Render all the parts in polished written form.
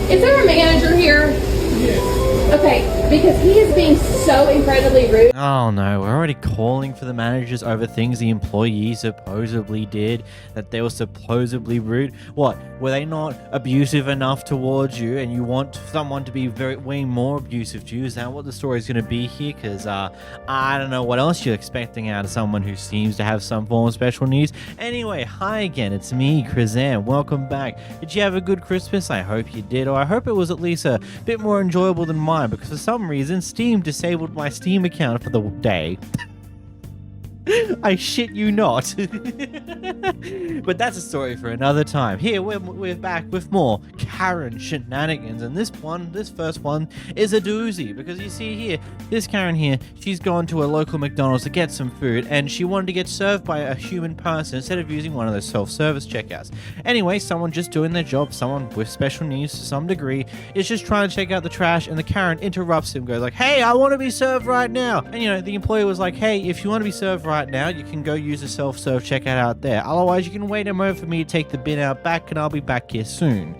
Is there a manager here? Yes. Okay, because he is being so incredibly rude. Oh no, we're already calling for the managers over things the employees supposedly did, that they were supposedly rude. What, were they not abusive enough towards you and you want someone to be way more abusive to you? Is that what the story's going to be here? Because I don't know what else you're expecting out of someone who seems to have some form of special needs. Anyway, hi again, it's me, Krazan. Welcome back. Did you have a good Christmas? I hope you did, or I hope it was at least a bit more enjoyable than mine, because for some reason Steam disabled my Steam account for the day. I shit you not. But that's a story for another time. Here we're back with more Karen shenanigans, and this first one is a doozy, because you see here, this Karen here, she's gone to a local McDonald's to get some food, and she wanted to get served by a human person instead of using one of those self-service checkouts. Anyway, someone just doing their job, someone with special needs to some degree, is just trying to check out the trash, and the Karen interrupts him, goes like, "Hey, I want to be served right now." And you know, the employee was like, "Hey, if you want to be served right now, you can go use the self-serve checkout out there. Otherwise, you can wait a moment for me to take the bin out back, and I'll be back here soon."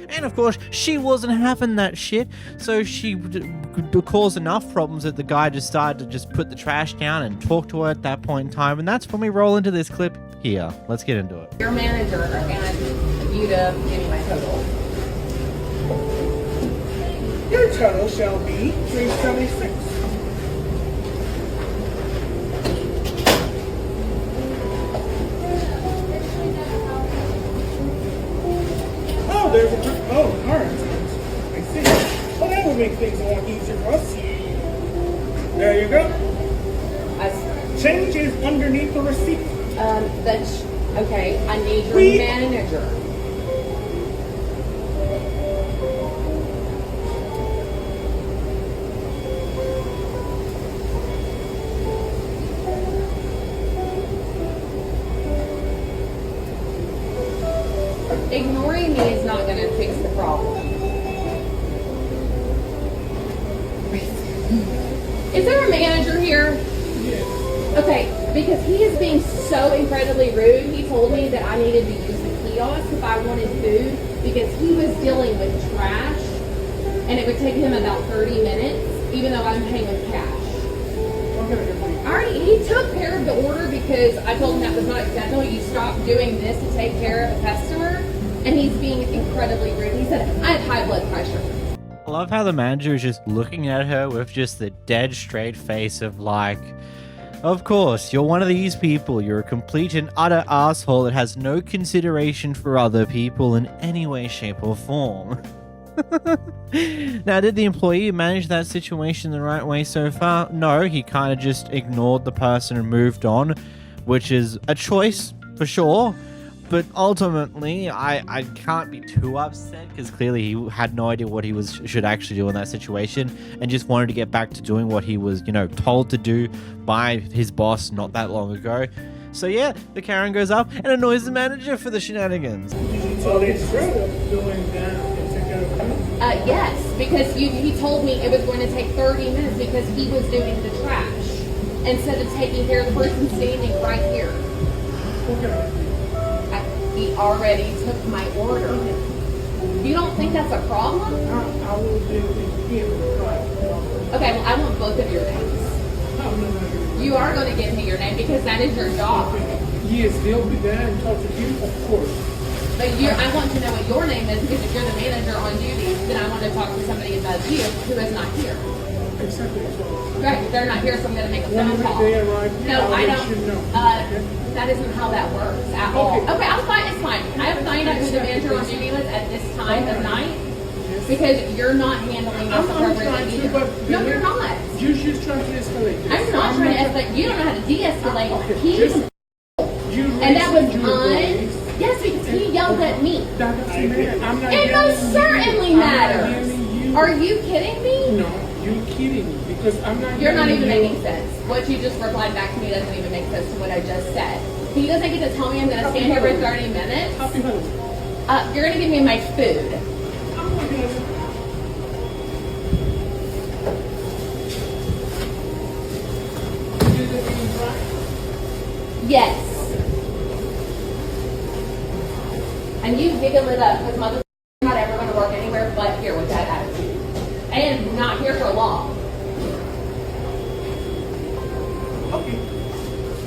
And of course, she wasn't having that shit, so she caused enough problems that the guy just started to just put the trash down and talk to her at that point in time. And that's when we roll into this clip here. Let's get into it. Your manager and you to give me my total. Your total shall be $376. There's a all right. I see. Well, that would make things a lot easier for us. There you go. Change is underneath the receipt. That's okay. I need your manager. Ignoring me is not going to fix the problem. Is there a manager here? Yes. Okay, because he is being so incredibly rude. He told me that I needed to use the kiosk if I wanted food, because he was dealing with trash, and it would take him about 30 minutes, even though I'm paying with cash. He took care of the order because I told him that was not acceptable. You stop doing this to take care of a customer, and he's being incredibly rude. He said, "I have high blood pressure." I love how the manager is just looking at her with just the dead straight face of like, of course, you're one of these people. You're a complete and utter asshole that has no consideration for other people in any way, shape, or form. Now, did the employee manage that situation the right way so far? No, he kind of just ignored the person and moved on, which is a choice for sure. But ultimately, I can't be too upset, because clearly he had no idea what he should actually do in that situation, and just wanted to get back to doing what he was, you know, told to do by his boss not that long ago. So yeah, the Karen goes up and annoys the manager for the shenanigans. So they should have doing that. Yes, because he told me it was going to take 30 minutes because he was doing the trash instead of taking care of the person standing right here. Okay. He already took my order. You don't think that's a problem? I will do it. Okay, well, I want both of your names. You are going to give me your name because that is your job. Yes, they'll be there and talk to you, of course. But I want to know what your name is, because if you're the manager on duty, then I want to talk to somebody above you who is not here. Exactly. Right, they're not here, so I'm going to make a phone call. They arrive, No, I don't. you know. That isn't how that works at all. Okay, I'm fine. It's fine. I have find out who the manager on duty was at this time of night, because you're not handling this appropriately either. No, you're not. You're just trying to escalate this. I'm not trying to escalate. You don't know how to de-escalate. And that was yes, because he yelled at me. It most certainly matters. Are you kidding me? No, you're kidding me, because I'm not. You're not even making sense. What you just replied back to me doesn't even make sense to what I just said. He doesn't get to tell me I'm going to stand here for 30 minutes. Happy Halloween. You're going to give me my food. I'm not going to. Yes. And you giggle it up, because mother not ever going to work anywhere butt here with that attitude. And not here for long. Okay.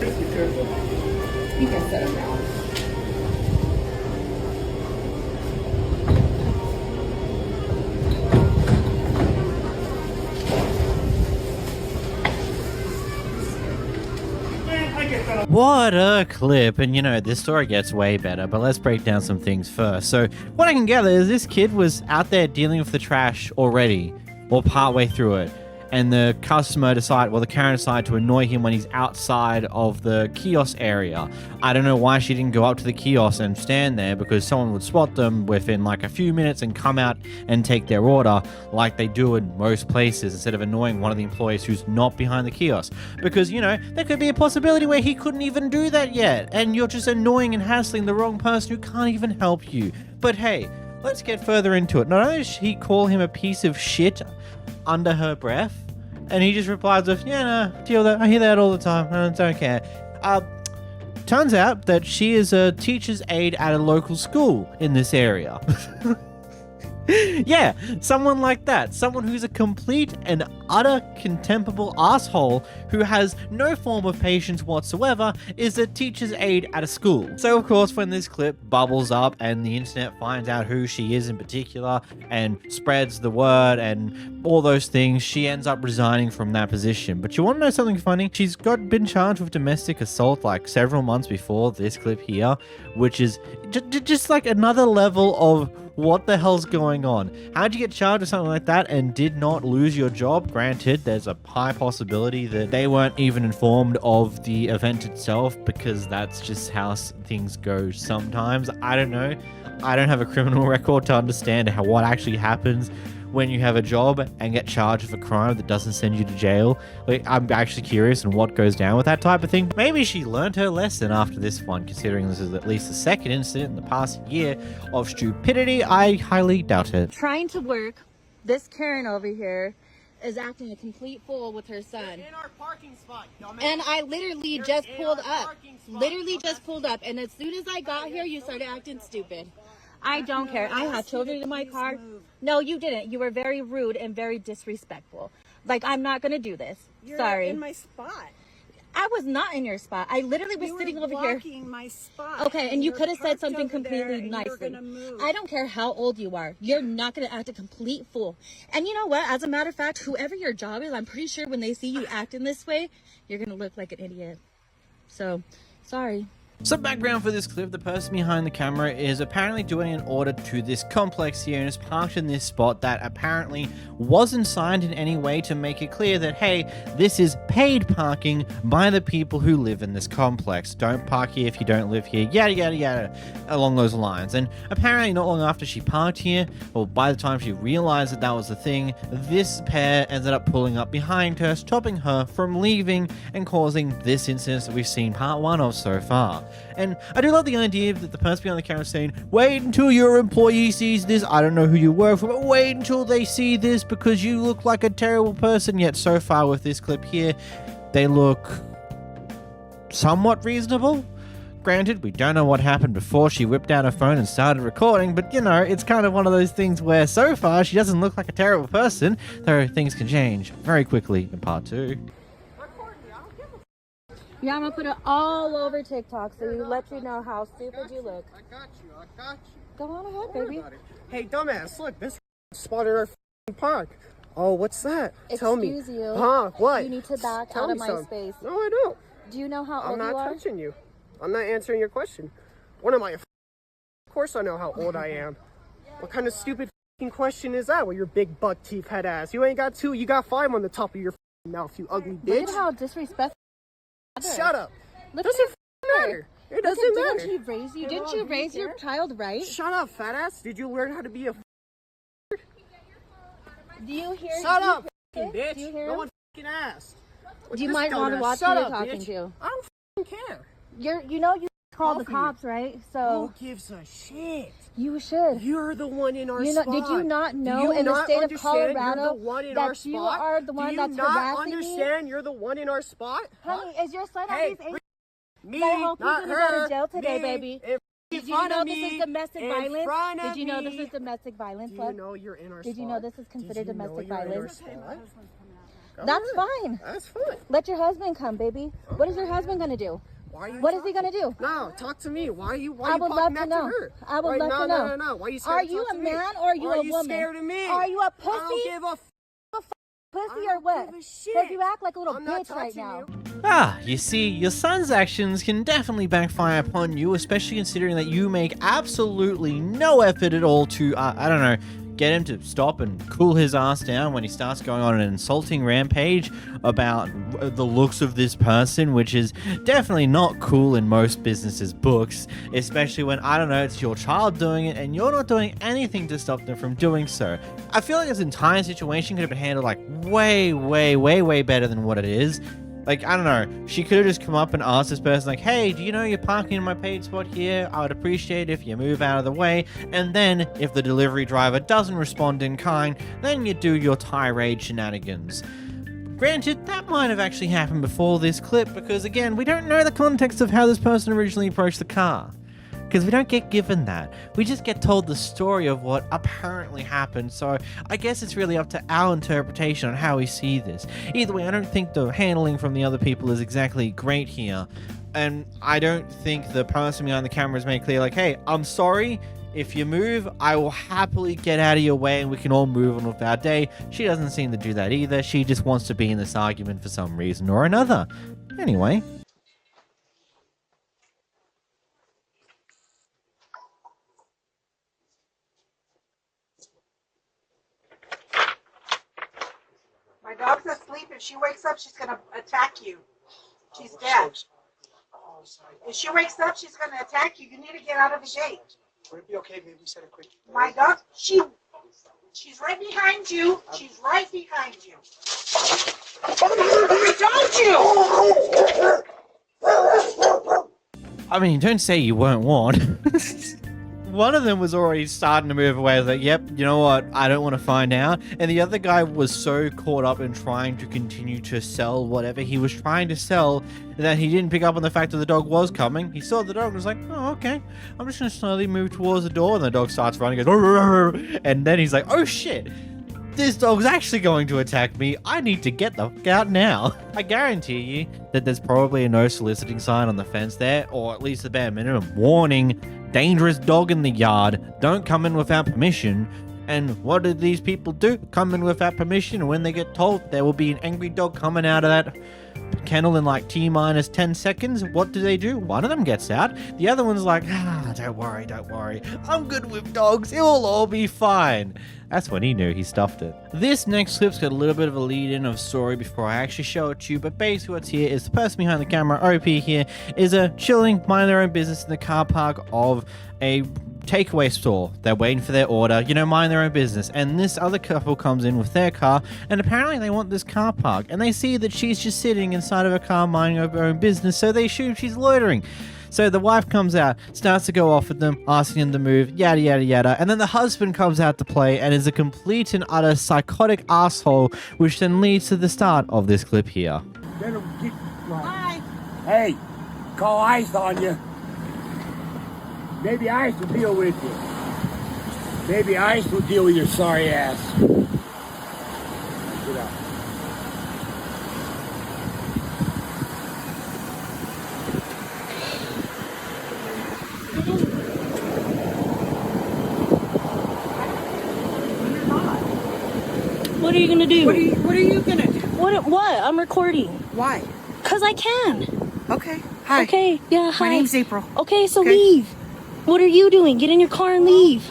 Just be careful. You can sit him down. What a clip. And you know, this story gets way better, but let's break down some things first. So what I can gather is this kid was out there dealing with the trash already, or partway through it, and the customer decided, well, the Karen decided to annoy him when he's outside of the kiosk area. I don't know why she didn't go up to the kiosk and stand there, because someone would spot them within like a few minutes and come out and take their order like they do in most places, instead of annoying one of the employees who's not behind the kiosk. Because, you know, there could be a possibility where he couldn't even do that yet, and you're just annoying and hassling the wrong person who can't even help you. But hey, let's get further into it. Not only does she call him a piece of shit under her breath, and he just replies with, yeah, no, deal that. I hear that all the time. I don't care. Turns out that she is a teacher's aide at a local school in this area. Yeah, someone like that. Someone who's a complete and utter contemptible asshole who has no form of patience whatsoever is a teacher's aide at a school. So of course, when this clip bubbles up and the internet finds out who she is in particular and spreads the word and all those things, she ends up resigning from that position. But you want to know something funny? She's been charged with domestic assault like several months before this clip here, which is just like another level of what the hell's going on? How'd you get charged with something like that and did not lose your job? Granted, there's a high possibility that they weren't even informed of the event itself, because that's just how things go sometimes. I don't know. I don't have a criminal record to understand what actually happens when you have a job and get charged with a crime that doesn't send you to jail. Like, I'm actually curious on what goes down with that type of thing. Maybe she learned her lesson after this one, considering this is at least the second incident in the past year of stupidity. I highly doubt it. Trying to work, this Karen over here is acting a complete fool with her son. In our parking spot, dumbass. And I literally You're just in pulled our up. parking spot. Literally just pulled up. And as soon as I got here, you started acting stupid. I don't care. I have children in my car. No, you didn't. You were very rude and very disrespectful. Like, I'm not going to do this. You're Sorry. in my spot. I was not in your spot. I literally was sitting over here. Blocking my spot. Okay, and you You're could have said parked something over there completely and nicely. You're gonna move. I don't care how old you are. You're not going to act a complete fool. And you know what? As a matter of fact, whoever your job is, I'm pretty sure when they see you acting this way, you're going to look like an idiot. So, sorry. Some background for this clip: the person behind the camera is apparently doing an order to this complex here and is parked in this spot that apparently wasn't signed in any way to make it clear that, hey, this is paid parking by the people who live in this complex. Don't park here if you don't live here, yada yada yada, along those lines. And apparently not long after she parked here, or by the time she realized that that was the thing, this pair ended up pulling up behind her, stopping her from leaving and causing this incident that we've seen part one of so far. And I do love the idea that the person behind the camera is saying, wait until your employee sees this. I don't know who you work for, but wait until they see this because you look like a terrible person. Yet so far with this clip here, they look somewhat reasonable. Granted, we don't know what happened before she whipped out her phone and started recording, but you know, it's kind of one of those things where so far she doesn't look like a terrible person, though things can change very quickly in part two. Yeah, I'm gonna put it all over TikTok so you let you know how stupid you look. I got you. Go on ahead, Don't worry baby. about it. Hey, dumbass, look, this spot in our park. Oh, what's that? Tell me. Excuse you. Huh? What? You need to back Tell out of me my some. space. No, I don't. Do you know how I'm old not you are? touching you. I'm not answering your question. What am I? Of course I know how old I am. What kind of stupid question is that with your big buck teeth head ass? You ain't got 2, you got 5 on the top of your mouth, you ugly bitch. Look at how disrespectful. Shut up. Look Doesn't at her. matter. It doesn't matter. Didn't you raise you? Didn't you raise your child right? Shut up, fat ass. Did you learn how to be a Do you hear? Shut up, hear? bitch. Do you hear No him? one asked. Do you This might want to dumbass. watch Shut who you're up, talking bitch. to? I don't care. You know you called the Both of you. cops, right? So Who gives a shit? you should. You're the one in our You know, spot. did you not Do know you in the not state of understand you're Colorado the one in our that you spot? are the one that's Do you not harassing me? understand you're the one in our spot? Honey, is your son Hey, at least 8? me, I hope he's not gonna her. go to jail today, me, baby. and Did you front know of this me, is domestic in violence? front of Did you know this me. is domestic violence, Do love? you know you're in our Did you know this is considered Did you know domestic you're in our violence? spot? Go That's ahead. fine. That's fine. Let your husband come, baby. What is your husband gonna do? Why are you What is he talking? gonna do? No, talk to me. Why are you I would love talking to back know. her? I would Why- love to know. No. Why are you scared Are to you talk a to me? man or are you Why a are you woman? scared of me? Are you a I pussy? don't give a Pussy I or what? don't give a shit. Because you act like a little I'm not bitch right touching now. you. Ah, you see, your son's actions can definitely backfire upon you, especially considering that you make absolutely no effort at all to, I don't know, get him to stop and cool his ass down when he starts going on an insulting rampage about the looks of this person, which is definitely not cool in most businesses' books, especially when, I don't know, it's your child doing it and you're not doing anything to stop them from doing so. I feel like this entire situation could have been handled like way better than what it is. Like, I don't know, she could have just come up and asked this person, like, hey, do you know you're parking in my paid spot here? I would appreciate it if you move out of the way. And then, if the delivery driver doesn't respond in kind, then you do your tirade shenanigans. Granted, that might have actually happened before this clip, because again, we don't know the context of how this person originally approached the car. Because we don't get given that. We just get told the story of what apparently happened, so I guess it's really up to our interpretation on how we see this. Either way, I don't think the handling from the other people is exactly great here, and I don't think the person behind the camera has made clear, like, hey, I'm sorry, if you move, I will happily get out of your way and we can all move on with our day. She doesn't seem to do that either. She just wants to be in this argument for some reason or another. Anyway. My dog's asleep. If she wakes up, she's gonna attack you. She's dead. If she wakes up, she's gonna attack you. You need to get out of the gate. Would it be okay if we said a quick? My dog, she's right behind you. She's right behind you. Don't you? I mean, don't say you weren't warned. One of them was already starting to move away. I was like, yep, you know what? I don't want to find out. And the other guy was so caught up in trying to continue to sell whatever he was trying to sell that he didn't pick up on the fact that the dog was coming. He saw the dog and was like, oh, okay. I'm just going to slowly move towards the door. And the dog starts running. Goes, "Rrr." And then he's like, oh, shit. This dog's actually going to attack me. I need to get the fuck out now. I guarantee you that there's probably a no soliciting sign on the fence there, or at least the bare minimum warning, dangerous dog in the yard, don't come in without permission. And what did these people do? Come in without permission, and when they get told there will be an angry dog coming out of that kennel in like T-minus 10 seconds, what do? One of them gets out. The other one's like, don't worry. I'm good with dogs. It'll all be fine. That's when he knew he stuffed it. This next clip's got a little bit of a lead-in of story before I actually show it to you, but basically what's here is the person behind the camera, OP here, is chilling, minding their own business in the car park of a takeaway store. They're waiting for their order, mind their own business. And this other couple comes in with their car, and apparently they want this car park. And they see that she's just sitting inside of a car minding her own business, so they assume she's loitering. So the wife comes out, starts to go off with them, asking them to move, yada yada yada. And then the husband comes out to play and is a complete and utter psychotic asshole, which then leads to the start of this clip here. Hi. Hey, call ICE on you. Maybe ICE will deal with you. Maybe ICE will deal with your sorry ass. Get out. What are you gonna do? What are you gonna do? What? I'm recording. Why? Cause I can. Okay. Hi. Okay, yeah, hi. My name's April. Okay, so Okay. leave. What are you doing? Get in your car and leave.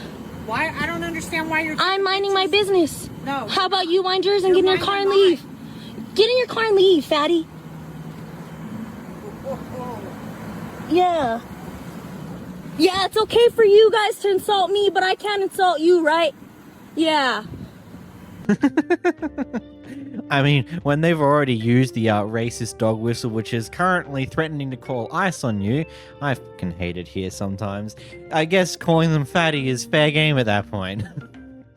Why? I don't understand why you're. I'm minding my business. No. How about you mind yours and You're get in your car and minding leave? Get in your car and leave, fatty. Yeah. Yeah, it's okay for you guys to insult me, but I can't insult you, right? Yeah. I mean, when they've already used the racist dog whistle, which is currently threatening to call ICE on you, I fucking hate it here sometimes. I guess calling them fatty is fair game at that point.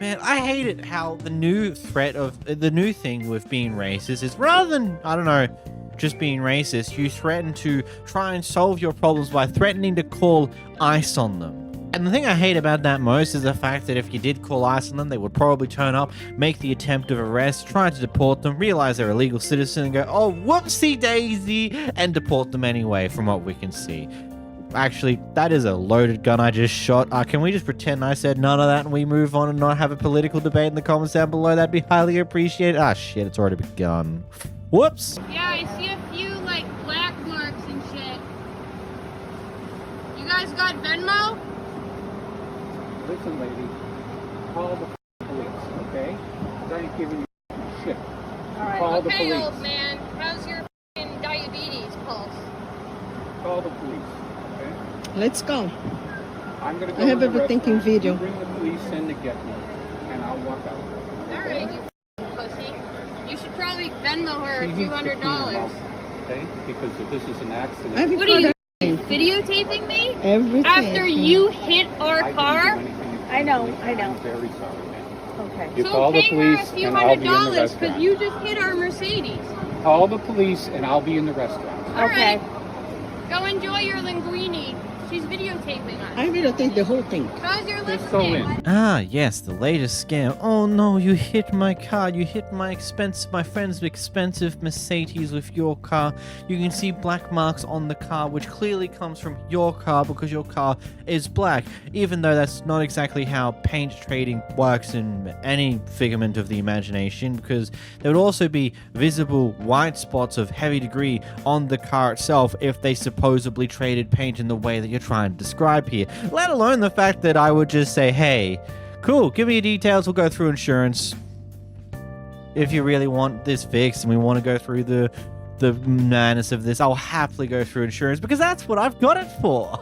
Man, I hate it how the new thing with being racist is rather than, I don't know, just being racist. You threaten to try and solve your problems by threatening to call ICE on them. And the thing I hate about that most is the fact that if you did call ICE on them, they would probably turn up, make the attempt of arrest, try to deport them, realize they're a legal citizen, and go, oh, whoopsie daisy, and deport them anyway, from what we can see. Actually, that is a loaded gun I just shot. Can we just pretend I said none of that and we move on and not have a political debate in the comments down below? That'd be highly appreciated. Ah, shit, it's already begun. Whoops. Yeah, I see a few, like, black marks and shit. You guys got Venmo? Listen, lady, call the police, okay? 'Cause I ain't giving you shit. Alright, Call the okay, police. old man. How's your f***ing diabetes pulse? Call the police, okay? Let's go. I'm gonna go I have in the everything in restaurant. video. You bring the police in to get me, and I'll walk out. Alright, you f***ing pussy. You should probably Venmo her She needs to clean her $200. mouth, okay? Because if this is an accident, I've What are you, recorded videotaping me? everything. After you hit our I didn't do car? anything you I know, did. I know. I'm very sorry, man. Okay. You So call the pay her a police, few and I'll be in the $100 because restaurant. you just hit our Mercedes. Call the police, and I'll be in the restaurant. Alright. Go enjoy your linguine. She's videotaping us. I will take the whole thing. How's your Just go lipstick? in. Ah, yes, the latest scam. Oh no, you hit my car. You hit my friend's expensive Mercedes with your car. You can see black marks on the car, which clearly comes from your car because your car is black. Even though that's not exactly how paint trading works in any figment of the imagination, because there would also be visible white spots of heavy degree on the car itself if they supposedly traded paint in the way that you're trying to describe here. Let alone the fact that I would just say, hey, cool, give me your details, we'll go through insurance. If you really want this fixed and we want to go through the madness of this, I'll happily go through insurance because that's what I've got it for.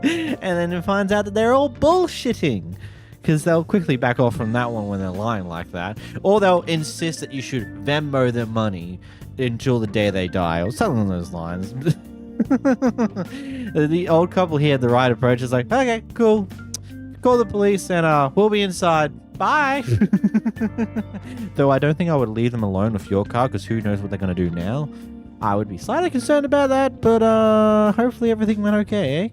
And then it finds out that they're all bullshitting. Because they'll quickly back off from that one when they're lying like that. Or they'll insist that you should Venmo their money until the day they die, or something along those lines. The old couple here had the right approach. It's like, okay, cool. Call the police and we'll be inside. Bye. Though I don't think I would leave them alone with your car because who knows what they're going to do now. I would be slightly concerned about that, but hopefully everything went okay, eh?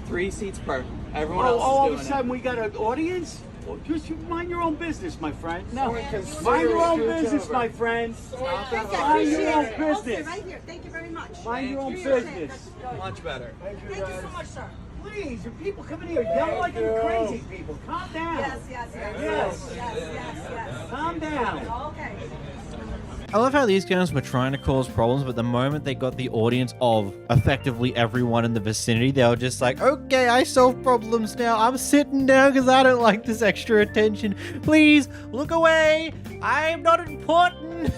3 seats per. Everyone Oh, else all is of a doing sudden we got an audience? Well, just mind your own business, my friend. No. Mind your own business, my friend. Mind your own business. Right here. Thank you very much. Mind your own Appreciate business. it. Much better. Thank you, Thank you guys. so much, sir. Please, if people come in here yell like you're crazy people, calm down. Yes. Calm down. Okay. I love how these guys were trying to cause problems, but the moment they got the audience of effectively everyone in the vicinity, they were just like, okay, I solve problems now. I'm sitting down because I don't like this extra attention. Please, look away. I'm not important.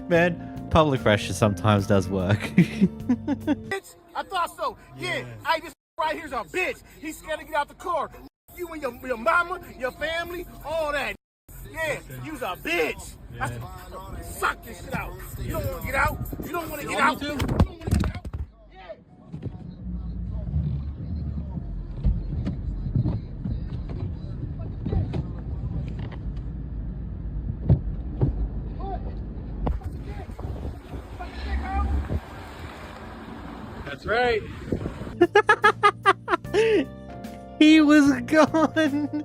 Man, public pressure sometimes does work. Bitch, I thought so. Yeah, I just right here's a bitch. He's scared to get out the car. You and your mama, your family, all that. Yeah, you's a bitch. Suck this shit out. You don't want to get out. You don't want to get out. You don't want to get out. Yeah. That's right. He was gone.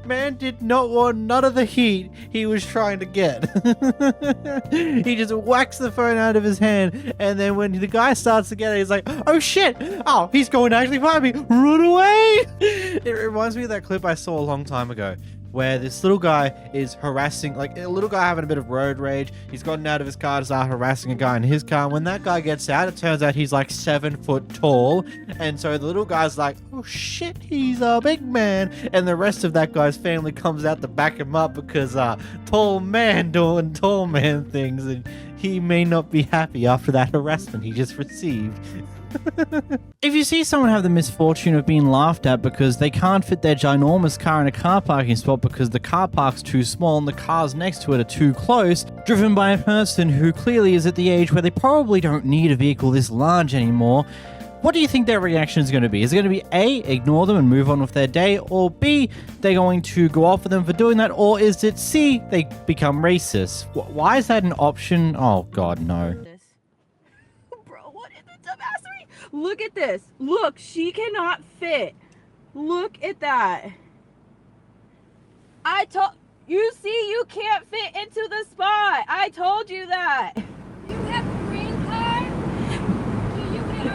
Man did not want none of the heat he was trying to get. He just whacks the phone out of his hand, and then when the guy starts to get it, he's like, oh shit! Oh, he's going to actually find me! Run away! It reminds me of that clip I saw a long time ago, where this little guy is harassing, like a little guy having a bit of road rage. He's gotten out of his car to start harassing a guy in his car. When that guy gets out, it turns out he's like 7 foot tall. And so the little guy's like, oh shit, he's a big man. And the rest of that guy's family comes out to back him up because tall man doing tall man things. And he may not be happy after that harassment he just received. If you see someone have the misfortune of being laughed at because they can't fit their ginormous car in a car parking spot because the car park's too small and the cars next to it are too close, driven by a person who clearly is at the age where they probably don't need a vehicle this large anymore, What do you think their reaction is going to be? Is it going to be A, ignore them and move on with their day, or B, they're going to go off with them for doing that, or is it C, they become racist? Why is that an option? Oh god, no. Bro, what is the dumbassery? Look at this. Look, she cannot fit. Look at that. You see, you can't fit into the spot. I told you that. You have a green card? Are you here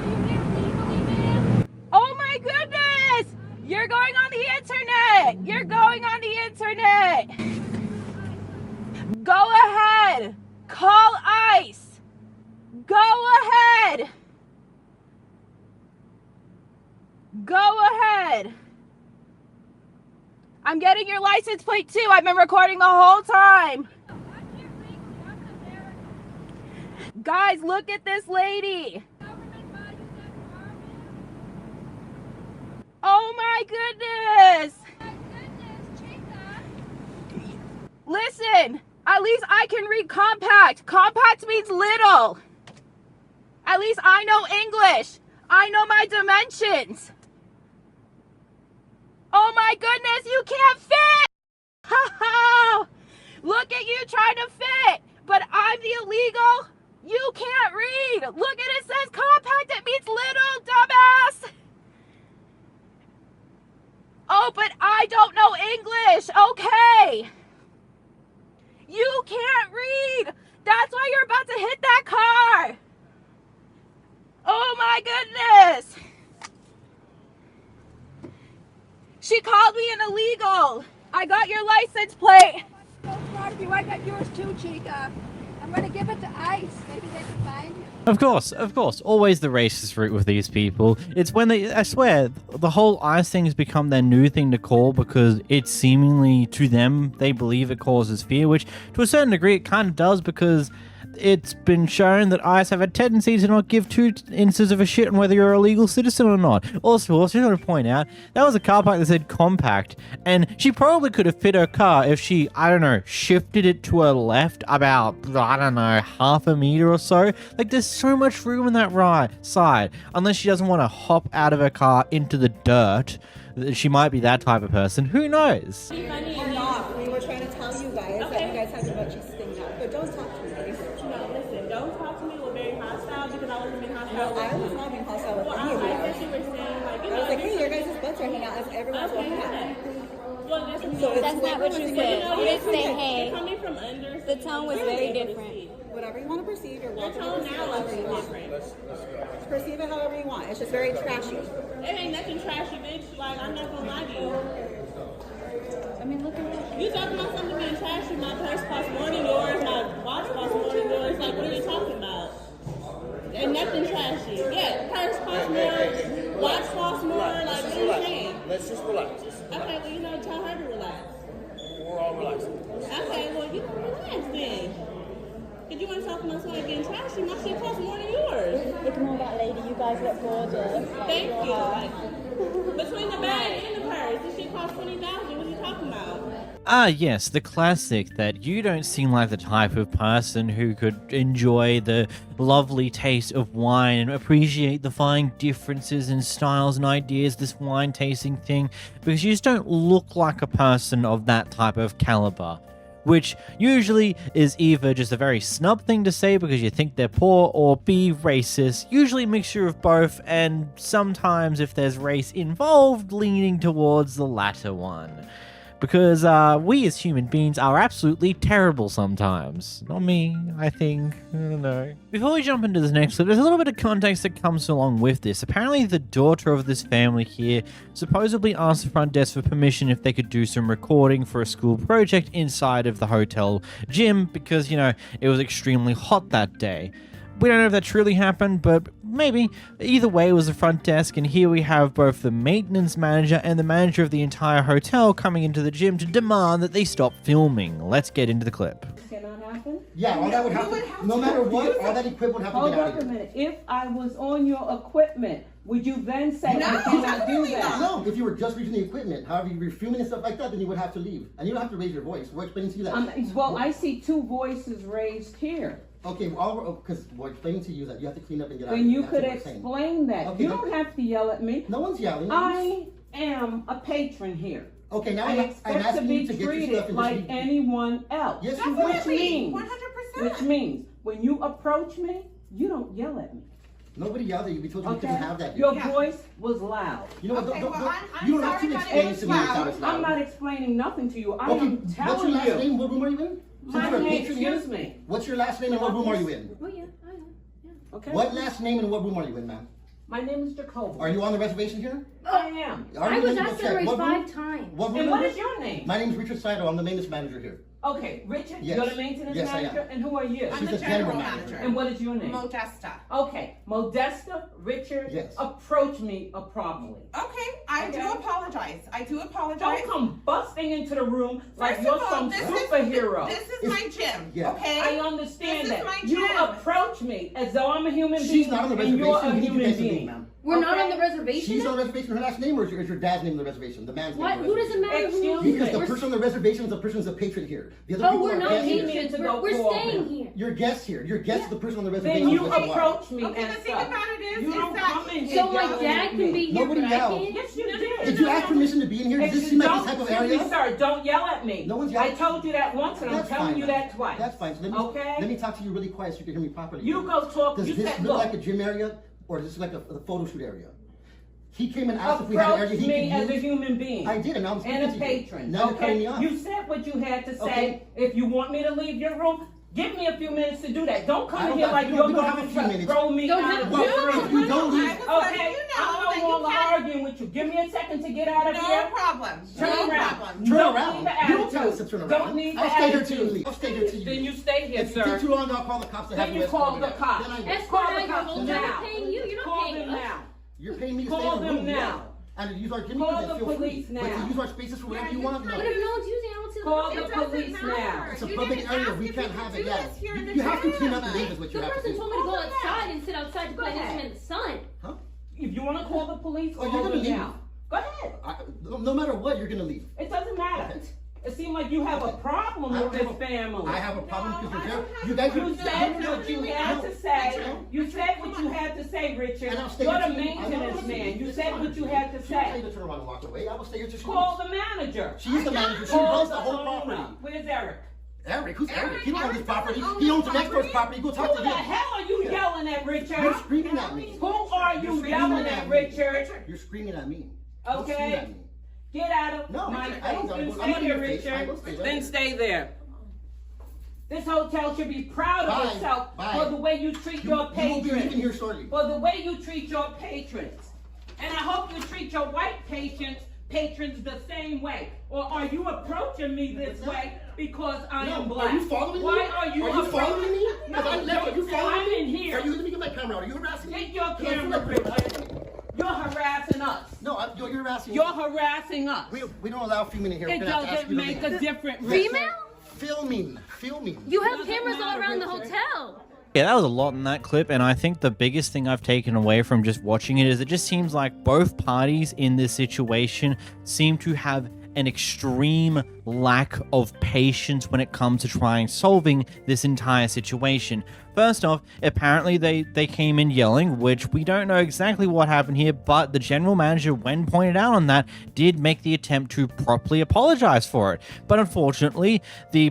legally, ma'am? Oh my goodness! You're going on the internet! You're going on the internet! Go ahead! Call ICE! Go ahead! Go ahead! I'm getting your license plate too. I've been recording the whole time. Guys, look at this lady. Oh my goodness. Listen, at least I can read compact. Compact means little. At least I know English. I know my dimensions. Oh my goodness, you can't fit! Look at you trying to fit, but I'm the illegal. You can't read. Look at it says compact, it means little, dumbass. Oh, but I don't know English, okay. You can't read. That's why you're about to hit that car. Oh my goodness. She called me an illegal. I got your license plate. So proud of you. I got yours too, Chica. I'm going to give it to ICE. Maybe they can find you. Of course, always the racist route with these people. It's when I swear, the whole ICE thing has become their new thing to call because it's seemingly, to them, they believe it causes fear, which to a certain degree it kind of does because it's been shown that ICE have a tendency to not give two inches of a shit on whether you're a legal citizen or not. Also, I just want to point out, that was a car park that said compact, and she probably could have fit her car if she, I don't know, shifted it to her left about, I don't know, half a meter or so. Like, there's so much room in that right side, unless she doesn't want to hop out of her car into the dirt. She might be that type of person. Who knows? Funny or not, we were trying to tell you guys that you guys have to let you sting up, but don't talk to me. No, listen, don't talk to me. We're very hostile because I wasn't being hostile. No, I was not being hostile with any of you guys. You were saying, like, you I was like, hey, your guys' butts are hanging out as everyone's walking out. Well, that's not what you said. You didn't say, hey. Coming from under, The tone was very different. Whatever you want to perceive, you're welcome to tone perceive it now however is you want. different. Perceive it however you want. It's just very trashy. It ain't nothing trashy, bitch. Like, I'm not gonna lie to you. I mean, look at that. You talking about something being trashy? My purse costs more than yours. My watch costs more than yours. Like, what are you talking about? Ain't nothing trashy. Yeah, purse costs more. Watch costs more. Like, what are you saying? Let's just relax. Okay, well, you know, tell her to relax. We're all relaxing. Okay, well, you can relax then. If you want to talk about somebody being trashy, my shit costs more than yours. Ignore that lady. You guys look gorgeous. Thank you. Like, between the bag and the purse, this shit costs $20,000. What are you talking about? Ah, yes, the classic that you don't seem like the type of person who could enjoy the lovely taste of wine and appreciate the fine differences in styles and ideas, this wine tasting thing, because you just don't look like a person of that type of caliber. Which usually is either just a very snub thing to say because you think they're poor, or B, racist, usually a mixture of both, and sometimes if there's race involved, leaning towards the latter one. Because we as human beings are absolutely terrible sometimes. Not me, I think. I don't know. Before we jump into this next clip, there's a little bit of context that comes along with this. Apparently the daughter of this family here supposedly asked the front desk for permission if they could do some recording for a school project inside of the hotel gym because, you know, it was extremely hot that day. We don't know if that truly happened, but maybe. Either way, it was the front desk, and here we have both the maintenance manager and the manager of the entire hotel coming into the gym to demand that they stop filming. Let's get into the clip. Cannot happen? Yeah, all that would have to, no matter what, all that equipment would have to Hold get out up of a here. minute. If I was on your equipment, would you then say you cannot do that? No, if you were just using the equipment, however, you were filming and stuff like that, then you would have to leave. And you don't have to raise your voice. We're explaining to you that. Well, I see two voices raised here. Okay, because we're explaining to you that you have to clean up and get out. Then you That's could what we're saying. explain that. Okay, You then- don't have to yell at me. No one's yelling. I am a patron here. Okay, now I I'm expect to asking be you to get your treated stuff and like just anyone else. Yes, you will. Which means, 100%. which means, when you approach me, you don't yell at me. Nobody yelled at you. We told you we Okay? couldn't have that. Your voice was loud. You know what? Okay, well, I'm you don't have to sorry, explain but it to me without it's loud. I'm not explaining nothing to you. I Okay, am what's telling your last you. name? What room are you in? My Since you're a name, patron here, excuse me. What's your last name and what room are you in? Oh yeah, I know. Okay. What last name and what room are you in, ma'am? My name is Jacoby. Are you on the reservation here? I am. Are I you? was Let me go asked check. that raise What room? 5 times. What room And what number? is your name? My name is Richard Saito. I'm the maintenance manager here. Okay, Richard, Yes. you're the maintenance Yes, I am. manager, and who are you? I'm She's the the general general manager. manager. And what is your name? Modesta. Okay, Modesta, Richard, Yes. approach me appropriately. Okay, I do Okay. apologize. I do Don't apologize. come busting into the room like First you're of all, some superhero. This is my gym, Yeah. okay? I understand This is that. my You gym. approach me as though I'm a human She's being not on the and you're reservation. a You need to human guys to leave, being. ma'am. We're not Okay. on the reservation. She's on the reservation. Her last name or is your dad's name on the reservation? The man's name. What? on the Who does it reservation? matter who? Excuse Because the We're- person on the reservation is the person who's a patron here. The other Oh, people we're are not guests here. here to patrons. go We're call staying them. here. Your guest here. Your guest is the person on the reservation. Then you which is why. approach me Okay, and the thing stuff. about it is You don't that- come in here So my yelling dad at can me. be here, Nobody but I yelled. can't? Yes, you did. Did you ask permission to be in here? Does this seem like this type of Excuse me, area? sir, don't yell at me. No one's I yelling. told you that once and I'm That's telling fine, you ma'am. that twice. That's fine. So Okay? let me talk to you really quiet so you can hear me properly. You go talk. Does You this said, look look, like a gym area or does this look like a photo shoot area? He came and asked if we had an approach area he me as could a use. human being. I did, and now I'm speaking And a to you. patron. Now you're cutting me Okay? off. You said what you had to say. Okay. If you want me to leave your room, give me a few minutes to do that. Don't I come in don't here got- like we you're don't going have a few to minutes. throw me Don't out have of Well, the room. if you don't leave, I was letting Okay, you know I'm that no you longer can't. arguing with you. Give me a second to get out of No here. problem. Turn No around. problem. turn Don't around. need the You don't tell us to attitude. turn around. Don't need the I'll stay here till you attitude. leave. I'll stay here till you Then leave. you stay here, If you take sir. too long, I'll call the cops to have Then you you escorted call the out. cops. Then I will. Escort Call out the your cops whole now. time paying you. You're not Call paying them us. now. You're paying me to Call stay in the them room, now. yeah. And to use our gym Call equipment, the feel free. police But to now. use our spaces for whatever you want, no. But if no one's using it, I don't see the Call point. the It doesn't police matter. now. It's a You public didn't area. ask We if can't you could have do it yet. this here in the You have to clean up and gym. leave is what you The have to person do. told me to go outside and sit outside to play Go ahead. him in the sun. If you want to call the police, Oh, you're call gonna them leave. now. Go ahead. No matter what, you're gonna leave. It doesn't matter. It seems like you have a problem I with don't this family. I have a problem No, because I you're don't there. have You guys You are. said what you had to say. No. You said what you had to say, Richard. And I'll stay You're here the till you- I'm not maintenance listening. man. You It's said fine. what you had to She didn't tell say. you to turn around and walk away. I will stay here till she Call leaves. the manager. She is the manager. She Call runs the the whole owner. property. Where's Eric? Eric? Who's Eric? Eric? He don't own this Eric property. doesn't own He this owns the next door's property. property. Go talk Who to the him. hell are you yelling at, Richard? You're screaming at me. Who are you You're yelling screaming at, me. Richard? You're screaming at me. Don't scream Okay. at me. Get out of No, my I face. don't. Then I'm stay not in there, your face. I Richard. will stay right Then here. stay there. This hotel should be proud of Bye. itself Bye. for the way you treat You your will be leaving patrons. here shortly. For the way you treat your patrons. And I hope you treat your white patrons the same way. Or are you approaching me this way because I am No, black? are you following me? Why are you following me? No, Because I left. Are you following I'm me? in here. Are you? Let me get my camera out. Are you harassing me? Get your Because I feel camera, like Richard. harassing me. You're harassing us. No, you're harassing me. You're harassing us. We don't allow female in here. It We're gonna have to ask doesn't you to make leave. a difference. Female? Filming. You have Doesn't cameras all matter, around the Richard. hotel. Yeah, that was a lot in that clip, and I think the biggest thing I've taken away from just watching it is it just seems like both parties in this situation seem to have an extreme lack of patience when it comes to trying solving this entire situation. First off, apparently they came in yelling, which we don't know exactly what happened here, but the general manager, when pointed out on that, did make the attempt to properly apologize for it. But unfortunately, the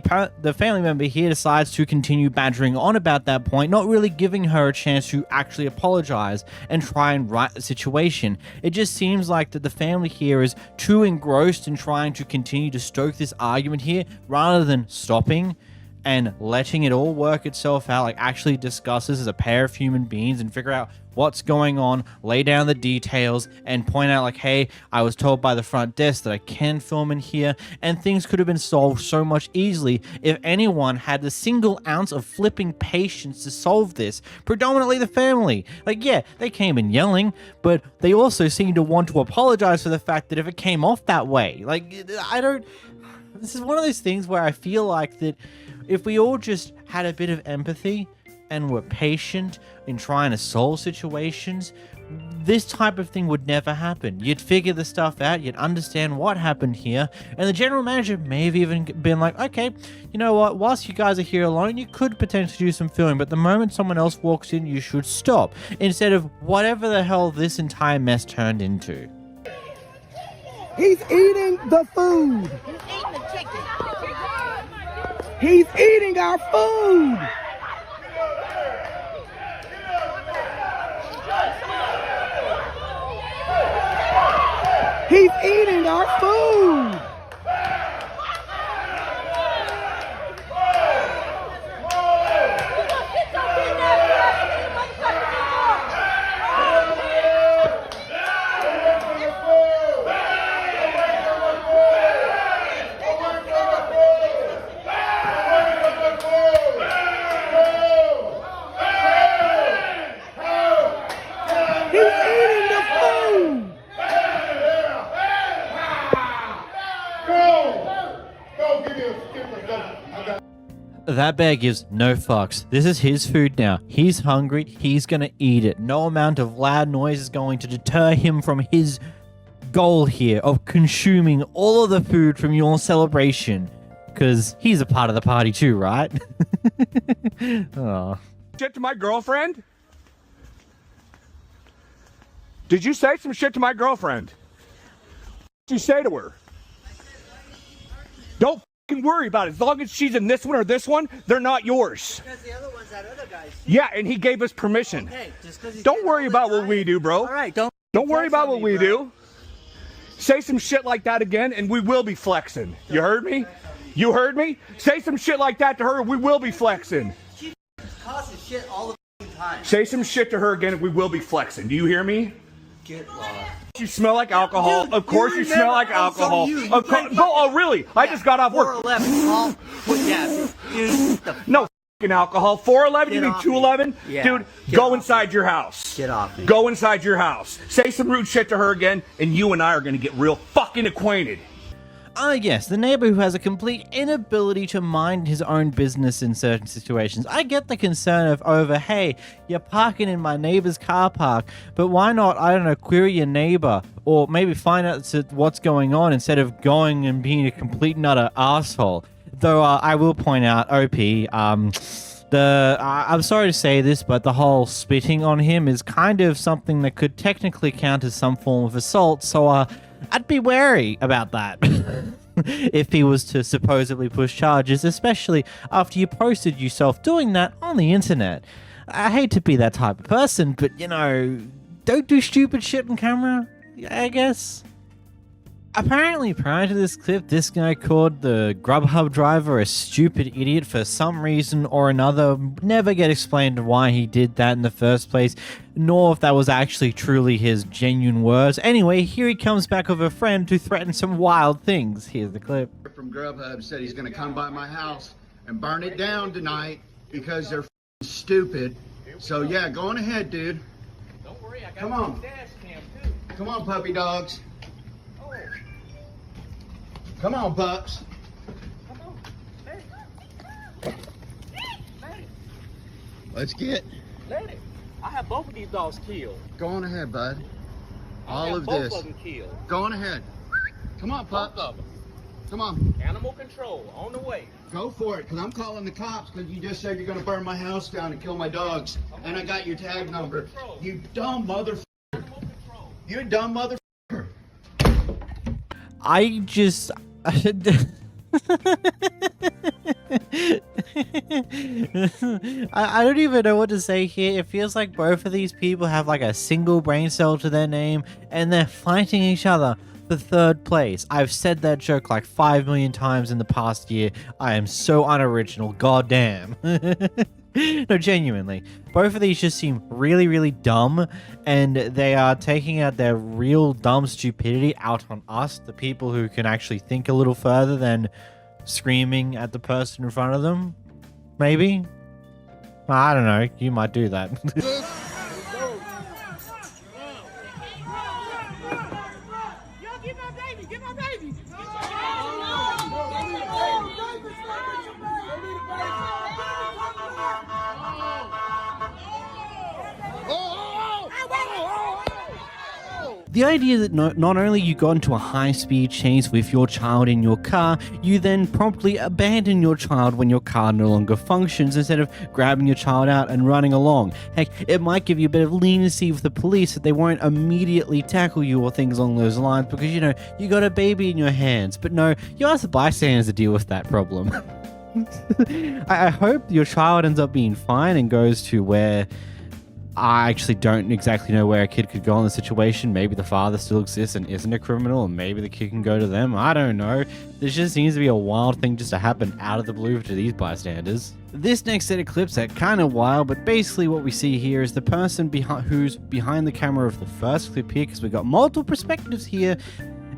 family member here decides to continue badgering on about that point, not really giving her a chance to actually apologize and try and right the situation. It just seems like that the family here is too engrossed in trying to continue to stoke this argument here rather than stopping and letting it all work itself out, like actually discuss this as a pair of human beings and figure out what's going on, lay down the details, and point out like, hey, I was told by the front desk that I can film in here, and things could have been solved so much easily if anyone had a single ounce of flipping patience to solve this, predominantly the family. Like, yeah, they came in yelling, but they also seem to want to apologize for the fact that if it came off that way. Like, this is one of those things where I feel like that if we all just had a bit of empathy and were patient in trying to solve situations, this type of thing would never happen. You'd figure the stuff out, you'd understand what happened here, and the general manager may have even been like, okay, you know what, whilst you guys are here alone, you could potentially do some filming, but the moment someone else walks in, you should stop, instead of whatever the hell this entire mess turned into. He's eating the food. He's eating our food. He's eating our food. That bear gives no fucks. This is his food now. He's hungry. He's gonna eat it. No amount of loud noise is going to deter him from his goal here of consuming all of the food from your celebration. Because he's a part of the party too, right? Oh. Shit to my girlfriend? Did you say some shit to my girlfriend? What did you say to her? Don't fucking worry about it. As long as she's in this one or this one, they're not yours. Because the other one's that other guy's. Yeah, and he gave us permission. Okay, just because don't worry about what we do, bro. All right, don't worry about what we do. Say some shit like that again, and we will be flexing. You heard me? You heard me? Say some shit like that to her, and we will be flexing. She causes shit all the time. Say some shit to her again, and we will be flexing. Do you hear me? Get lost. You smell like alcohol. Dude, of course you smell like alcohol. Oh, really? Yeah, I just got off work. 411. Yeah, dude. No fucking alcohol. 411? You mean 211? Yeah, dude, go inside your house. Get off me. Go inside your house. Say some rude shit to her again, and you and I are going to get real fucking acquainted. Yes, the neighbor who has a complete inability to mind his own business in certain situations. I get the concern of hey, you're parking in my neighbor's car park, but why not, I don't know, query your neighbor, or maybe find out what's going on instead of going and being a complete and utter asshole. Though I will point out, OP, I'm sorry to say this, but the whole spitting on him is kind of something that could technically count as some form of assault, so I'd be wary about that if he was to supposedly push charges, especially after you posted yourself doing that on the internet. I hate to be that type of person, but, you know, don't do stupid shit on camera, I guess. Apparently, prior to this clip, this guy called the Grubhub driver a stupid idiot for some reason or another. Never get explained why he did that in the first place, nor if that was actually truly his genuine words. Anyway, here he comes back with a friend to threaten some wild things. Here's the clip. From Grubhub said he's going to come by my house and burn it down tonight because they're stupid. So yeah, go on ahead, dude. Don't worry, I got Come on. a dash cam too. Come on, puppy dogs. Come on, Bucks. Let's get. Let it. I have both of these dogs killed. Go on ahead, bud. I have both of them killed. Go on ahead. Come on, pup. Both of them. Come on. Animal control on the way. Go for it, because I'm calling the cops because you just said you're going to burn my house down and kill my dogs. And I got your tag number. You dumb motherfucker. You dumb motherfucker. I just... I don't even know what to say here. It feels like both of these people have like a single brain cell to their name and they're fighting each other for third place. I've said that joke like 5 million times in the past year. I am so unoriginal, goddamn. No, genuinely. Both of these just seem really, really dumb, and they are taking out their real dumb stupidity out on us, the people who can actually think a little further than screaming at the person in front of them. Maybe? I don't know. You might do that. The idea that not only you got into a high-speed chase with your child in your car, you then promptly abandon your child when your car no longer functions instead of grabbing your child out and running along. Heck, it might give you a bit of leniency with the police that they won't immediately tackle you or things along those lines because, you know, you got a baby in your hands. But no, you ask the bystanders to deal with that problem. I hope your child ends up being fine and goes to where... I actually don't exactly know where a kid could go in the situation. Maybe the father still exists and isn't a criminal, and maybe the kid can go to them. I don't know. This just seems to be a wild thing just to happen out of the blue to these bystanders. This next set of clips are kind of wild, but basically what we see here is the person who's behind the camera of the first clip here, because we've got multiple perspectives here,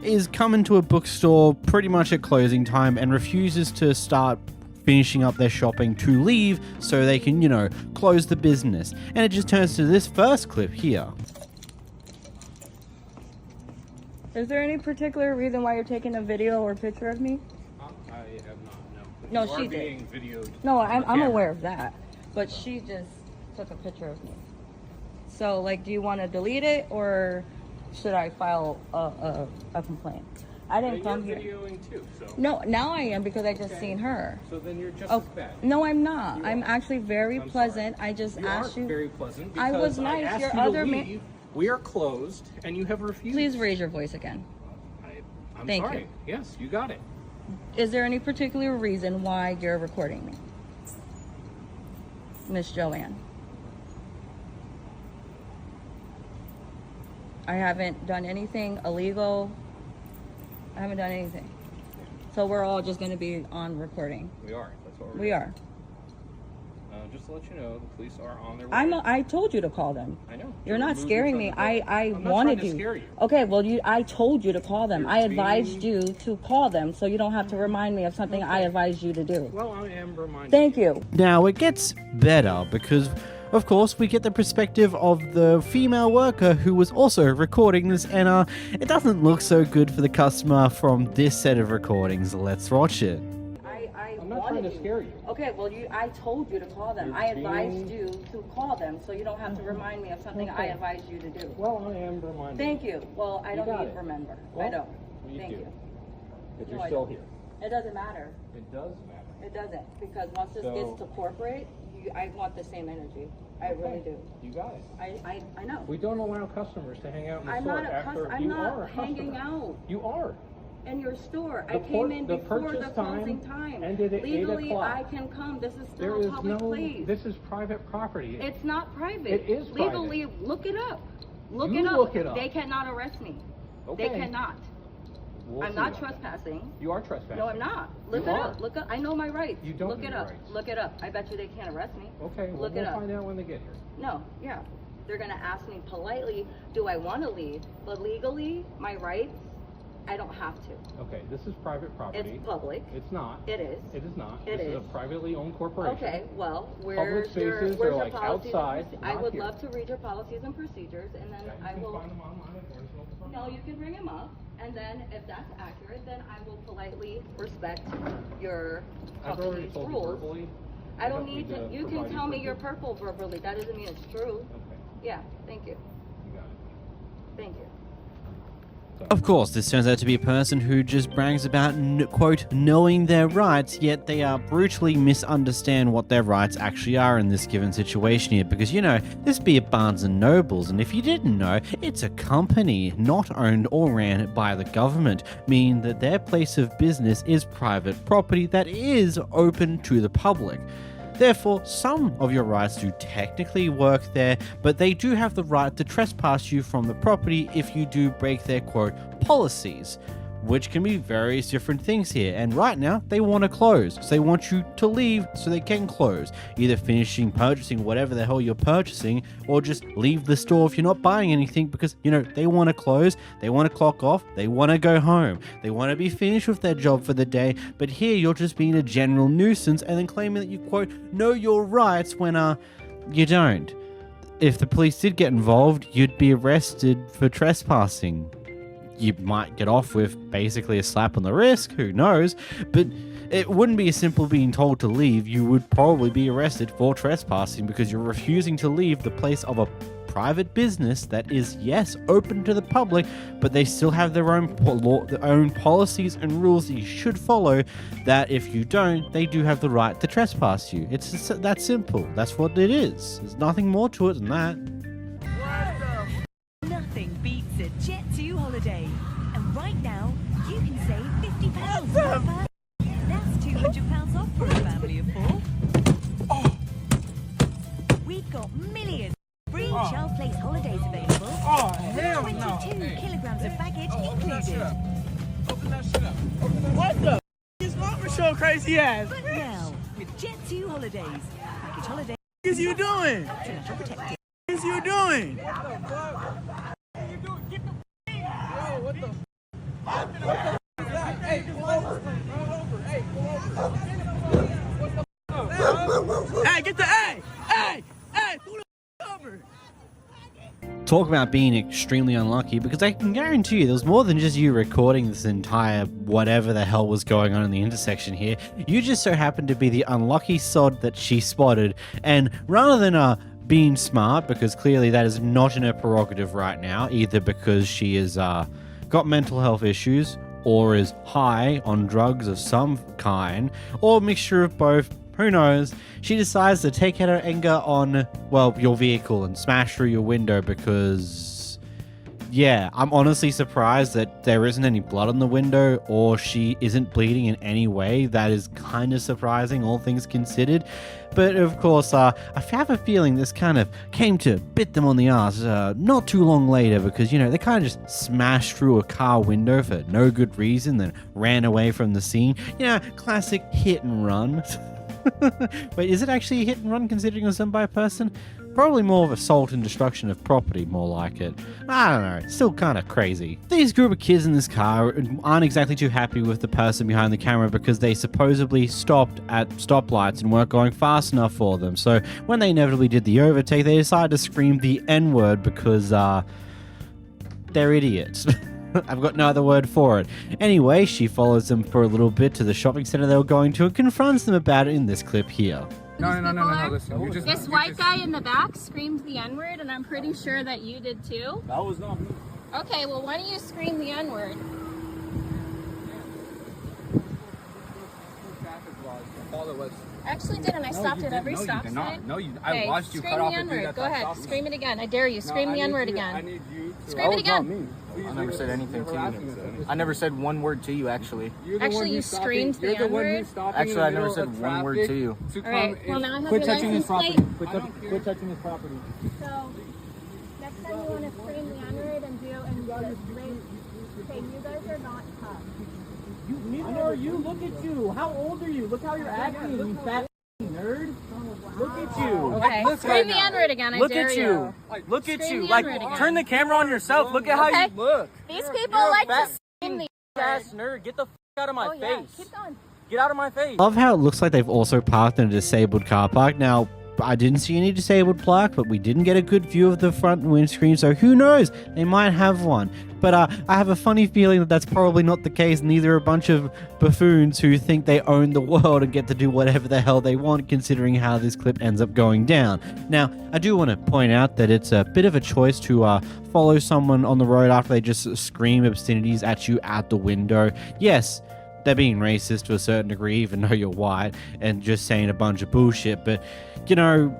is coming to a bookstore pretty much at closing time and refuses to start finishing up their shopping to leave so they can, you know, close the business. And it just turns to this first clip here. Is there any particular reason why you're taking a video or picture of me? I have not, no. No, she did. Being videoed. No, I'm aware of that. But she just took a picture of me. So, like, do you want to delete it or should I file a complaint? I didn't come here. You're videoing too, so. No, now I am because I just seen her. So then you're just Oh, as bad. no, I'm not. You I'm are. actually very I'm pleasant. sorry. I just You asked are you. very pleasant I was because nice. asked Your you other to ma- leave. We are closed, and you have refused. Please raise your voice again. I'm Thank sorry. you. Yes, you got it. Is there any particular reason why you're recording me? Miss Joanne. I haven't done anything illegal. I haven't done anything. So we're all just going to be on recording. We are. That's what we're We doing. are. Just to let you know, the police are on their way. I told you to call them. I know. You're not Moving scaring from me. the I I'm not wanted trying to scare you. Okay, well, I told you to call them. You're I advised being- you to call them so you don't have to remind me of something I advised you to do. Well, I am reminding Thank you. Now it gets better because, of course, we get the perspective of the female worker who was also recording this, and it doesn't look so good for the customer from this set of recordings. Let's watch it. I'm not trying to scare you. Okay, well, I told you to call them. You're I advised being- you to call them so you don't have to remind me of something I Okay. advised you to do. Well, I am reminding Thank you. Well, I You don't got need it. to remember. I Well, don't. you Thank do. you. If No, you're I still don't. here. It doesn't matter. It does matter. It doesn't, because once this So- gets to corporate, I want the same energy. I really do. You got it. I know. We don't allow customers to hang out in the I'm store not a after I'm you not are a hanging customer. out You are. in your store. I The came in the before the purchase closing time time. ended at 8 Legally, o'clock. I can come. This is There still is a public no. place. This is private property. It's not private. It is private. Legally, look it up. Look You it up. look it up. They cannot arrest me. Okay. They cannot. We'll I'm see not about that. trespassing. You are trespassing. No, I'm not. Look You it are. up. Look up. I know my rights. You don't look know it your up. rights. Look it up. I bet you they can't arrest me. Okay, well, Look we'll it up. find out when they get here. No, yeah. They're gonna ask me politely, do I want to leave? But legally, my rights, I don't have to. Okay, this is private property. It's public. It's not. It is. It is not. It this is. is a privately owned corporation. Okay, well, Public where's your spaces where's are your like policies? outside, I not would here. love to read your policies and procedures, and then Okay, I you will. can find them online if there's no problem. No, you can bring them up, and then if that's accurate, then I will politely respect your I've already company's told you rules. verbally. I don't need to. You can tell me you're purple verbally. That doesn't mean it's true. Okay, Yeah. Thank you. you got it. Thank you. Of course, this turns out to be a person who just brags about, quote, knowing their rights, yet they brutally misunderstand what their rights actually are in this given situation here. Because, you know, this be a Barnes & Nobles, and if you didn't know, it's a company not owned or ran by the government, meaning that their place of business is private property that is open to the public. Therefore, some of your rights do technically work there, but they do have the right to trespass you from the property if you do break their, quote, policies, which can be various different things here. And right now, they want to close. So they want you to leave so they can close, either purchasing whatever the hell you're purchasing, or just leave the store if you're not buying anything because, you know, they want to close, they want to clock off, they want to go home, they want to be finished with their job for the day. But here you're just being a general nuisance and then claiming that you, quote, know your rights when you don't. If the police did get involved, you'd be arrested for trespassing. You might get off with basically a slap on the wrist, who knows, but it wouldn't be as simple being told to leave. You would probably be arrested for trespassing because you're refusing to leave the place of a private business that is, yes, open to the public, but they still have their own their own policies and rules that you should follow, that if you don't, they do have the right to trespass you. It's just that simple. That's what it is. There's nothing more to it than that. Nothing beats a Jet2 holiday. And right now, you can save £50. That's £200 off for a family of 4. We've got millions of free child place holidays available. Oh, hell no. 22 kilograms of baggage included. Open that shit up. What the is wrong with your crazy ass? But now, with Jet2 holidays, package holiday. What is you doing? International protected. What is you doing? Hey, pull over. Hey, pull over. Hey, get the hey, pull the over. Talk about being extremely unlucky, because I can guarantee you there was more than just you recording this entire whatever the hell was going on in the intersection here. You just so happened to be the unlucky sod that she spotted, and rather than being smart, because clearly that is not in her prerogative right now, either because she is got mental health issues or is high on drugs of some kind, or a mixture of both, who knows, she decides to take out her anger on, well, your vehicle and smash through your window because, yeah, I'm honestly surprised that there isn't any blood on the window or she isn't bleeding in any way. That is kind of surprising, all things considered. But of course, I have a feeling this kind of came to bit them on the ass not too long later, because, you know, they kind of just smashed through a car window for no good reason, then ran away from the scene. You know, classic hit and run. Wait, is it actually a hit and run considering it was done by a person? Probably more of assault and destruction of property, more like it. I don't know, it's still kind of crazy. These group of kids in this car aren't exactly too happy with the person behind the camera because they supposedly stopped at stoplights and weren't going fast enough for them. So when they inevitably did the overtake, they decided to scream the N-word because they're idiots. I've got no other word for it. Anyway, she follows them for a little bit to the shopping center they were going to and confronts them about it in this clip here. No, listen. This white guy in the back screamed the N-word, and I'm pretty sure that you did too. That was not me. Okay, well, why don't you scream the N-word? I actually did, and I stopped at every stop sign. I watched you cut off the N-word. Go ahead, scream it again. I dare you. Scream the N-word again. I need you to... Scream it again. I never said anything to you. I never said one word to you, actually. Actually, you screamed the N-word. Actually, I never said one word to you. Alright, well now I have Quit your touching his license property. plate. Quit touching his property. So, next time you want to scream the N-word and say you guys are not tough. Neither are you. Look at you. How old are you? Look how you're acting, you fat nerd. Look at you. Okay, scream the N-word again, I dare you. Look at Scream you. the N-word again. Turn the camera on yourself. Look at how you look. These people like to scream the Ass nerd. Get the f out of my face. Yeah, keep going. Get out of my face. Love how it looks like they've also parked in a disabled car park. Now, I didn't see any disabled plaque, but we didn't get a good view of the front windscreen, so who knows? They might have one. But I have a funny feeling that that's probably not the case, and these are a bunch of buffoons who think they own the world and get to do whatever the hell they want, considering how this clip ends up going down. Now, I do want to point out that it's a bit of a choice to follow someone on the road after they just scream obscenities at you out the window. Yes, they're being racist to a certain degree, even though you're white, and just saying a bunch of bullshit, but, you know,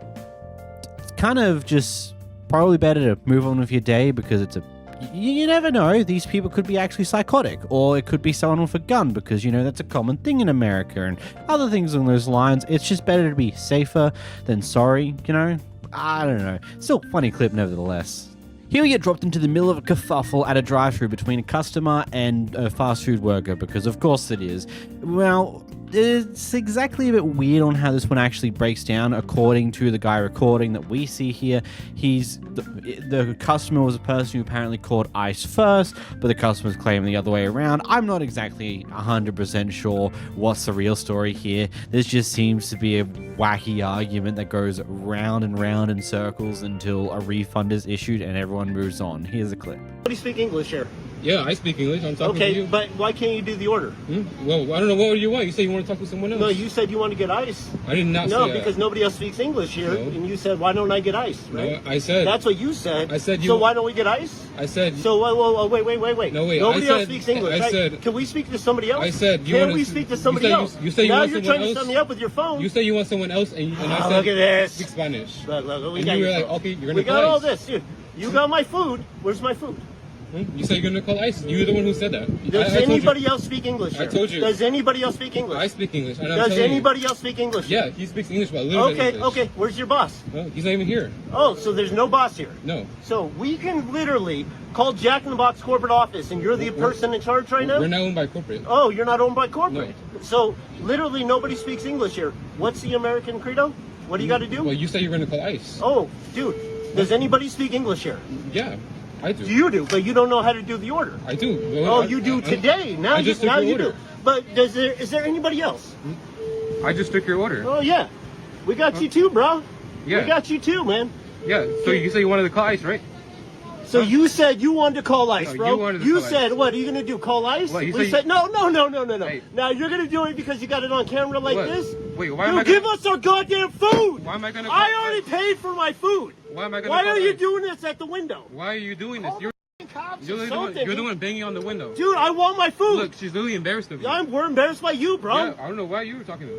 it's kind of just probably better to move on with your day, because it's you never know, these people could be actually psychotic, or it could be someone with a gun, because, you know, that's a common thing in America, and other things along those lines. It's just better to be safer than sorry, you know? I don't know. Still funny clip nevertheless. Here we get dropped into the middle of a kerfuffle at a drive-thru between a customer and a fast food worker, because of course it is. Well, it's exactly a bit weird on how this one actually breaks down. According to the guy recording that we see here, the customer was a person who apparently called ICE first, but the customer's claiming the other way around. I'm not exactly 100% sure what's the real story here. This just seems to be a wacky argument that goes round and round in circles until a refund is issued and everyone moves on. Here's a clip. Somebody speak English here. Yeah, I speak English. I'm talking to you. Okay, but why can't you do the order? Well, I don't know. What do you want? You say you want to talk to someone else. No, you said you want to get ice. I did not say No, that. because nobody else speaks English here, No. and you said, why don't I get ice, right? No, I said. That's what you said. I said you. So why don't we get ice? I said. So, wait. No, wait. Nobody I said, else speaks English, I right? said. Can we speak to somebody else? I said. Can we speak to somebody else? You say you now want you're someone trying else. to set me up with your phone. You say you want someone else, and I said. Look at this. Speak Spanish. Look, we and got you were your like, phone. okay, you're gonna We call got all ICE. this. Dude, you got my food. Where's my food? You said you're gonna call ICE. You're the one who said that. Does I told anybody you. else speak English here? I told you. Does anybody else speak English? I speak English. And I'm Does telling anybody else speak English here? Yeah, he speaks English, but a little bit English. Okay. Where's your boss? No, he's not even here. Oh, so there's no boss here? No. So we can literally call Jack in the Box corporate office, and you're the person in charge right now? We're not owned by corporate. Oh, you're not owned by corporate? No. So literally nobody speaks English here. What's the American credo? What do you got to do? Well, you said you're going to call ICE. Oh, dude, does anybody speak English here? Yeah, I do. You do, but you don't know how to do the order. I do. Oh, you do today. Now I just took now your you order. do. But is there anybody else? I just took your order. Oh yeah, we got you too, bro. Yeah. We got you too, man. Yeah. So you say you wanted to call ICE, right? So you said you wanted to call ICE, No, bro. you wanted to You call said, ICE. what are you gonna do? Call ICE? What, you We say said no. Hey. Now you're gonna do it because you got it on camera like What? this. Wait, why Dude, am I give gonna... us our goddamn food. Why am I gonna? I already paid for my food. Why am I gonna? Why call are you ICE? doing this at the window? Why are you doing this? You're Cops the one banging on the window. Dude, I want my food. Look, she's really embarrassed of you. We're embarrassed by you, bro. Yeah, I don't know why you were talking to me.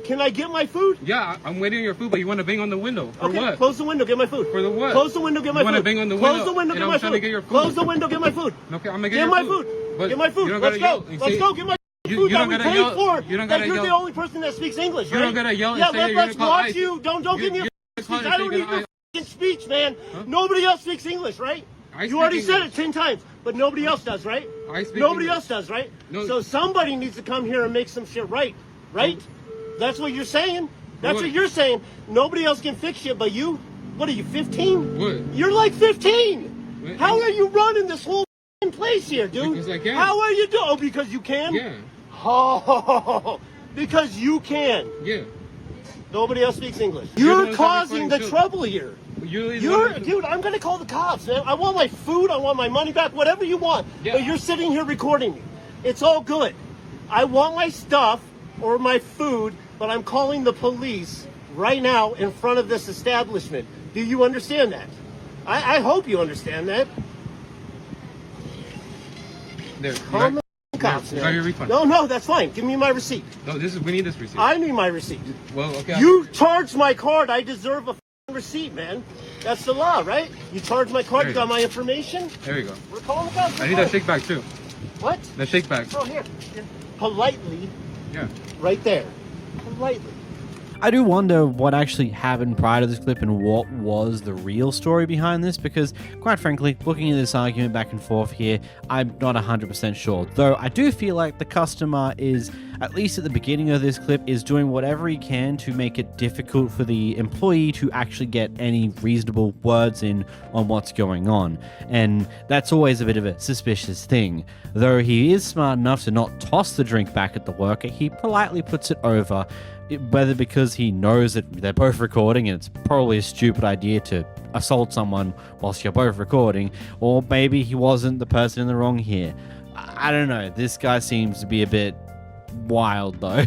Can I get my food? Yeah, I'm waiting on your food, but you want to bang on the window. For Okay, what? close the window, get my food. For the what? Close the window, get my You food. want to bang on the Close window? the window, and get I'm my trying food. to get your food. Close the window, get my food. Okay, I'm gonna Get my food. But Get my food. you don't Let's gotta go. yell. Let's go. Get my You food that don't we gotta paid yell. for. You don't That gotta you're the yell. only person that speaks English, You right? don't gotta yell and Yeah, say that you're let's gonna call watch ICE. you. Don't give me a You're speech. calling I and don't saying need your that fucking speech, man. Huh? Nobody else speaks English, right? I You speak already said English. it 10 times, but nobody else does, right? I speak Nobody English. else does, right? No. So somebody needs to come here and make some shit right, right? That's what you're saying. That's What? what you're saying. Nobody else can fix shit but you. What are you, 15? What? You're like 15. What? How are you running this whole place here, dude? Because I can. How are you doing? Oh, because you can? Yeah. Oh, because you can. Yeah. Nobody else speaks English. You're the You're one causing the talking trouble here. Dude, I'm gonna call the cops, man. I want my food, I want my money back, whatever you want. Yeah. But you're sitting here recording me. It's all good. I want my stuff or my food, but I'm calling the police right now in front of this establishment. Do you understand that? I hope you understand that. There. Call the cops, You got man. your refund. No, that's fine. Give me my receipt. No, we need this receipt. I need my receipt. Well, okay. You charged my card. I deserve a receipt, man. That's the law, right? You charged my card. There You you got go. my information. There you go. We're calling the cops. I need that shake bag too. What? The shake bag. Oh, here. Politely, Yeah. right there. Politely. I do wonder what actually happened prior to this clip and what was the real story behind this, because quite frankly, looking at this argument back and forth here, I'm not 100% sure. Though I do feel like the customer is, at least at the beginning of this clip, is doing whatever he can to make it difficult for the employee to actually get any reasonable words in on what's going on. And that's always a bit of a suspicious thing. Though he is smart enough to not toss the drink back at the worker, he politely puts it over, whether because he knows that they're both recording and it's probably a stupid idea to assault someone whilst you're both recording, or maybe he wasn't the person in the wrong here. I don't know. This guy seems to be a bit wild though.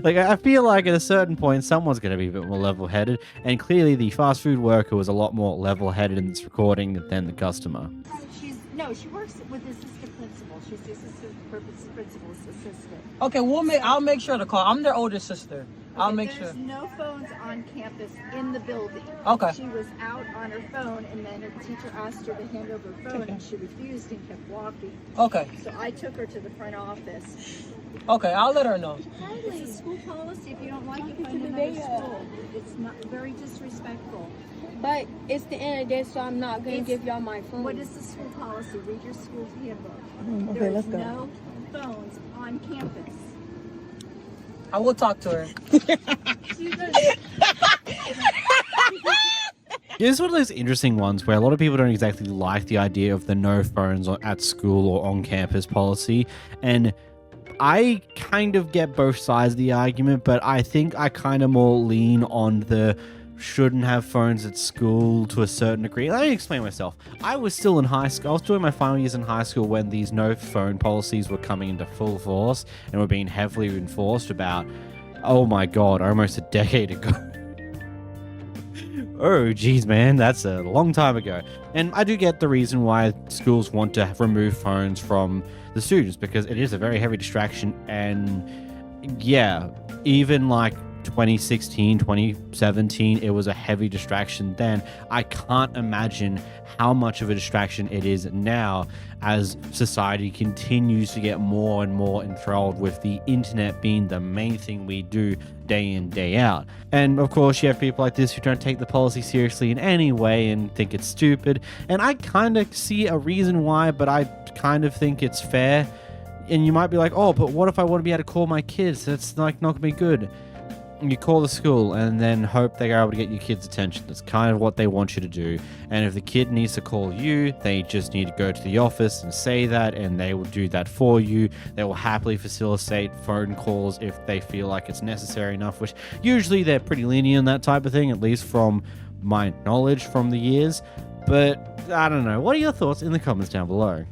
Like, I feel like at a certain point someone's going to be a bit more level-headed, and clearly the fast food worker was a lot more level-headed in this recording than the customer. She works with the assistant principal. She's the assistant principal's assistant. Okay, I'll make sure to call. I'm their older sister. I'll make sure. There's no phones on campus in the building. Okay. She was out on her phone, and then her teacher asked her to hand over her phone, and she refused and kept walking. Okay. So I took her to the front office. Okay, I'll let her know. It's a school policy. If you don't like it, find another school. It's not very disrespectful. But it's the end of the day, so I'm not going to give y'all my phone. What is the school policy? Read your school handbook. Okay, There's let's go. no phones on campus. I will talk to her. It's one of those interesting ones where a lot of people don't exactly like the idea of the no phones at school or on campus policy, and I kind of get both sides of the argument, but I think I kind of more lean on the shouldn't have phones at school to a certain degree. Let me explain myself. I was still in high school. I was doing my final years in high school when these no phone policies were coming into full force and were being heavily enforced about, oh my god, almost a decade ago. Oh, geez, man, that's a long time ago. And I do get the reason why schools want to remove phones from the students, because it is a very heavy distraction. And yeah, even like 2016, 2017, it was a heavy distraction then. I can't imagine how much of a distraction it is now as society continues to get more and more enthralled with the internet being the main thing we do day in, day out. And of course, you have people like this who don't take the policy seriously in any way and think it's stupid. And I kind of see a reason why, but I kind of think it's fair. And you might be like, oh, but what if I want to be able to call my kids? That's like not gonna be good. You call the school and then hope they're able to get your kid's attention. That's kind of what they want you to do. And if the kid needs to call you, they just need to go to the office and say that, and they will do that for you. They will happily facilitate phone calls if they feel like it's necessary enough, which usually they're pretty lenient on that type of thing, at least from my knowledge from the years. But I don't know. What are your thoughts in the comments down below?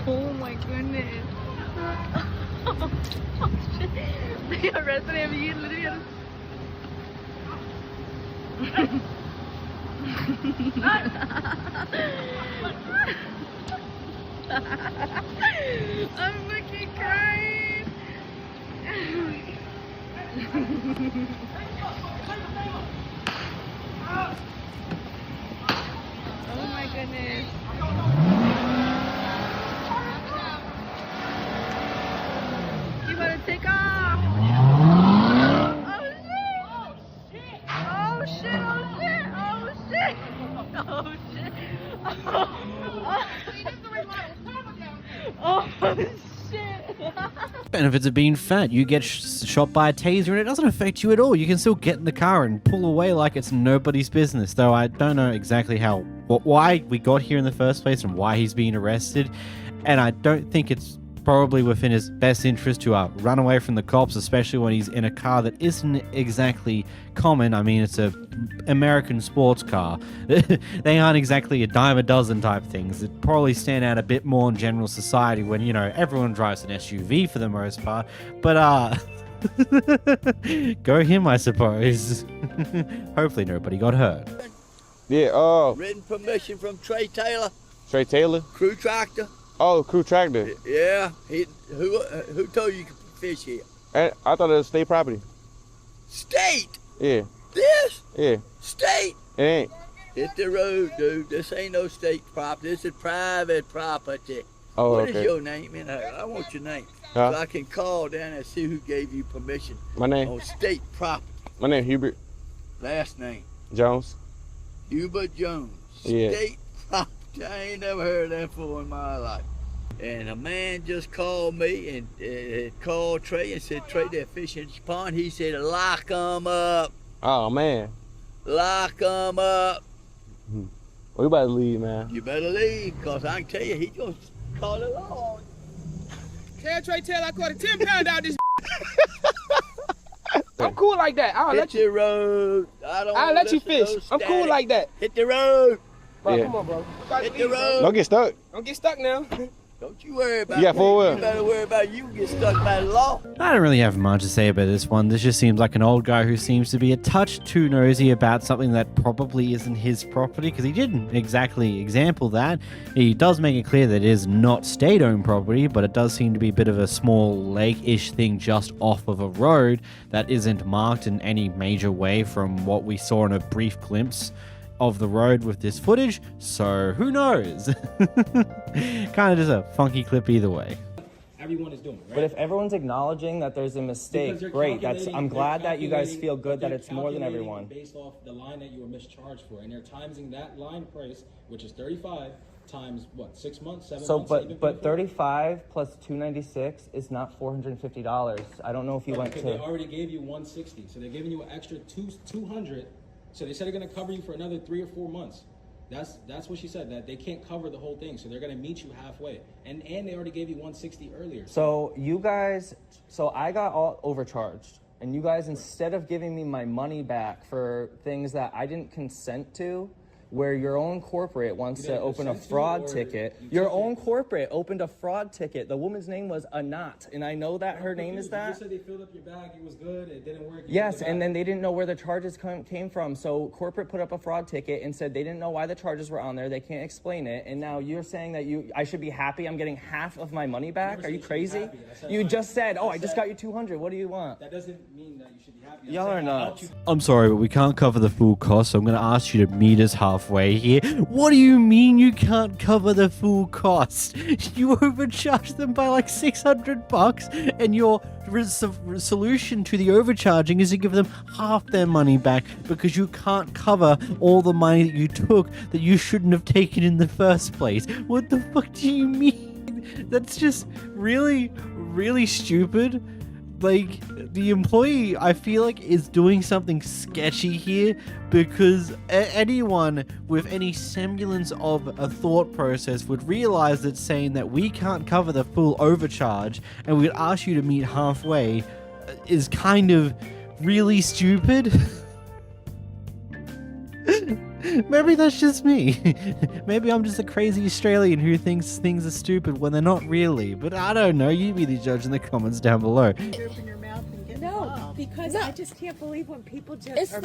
Oh my goodness. They arrested him. He literally had I'm fucking crying. Oh my goodness. You better take off. Oh shit. Oh shit. Oh shit. Oh shit. Oh shit. Benefits of being fat. You get shot by a taser and it doesn't affect you at all. You can still get in the car and pull away like it's nobody's business. Though I don't know exactly why we got here in the first place and why he's being arrested. And I don't think it's probably within his best interest to run away from the cops, especially when he's in a car that isn't exactly common. I mean, it's a American sports car. They aren't exactly a dime a dozen type things. It probably stand out a bit more in general society when, you know, everyone drives an SUV for the most part. But go him, I suppose. Hopefully nobody got hurt. Yeah, Written permission from Trey Taylor. Trey Taylor? Crew tractor. Oh, crew tractor. Yeah. Who told you could fish here? I thought it was state property. State? Yeah. This? Yeah. State? It ain't. Hit the road, dude. This ain't no state property. This is private property. Oh, What okay. is your name? Man, I want your name. Huh? So I can call down and see who gave you permission. My name? On state property. My name Hubert Last name? Jones. Hubert Jones. Yeah. State property. I ain't never heard of that before in my life. And a man just called me and called Trey and said, Trey, they're fishing in this pond. He said, lock them up. Oh, man. Lock them up. We about to leave, man. You better leave, because I can tell you, he's going to call it law. Tell Trey Taylor I caught a 10-pound out this. I'm cool like that. I'll let you. Hit the road. I'll let you fish. I'm cool like that. Hit the road. Bro, Yeah. come on, bro. Hit the road. Don't get stuck. Don't get stuck now. Don't you worry about You got me. 4-wheel. You better worry about you get stuck by the law. I don't really have much to say about this one. This just seems like an old guy who seems to be a touch too nosy about something that probably isn't his property, because he didn't exactly example that. He does make it clear that it is not state-owned property, but it does seem to be a bit of a small lake-ish thing just off of a road that isn't marked in any major way from what we saw in a brief glimpse of the road with this footage, so who knows? Kind of just a funky clip either way. Everyone is doing, right? But if everyone's acknowledging that there's a mistake, great. I'm glad that you guys feel good that it's more than everyone. Based off the line that you were mischarged for, and they're timesing that line price, which is 35 times what, 6 months, 7 So, months. but 35 plus 296 is not $450. I don't know if you went Because they to. already gave you 160, so they're giving you an extra 200. So they said they're going to cover you for another 3 or 4 months. That's what she said, that they can't cover the whole thing, so they're going to meet you halfway. And they already gave you 160 earlier. So you guys, so I got all overcharged. And you guys, instead of giving me my money back for things that I didn't consent to, where your own corporate wants to open a fraud ticket. Your own corporate opened a fraud ticket. The woman's name was Anat, and I know that her name is that. You said they filled up your bag, it was good, it didn't work. Yes, and then they didn't know where the charges came from. So corporate put up a fraud ticket and said they didn't know why the charges were on there. They can't explain it. And now you're saying that I should be happy I'm getting half of my money back? Are you crazy? You just said, oh, I just got you 200. What do you want? That doesn't mean that you should be happy. Y'all are nuts. I'm sorry, but we can't cover the full cost, so I'm going to ask you to meet us halfway here. What do you mean you can't cover the full cost? You overcharged them by like $600, and your solution to the overcharging is to give them half their money back because you can't cover all the money that you took that you shouldn't have taken in the first place. What the fuck do you mean? That's just really, really stupid. Like, the employee, I feel like, is doing something sketchy here because anyone with any semblance of a thought process would realize that saying that we can't cover the full overcharge and we'd ask you to meet halfway is kind of really stupid. Maybe that's just me. Maybe I'm just a crazy Australian who thinks things are stupid when they're not really. But I don't know. You be the judge in the comments down below. Open your mouth and get involved. Because I just can't believe when people just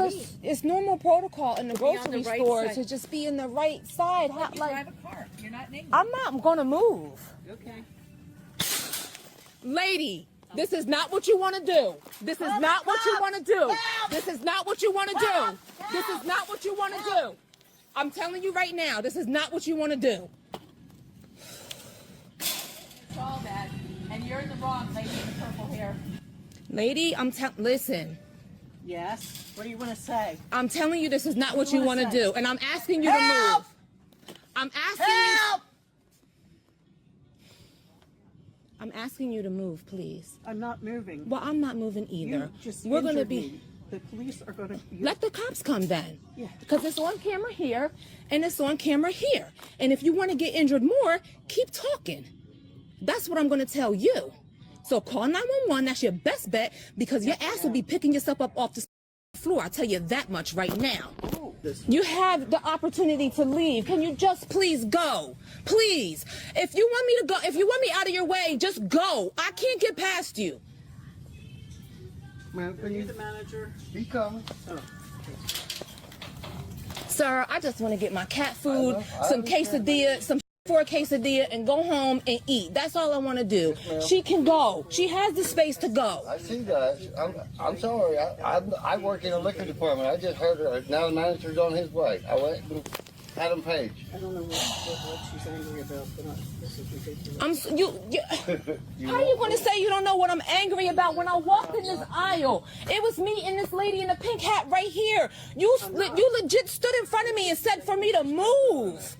It's normal protocol in the To be on the grocery right store side. to just be in the right side. You drive a car. You're not naked. I'm not gonna move. Okay. Lady, this is not what you want to do. This is not what you want to do. This is not what you want to do. This is not what you want to do. I'm telling you right now, this is not what you want to do. It's all bad. And you're in the wrong, lady in the purple hair. Lady, listen. Yes? What do you want to say? I'm telling you this is not what you want to say? do. And I'm asking you to move. I'm asking you to move, please. I'm not moving. Well, I'm not moving either. You just We're going to injured be... me. The police are going to... Let the cops come then. Yeah. Because it's on camera here and it's on camera here. And if you want to get injured more, keep talking. That's what I'm going to tell you. So call 911. That's your best bet because your ass will be picking yourself up off the floor. I'll tell you that much right now. You have the opportunity to leave. Can you just please go? Please. If you want me to go, if you want me out of your way, just go. I can't get past you. Are you the manager? He coming. Sir, I just want to get my cat food, some quesadilla, some for a quesadilla, and go home and eat. That's all I want to do. Yes, she can go. She has the space to go. I see that. I'm sorry. I work in a liquor department. I just heard her. Now the manager's on his way. I went and had him page. I don't know what she's angry about, but this is ridiculous. How are you going to say you don't know what I'm angry about when I walked in this aisle? It was me and this lady in the pink hat right here. You legit stood in front of me and said for me to move.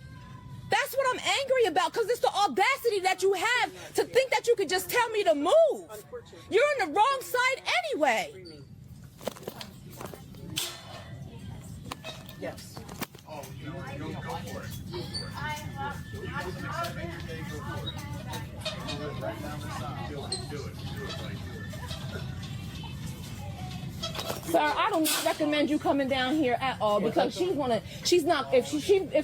That's what I'm angry about, because it's the audacity that you have to think that you could just tell me to move. You're on the wrong side anyway. Yes. Oh, you go for it. Right down the side. Do it, buddy. Sir, I do not recommend you coming down here at all because if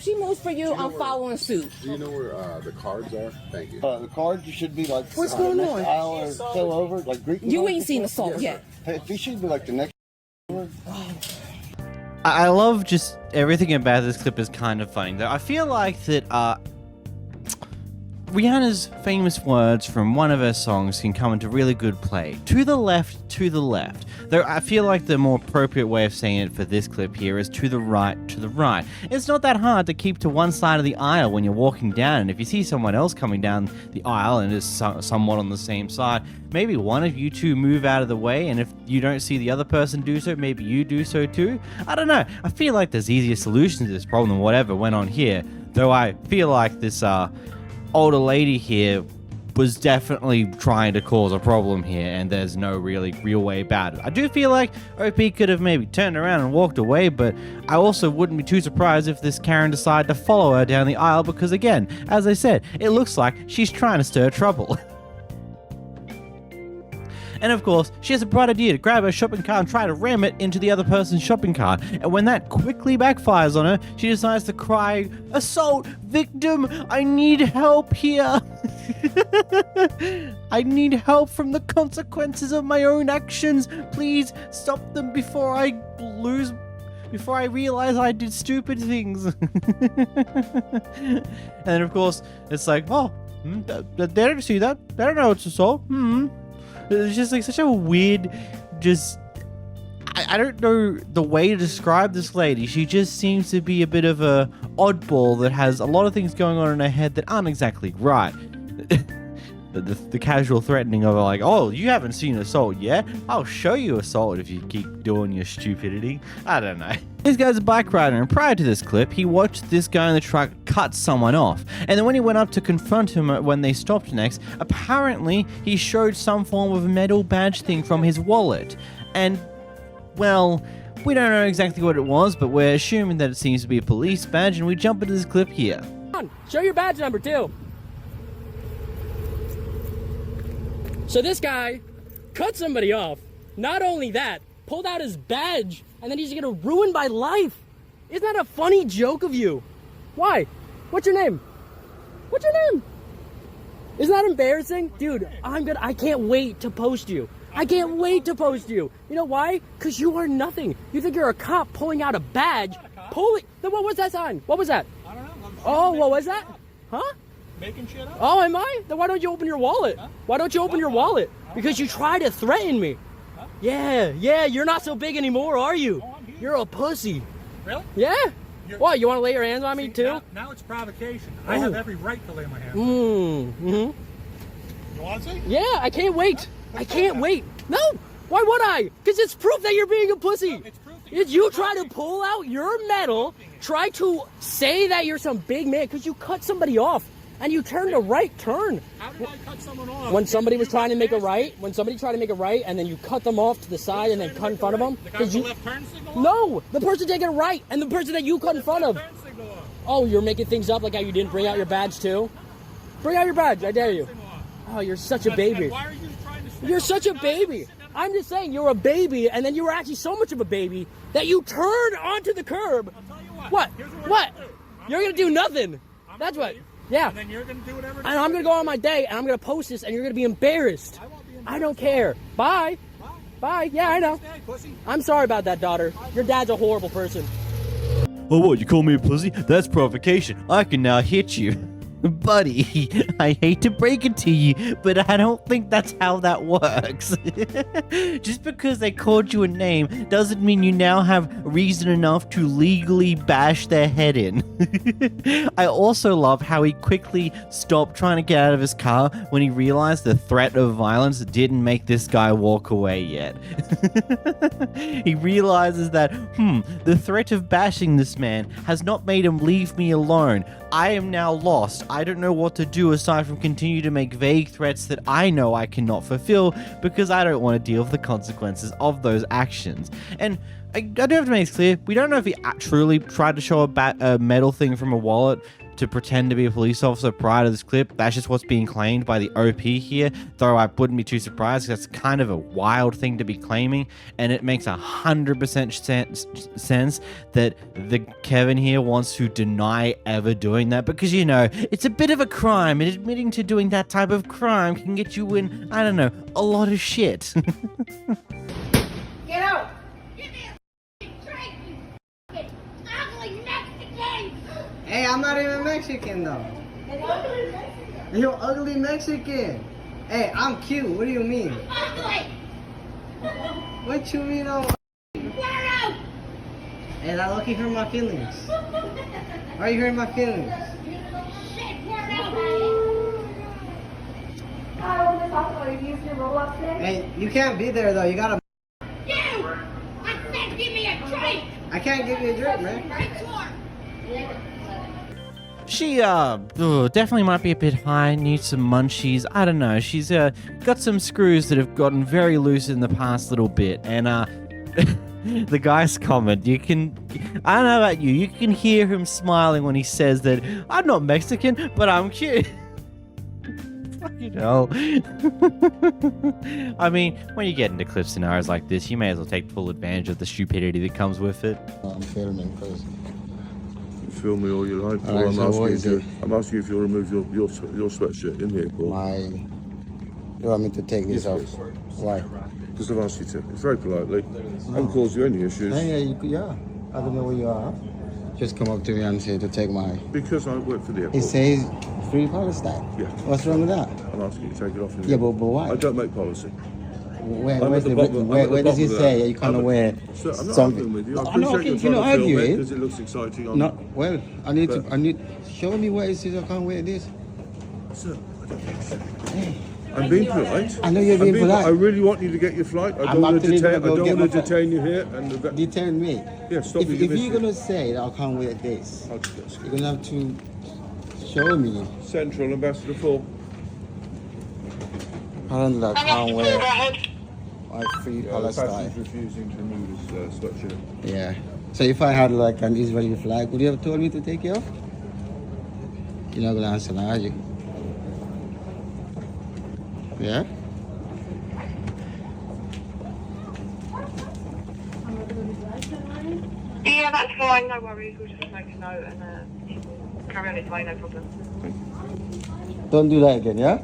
she moves for you, I'm following suit. Do you know where the cards are? Thank you. The cards should be like What's going next on? aisle or so over, like Greek. You ain't seen the salt yet. Hey, he should be like the next. I love just everything about this clip is kind of funny though. I feel like that Rihanna's famous words from one of her songs can come into really good play. To the left, to the left. Though I feel like the more appropriate way of saying it for this clip here is to the right, to the right. It's not that hard to keep to one side of the aisle when you're walking down, and if you see someone else coming down the aisle and is somewhat on the same side, maybe one of you two move out of the way, and if you don't see the other person do so, maybe you do so too. I don't know. I feel like there's easier solutions to this problem than whatever went on here, though I feel like this older lady here was definitely trying to cause a problem here, and there's no real way about it. I do feel like OP could have maybe turned around and walked away, but I also wouldn't be too surprised if this Karen decided to follow her down the aisle because, again, as I said, it looks like she's trying to stir trouble. And of course, she has a bright idea to grab her shopping cart and try to ram it into the other person's shopping cart. And when that quickly backfires on her, she decides to cry, "Assault! Victim! I need help here! I need help from the consequences of my own actions. Please stop them before I realize I did stupid things." And of course, it's like, oh, they don't see that. They don't know it's assault. It's just like such a weird, I don't know the way to describe this lady. She just seems to be a bit of a oddball that has a lot of things going on in her head that aren't exactly right. The casual threatening of her, like, "Oh, you haven't seen assault yet? I'll show you assault if you keep doing your stupidity." I don't know. This guy's a bike rider, and prior to this clip, he watched this guy in the truck cut someone off. And then when he went up to confront him when they stopped next, apparently he showed some form of metal badge thing from his wallet. And, well, we don't know exactly what it was, but we're assuming that it seems to be a police badge, and we jump into this clip here. Come on, show your badge number too. So this guy cut somebody off. Not only that, pulled out his badge, and then he's gonna ruin my life. Isn't that a funny joke of you? Why? What's your name? What's your name? Isn't that embarrassing? Dude, I can't wait to post you. I can't wait to post you. You know why? Because you are nothing. You think you're a cop pulling out a badge? Then what was that sign? What was that? I don't know. Oh, what was that? Huh? Making shit up? Oh, am I? Then why don't you open your wallet? Huh? Why don't you open your wallet? Because you try to threaten me. Huh? Yeah, you're not so big anymore, are you? Oh, I'm huge. You're a pussy. Really? Yeah. What, you want to lay your hands on me too? Now it's provocation. I have every right to lay my hands on Mm-hmm. you. You want to see? Yeah, I can't wait. I can't wait. No, why would I? Because it's proof that you're being a pussy. It's proof that Did you try to pull out your medal, try to say that you're some big man because you cut somebody off and you turned a right turn. How did I cut someone off? When somebody was trying to make a right, and then you cut them off to the side and then cut in front of them. The guy with the left turn signal? No, the person taking a right and the person that you cut in front of. Oh, you're making things up like how you didn't bring out your badge too? Bring out your badge, I dare you. Oh, you're such a baby. Why are you trying to You're such a baby. I'm just saying, you're a baby, and then you were actually so much of a baby that you turned onto the curb. I'll tell you what. What? Here's what What? we're gonna do. You're gonna do nothing. That's what. Yeah. And then you're going to do whatever. And I'm gonna go on my day, and I'm gonna post this, and you're gonna be embarrassed. I won't be embarrassed. I don't care. Bye. Bye. Yeah, I know. Hey, pussy. I'm sorry about that, daughter. Your dad's a horrible person. Oh, what, you call me a pussy? That's provocation. I can now hit you. Buddy, I hate to break it to you, but I don't think that's how that works. Just because they called you a name doesn't mean you now have reason enough to legally bash their head in. I also love how he quickly stopped trying to get out of his car when he realized the threat of violence didn't make this guy walk away yet. He realizes that, the threat of bashing this man has not made him leave me alone. I am now lost. I don't know what to do aside from continue to make vague threats that I know I cannot fulfill because I don't want to deal with the consequences of those actions. And I do have to make this clear, we don't know if he truly tried to show a metal thing from a wallet to pretend to be a police officer prior to this clip. That's just what's being claimed by the OP here, though I wouldn't be too surprised because that's kind of a wild thing to be claiming, and it makes 100% sense that the Kevin here wants to deny ever doing that because, you know, it's a bit of a crime, and admitting to doing that type of crime can get you in, I don't know, a lot of shit. Get out! Give me a drink, you ugly Mexican! Hey, I'm not even Mexican though. You're ugly Mexican. Hey, I'm cute. What do you mean? Ugly! What you mean I'm ugly? Hey, that lucky hurt my feelings. Why are you hurting my feelings? Shit, Hi, I want to talk about you used your Roblox today. Hey, you can't be there though. You gotta. You! I said give me a drink! I can't give you a drink, man. She, definitely might be a bit high, needs some munchies, I don't know, she's, got some screws that have gotten very loose in the past little bit, and, the guy's comment, I don't know about you, you can hear him smiling when he says that, I'm not Mexican, but I'm cute. You know. I mean, when you get into clip scenarios like this, you may as well take full advantage of the stupidity that comes with it. I'm filming because. You film me all you like. All right, so what is it? I'm asking you if you'll remove your sweatshirt in here, Paul. You want me to take this off? Why? Because I've asked you to. It's very politely. I haven't caused you any issues. Yeah. I don't know where you are. Just come up to me and say to take my. Because I work for the airport. It says Free Palestine. Yeah. What's wrong with that? I'm asking you to take it off. Yeah, but why? I don't make policy. Where does it say you can't wear Sir, I'm not something? arguing with you. I No, appreciate okay, you're you cannot trying to film argue it it. because it looks exciting. No, well, I need show me where it says I can't wear this. Sir, I don't think so. I'm being polite. I know you're being polite. I really want you to get your flight. I don't want to detain you here. Detain me? Yeah, stop If you're going to say that I can't wear this, you're going to have to show me. Central Ambassador Paul. Apparently I can't wear my Free The Palestine. passenger's refusing to remove his sweatshirt. Yeah. So if I had like an Israeli flag, would you have told me to take it off? You're not going to answer now, are you? Yeah? Yeah, that's fine, no worries. We'll just make a note and carry on its way, no problem. Don't do that again, yeah?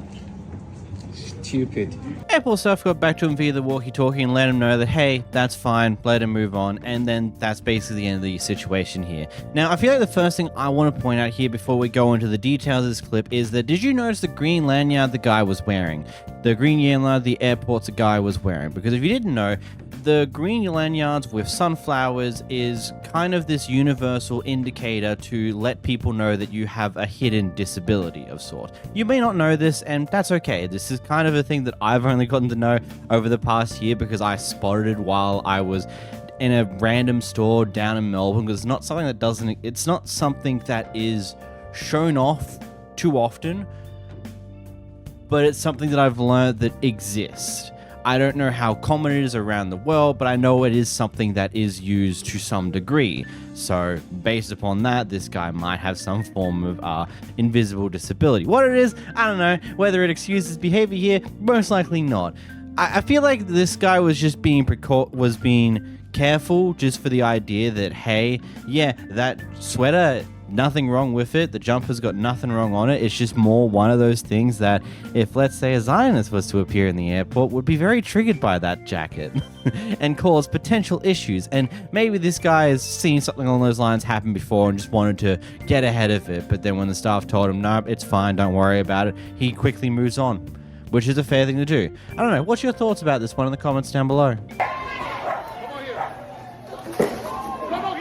Stupid. Airport staff got back to him via the walkie-talkie and let him know that, hey, that's fine, let him move on, and then that's basically the end of the situation here. Now, I feel like the first thing I want to point out here before we go into the details of this clip is that, did you notice the green lanyard the guy was wearing? The green lanyard the airport's guy was wearing? Because if you didn't know, the green lanyards with sunflowers is kind of this universal indicator to let people know that you have a hidden disability of sort. You may not know this, and that's okay. This is kind of a thing that I've only gotten to know over the past year because I spotted it while I was in a random store down in Melbourne, because it's not something that is shown off too often, but it's something that I've learned that exists. I don't know how common it is around the world, but I know it is something that is used to some degree. So, based upon that, this guy might have some form of invisible disability. What it is, I don't know. Whether it excuses behavior here, most likely not. I feel like this guy was just being careful just for the idea that, hey, yeah, that sweater, nothing wrong with it. The jumper's got nothing wrong on it. It's just more one of those things that if, let's say, a Zionist was to appear in the airport, would be very triggered by that jacket and cause potential issues. And maybe this guy has seen something along those lines happen before and just wanted to get ahead of it. But then when the staff told him, no, it's fine, don't worry about it, he quickly moves on, which is a fair thing to do. I don't know. What's your thoughts about this one in the comments down below?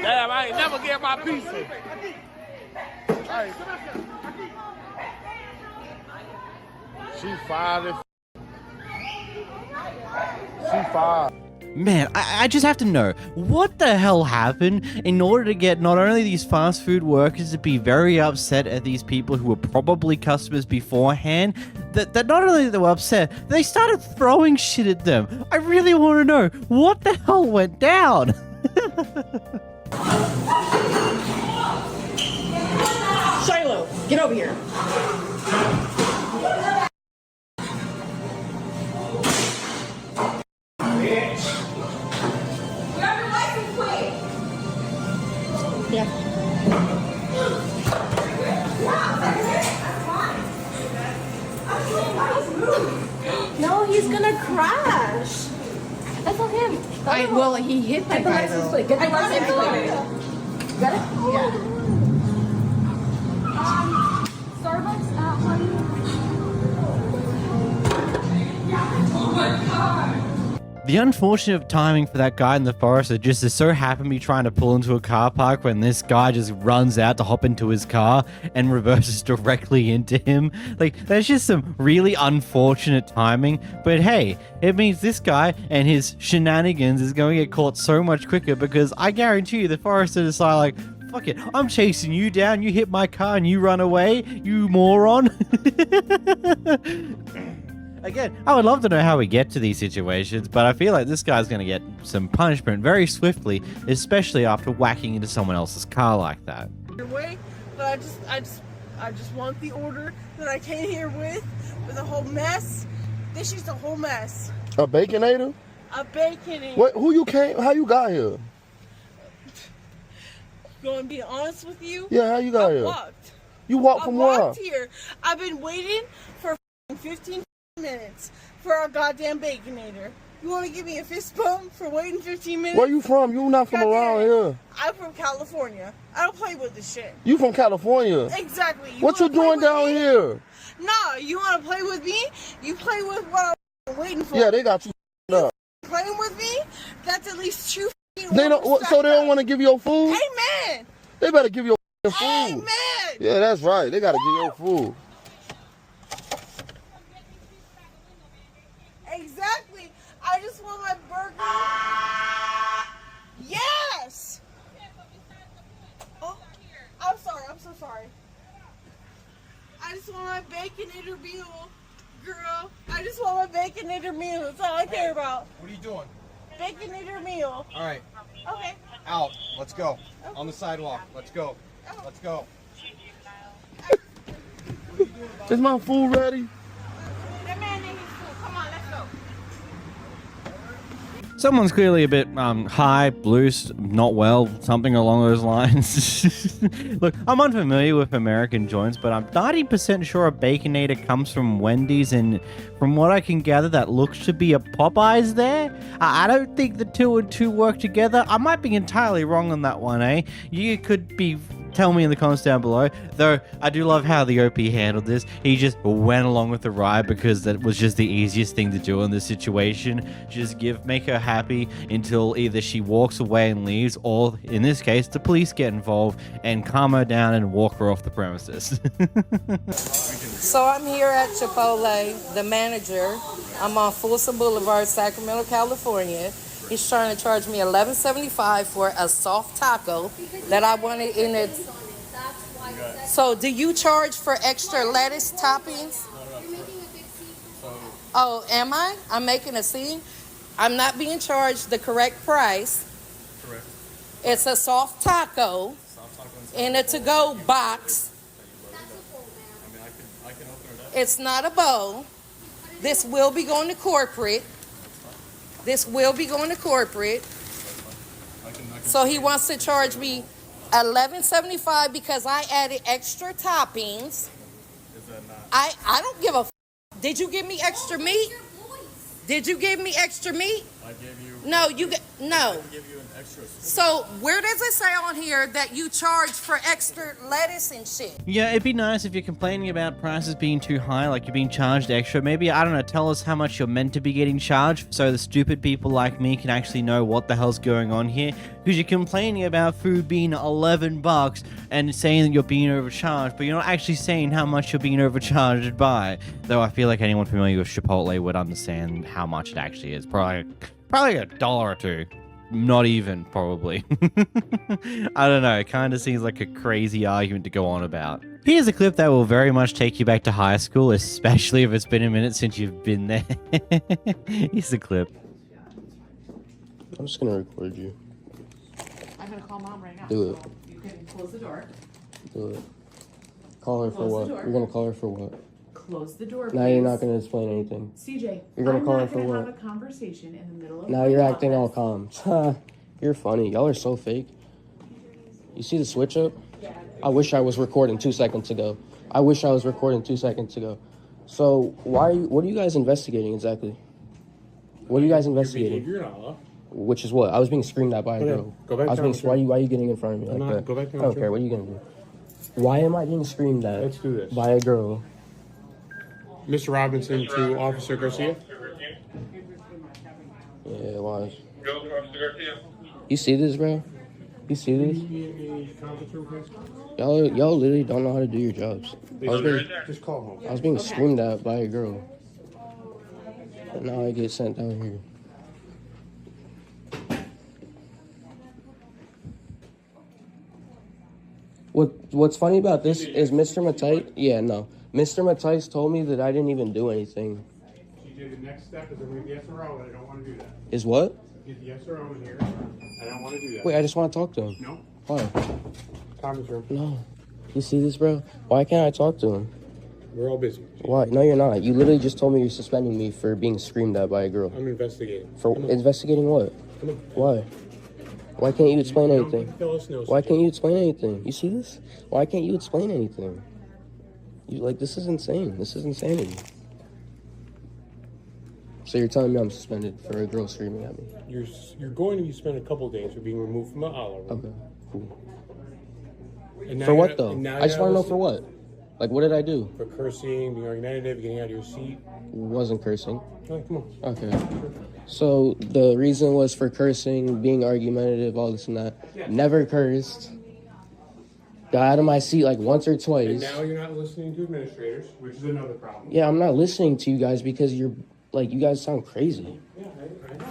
Damn, I ain't never get my pizza. She fired. She fired. Man, I just have to know, what the hell happened in order to get not only these fast food workers to be very upset at these people who were probably customers beforehand, that not only they were upset, they started throwing shit at them. I really want to know, what the hell went down? Shiloh, get over here. Yeah. No, he's gonna crash. That's not him. Well, he hit that guy though. Get the license plate. Got it? Yeah. Starbucks, how do you? Oh my God. The unfortunate timing for that guy in the forest that just so happened to be trying to pull into a car park when this guy just runs out to hop into his car and reverses directly into him. Like, that's just some really unfortunate timing. But hey, it means this guy and his shenanigans is going to get caught so much quicker, because I guarantee you the forester decided, like, fuck it, I'm chasing you down, you hit my car and you run away, you moron. Again, I would love to know how we get to these situations, but I feel like this guy's going to get some punishment very swiftly, especially after whacking into someone else's car like that. Your way, but I just want the order that I came here with a whole mess. This is a whole mess. A Baconator? A Baconator. What? Who you came? How you got here? Going to be honest with you? Yeah, how you got here? Walked. You walked from I where? walked here. I've been waiting for 15 minutes for a goddamn Baconator. You want to give me a fist bump for waiting 15 minutes? Where you from? You not from around here. I'm from California. I don't play with this shit. You from California? Exactly. What you doing down here? Nah, you want to play with me? You play with what I'm waiting for. Yeah, they got you up. Playing with me? That's at least 2 They don't. So they don't want to give you your food? Amen. They better give you your food. Amen. Yeah, that's right. They gotta give you your food. Exactly. I just want my burger. Yes. Oh, I'm sorry. I'm so sorry. I just want my Baconator meal, girl. I just want my Baconator meal. That's all I care about. What are you doing? Baconator meal. All right. Okay. Out. Let's go. On the sidewalk. Let's go. Let's go. Is my food ready? That man needs his food. Come on, let's go. Someone's clearly a bit high, loose, not well, something along those lines. Look, I'm unfamiliar with American joints, but I'm 90% sure a Baconator comes from Wendy's, and from what I can gather, that looks to be a Popeyes there. I don't think the two and two work together. I might be entirely wrong on that one, eh? You could be... Tell me in the comments down below. Though, I do love how the OP handled this. He just went along with the ride because that was just the easiest thing to do in this situation. Just make her happy until either she walks away and leaves, or in this case, the police get involved and calm her down and walk her off the premises. So I'm here at Chipotle, the manager. I'm on Folsom Boulevard, Sacramento, California. He's trying to charge me $11.75 for a soft taco that I wanted in it. So do you charge for extra lettuce toppings? Oh, am I? I'm making a scene? I'm not being charged the correct price. Correct. It's a soft taco in a to-go box. I can open it up. It's not a bowl. This will be going to corporate. This will be going to corporate. So he wants to charge me $11.75 because I added extra toppings. Is that not? I don't give a f. Did you give me extra meat? Did you give me extra meat? I gave you. No, no. I give you an extra. So where does it say on here that you charge for extra lettuce and shit? Yeah, it'd be nice if you're complaining about prices being too high, like you're being charged extra. Maybe, I don't know, tell us how much you're meant to be getting charged so the stupid people like me can actually know what the hell's going on here. Because you're complaining about food being $11 and saying that you're being overcharged, but you're not actually saying how much you're being overcharged by. Though I feel like anyone familiar with Chipotle would understand how much it actually is. Probably $1 or $2. Not even, probably. I don't know, it kind of seems like a crazy argument to go on about. Here's a clip that will very much take you back to high school, especially if it's been a minute since you've been there. Here's the clip. I'm just gonna record you. I'm gonna call mom right now. Do it. So you can close the door. Do it. Call her for Close the what? door. You're gonna call her for what? Close the door, Now please. you're not gonna explain anything. CJ, You're gonna I'm call her not for gonna what? have a conversation in the middle of Now my you're acting all office. calm. You're funny. Y'all are so fake. You see the switch up? I wish I was recording 2 seconds ago. I wish I was recording 2 seconds ago. So what are you guys investigating exactly? What are you guys investigating? Which is what? I was being screamed at by a girl. Go back I was down, being, why are you getting in front of me like that? Go back I down, don't sure. care. What are you gonna do? Why am I being screamed at? Let's do this. By a girl? Mr. Robinson to Officer Garcia. Yeah, it was. You see this, bro? You see this? Y'all literally don't know how to do your jobs. Just call home. I was being screamed at by a girl. And now I get sent down here. What's funny about this is Mr. Matite. Yeah, no. Mr. Matite told me that I didn't even do anything. CJ, the next step is I'm going to get the SRO, but I don't want to do that. Is what? Get the SRO in here. I don't want to do that. Wait, I just want to talk to him. No. Why? Conference room. No. You see this, bro? Why can't I talk to him? We're all busy. Why? No, you're not. You literally just told me you're suspending me for being screamed at by a girl. I'm investigating. For investigating what? Why? Why can't you explain anything? Why can't you explain anything? You see this? Why can't you explain anything? This is insane. This is insanity. So you're telling me I'm suspended for a girl screaming at me? You're going to be spent a couple days for being removed from the hour room. Okay, cool. And For what though? now I just you're want to know not for what. Like, what did I do? For cursing, being argumentative, getting out of your seat. Wasn't cursing. Oh, come on. Okay. So the reason was for cursing, being argumentative, all this and that. Yeah. Never cursed. Got out of my seat like once or And twice. now you're not listening to administrators, which is another problem. Yeah, I'm not listening to you guys because you guys sound crazy.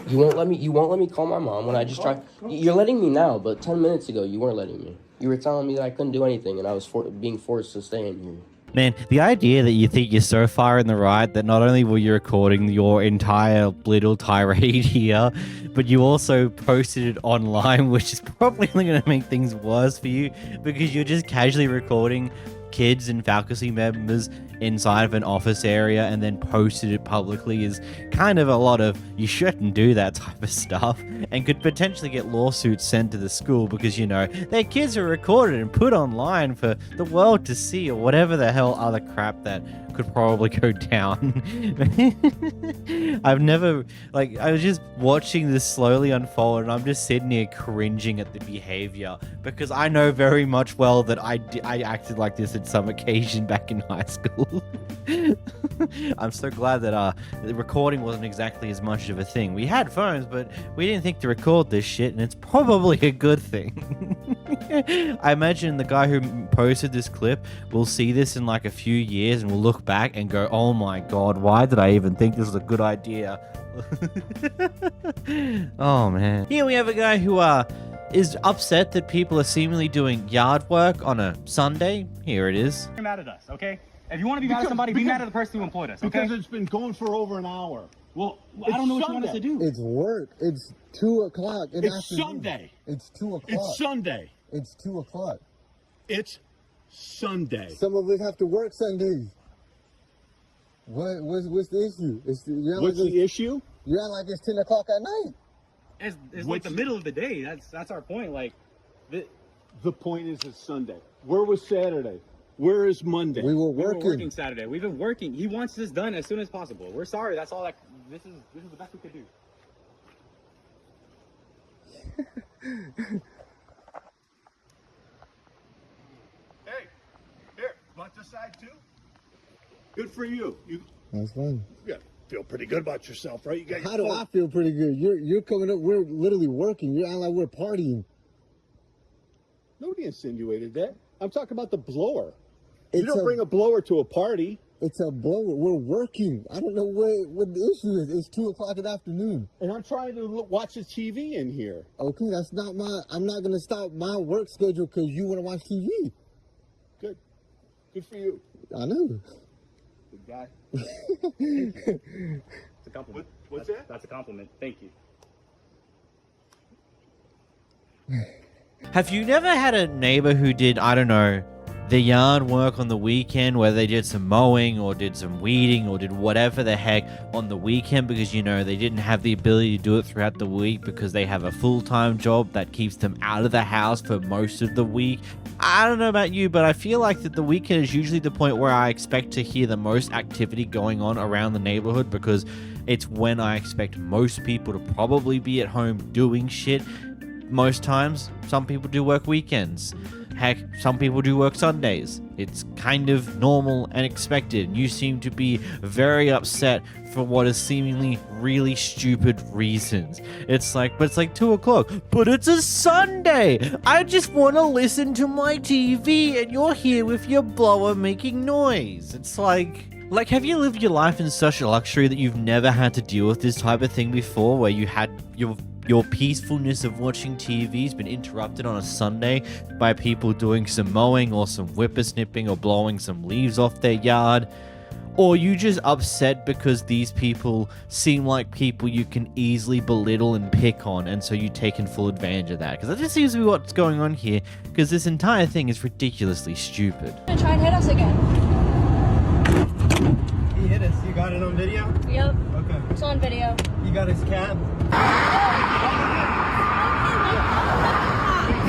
You won't let me call my mom when I just try. You're letting me now, but 10 minutes ago you weren't letting me. You were telling me that I couldn't do anything and I was being forced to stay in here. Man, the idea that you think you're so far in the right that not only were you recording your entire little tirade here, but you also posted it online, which is probably only going to make things worse for you because you're just casually recording kids and faculty members inside of an office area and then posted it publicly is kind of a lot of you shouldn't do that type of stuff and could potentially get lawsuits sent to the school because, you know, their kids are recorded and put online for the world to see or whatever the hell other crap that could probably go down. I've never, I was just watching this slowly unfold and I'm just sitting here cringing at the behavior because I know very much well that I acted like this at some occasion back in high school. I'm so glad that the recording wasn't exactly as much of a thing. We had phones, but we didn't think to record this shit, and it's probably a good thing. I imagine the guy who posted this clip will see this in like a few years and will look back and go, oh my god, why did I even think this was a good idea? Oh man. Here we have a guy who is upset that people are seemingly doing yard work on a Sunday. Here it is. You're mad at us, okay? If you want to be mad at somebody, be mad at the person who employed us, okay? Because it's been going for over an hour. Well, I don't know what you want us to do. It's work. It's 2 o'clock. It's Sunday. It's 2 o'clock. It's Sunday. It's 2 o'clock. It's Sunday. Some of us have to work Sundays. What's the issue? What's the issue? You act like it's 10 o'clock at night. It's like the middle of the day. That's our point. Like, the point is it's Sunday. Where was Saturday? Where is Monday? We were we working. were working Saturday. We've been working. He wants this done as soon as possible. We're sorry. That's all. This is the best we could do. Hey, here, want this side too? Good for you. That's fine. You feel pretty good about yourself, right? You got How do I feel pretty good? You're coming up. We're literally working. You're acting like we're partying. Nobody insinuated that. I'm talking about the blower. You don't bring a blower to a party. It's a blower. We're working. I don't know what the issue is. It's 2 o'clock in the afternoon. And I'm trying to watch the TV in here. Okay, that's not I'm not going to stop my work schedule because you want to watch TV. Good. Good for you. I know. Good guy. It's a compliment. What's that? That's a compliment. Thank you. Have you never had a neighbor who did, I don't know, the yard work on the weekend where they did some mowing or did some weeding or did whatever the heck on the weekend because, you know, they didn't have the ability to do it throughout the week because they have a full-time job that keeps them out of the house for most of the week? I don't know about you, but I feel like that the weekend is usually the point where I expect to hear the most activity going on around the neighborhood because it's when I expect most people to probably be at home doing shit. Most times, some people do work weekends. Heck, some people do work Sundays. It's kind of normal and expected. You seem to be very upset for what is seemingly really stupid reasons. It's like 2 o'clock, but it's a Sunday. I just want to listen to my TV and you're here with your blower making noise. It's like, have you lived your life in such a luxury that you've never had to deal with this type of thing before where you had your peacefulness of watching TV has been interrupted on a Sunday by people doing some mowing or some whippersnipping or blowing some leaves off their yard? Or you just upset because these people seem like people you can easily belittle and pick on, and so you've taken full advantage of that? Because that just seems to be what's going on here, because this entire thing is ridiculously stupid. Try and hit us again. He hit us. You got it on video? Yep. Okay. It's on video. You got his cab?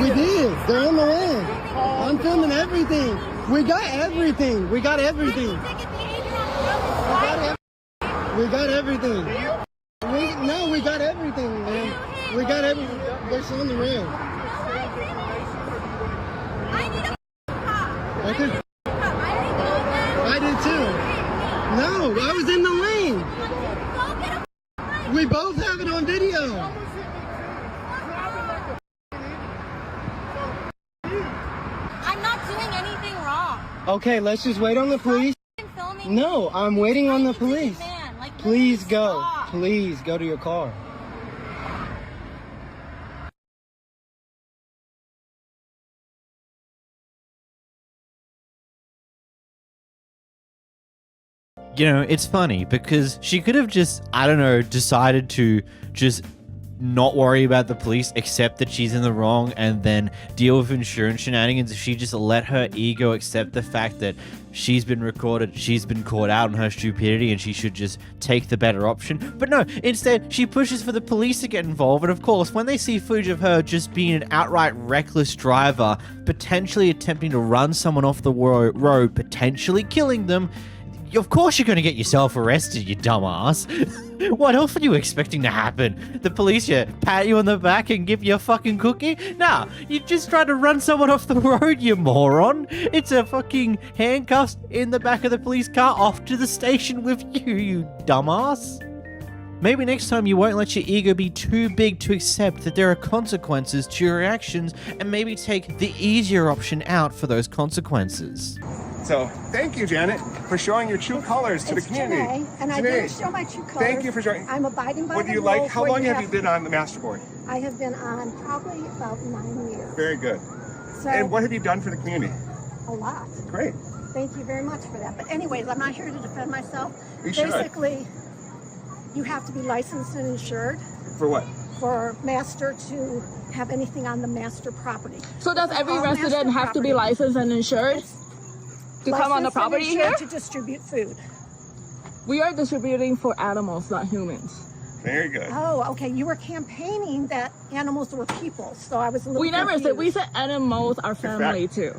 We did. They're on the way. I'm filming everything. We got everything. We got everything. We got everything. We got everything, man. We got everything. They're on the rail. I need a cop. Okay. I did too. No, I was in the lane. We both have it on video. I'm not doing anything wrong. Okay, let's just wait on the police. No, I'm waiting on the police. Please go. Please go to your car. You know, it's funny because she could have just, I don't know, decided to just not worry about the police, accept that she's in the wrong, and then deal with insurance shenanigans. If she just let her ego accept the fact that she's been recorded, she's been caught out on her stupidity, and she should just take the better option. But no, instead, she pushes for the police to get involved, and of course, when they see footage of her just being an outright reckless driver, potentially attempting to run someone off the road, potentially killing them, of course you're going to get yourself arrested, you dumbass. What else were you expecting to happen? The police pat you on the back and give you a fucking cookie? Nah, you just tried to run someone off the road, you moron. It's a fucking handcuffs in the back of the police car off to the station with you, you dumbass. Maybe next time you won't let your ego be too big to accept that there are consequences to your actions, and maybe take the easier option out for those consequences. So, thank you, Janet, for showing your true colors to the community. Janae, and I Janae, do show my true colors. Thank you for showing. I'm abiding by What do the you like? rules How where long have you been on the master board? I have been on probably about 9 years. Very good. So, And what have you done for the community? a lot. Great. Thank you very much for that. But anyways, I'm not here to defend myself. You should. Basically, you have to be licensed and insured For what? for master to have anything on the master property. So does every All resident master have to be property. licensed and insured to come on the Licensed and property insured here? to distribute food. We are distributing for animals, not humans. Very good. Oh, okay. You were campaigning that animals were people, so I was a little We never said, we said animals are family too.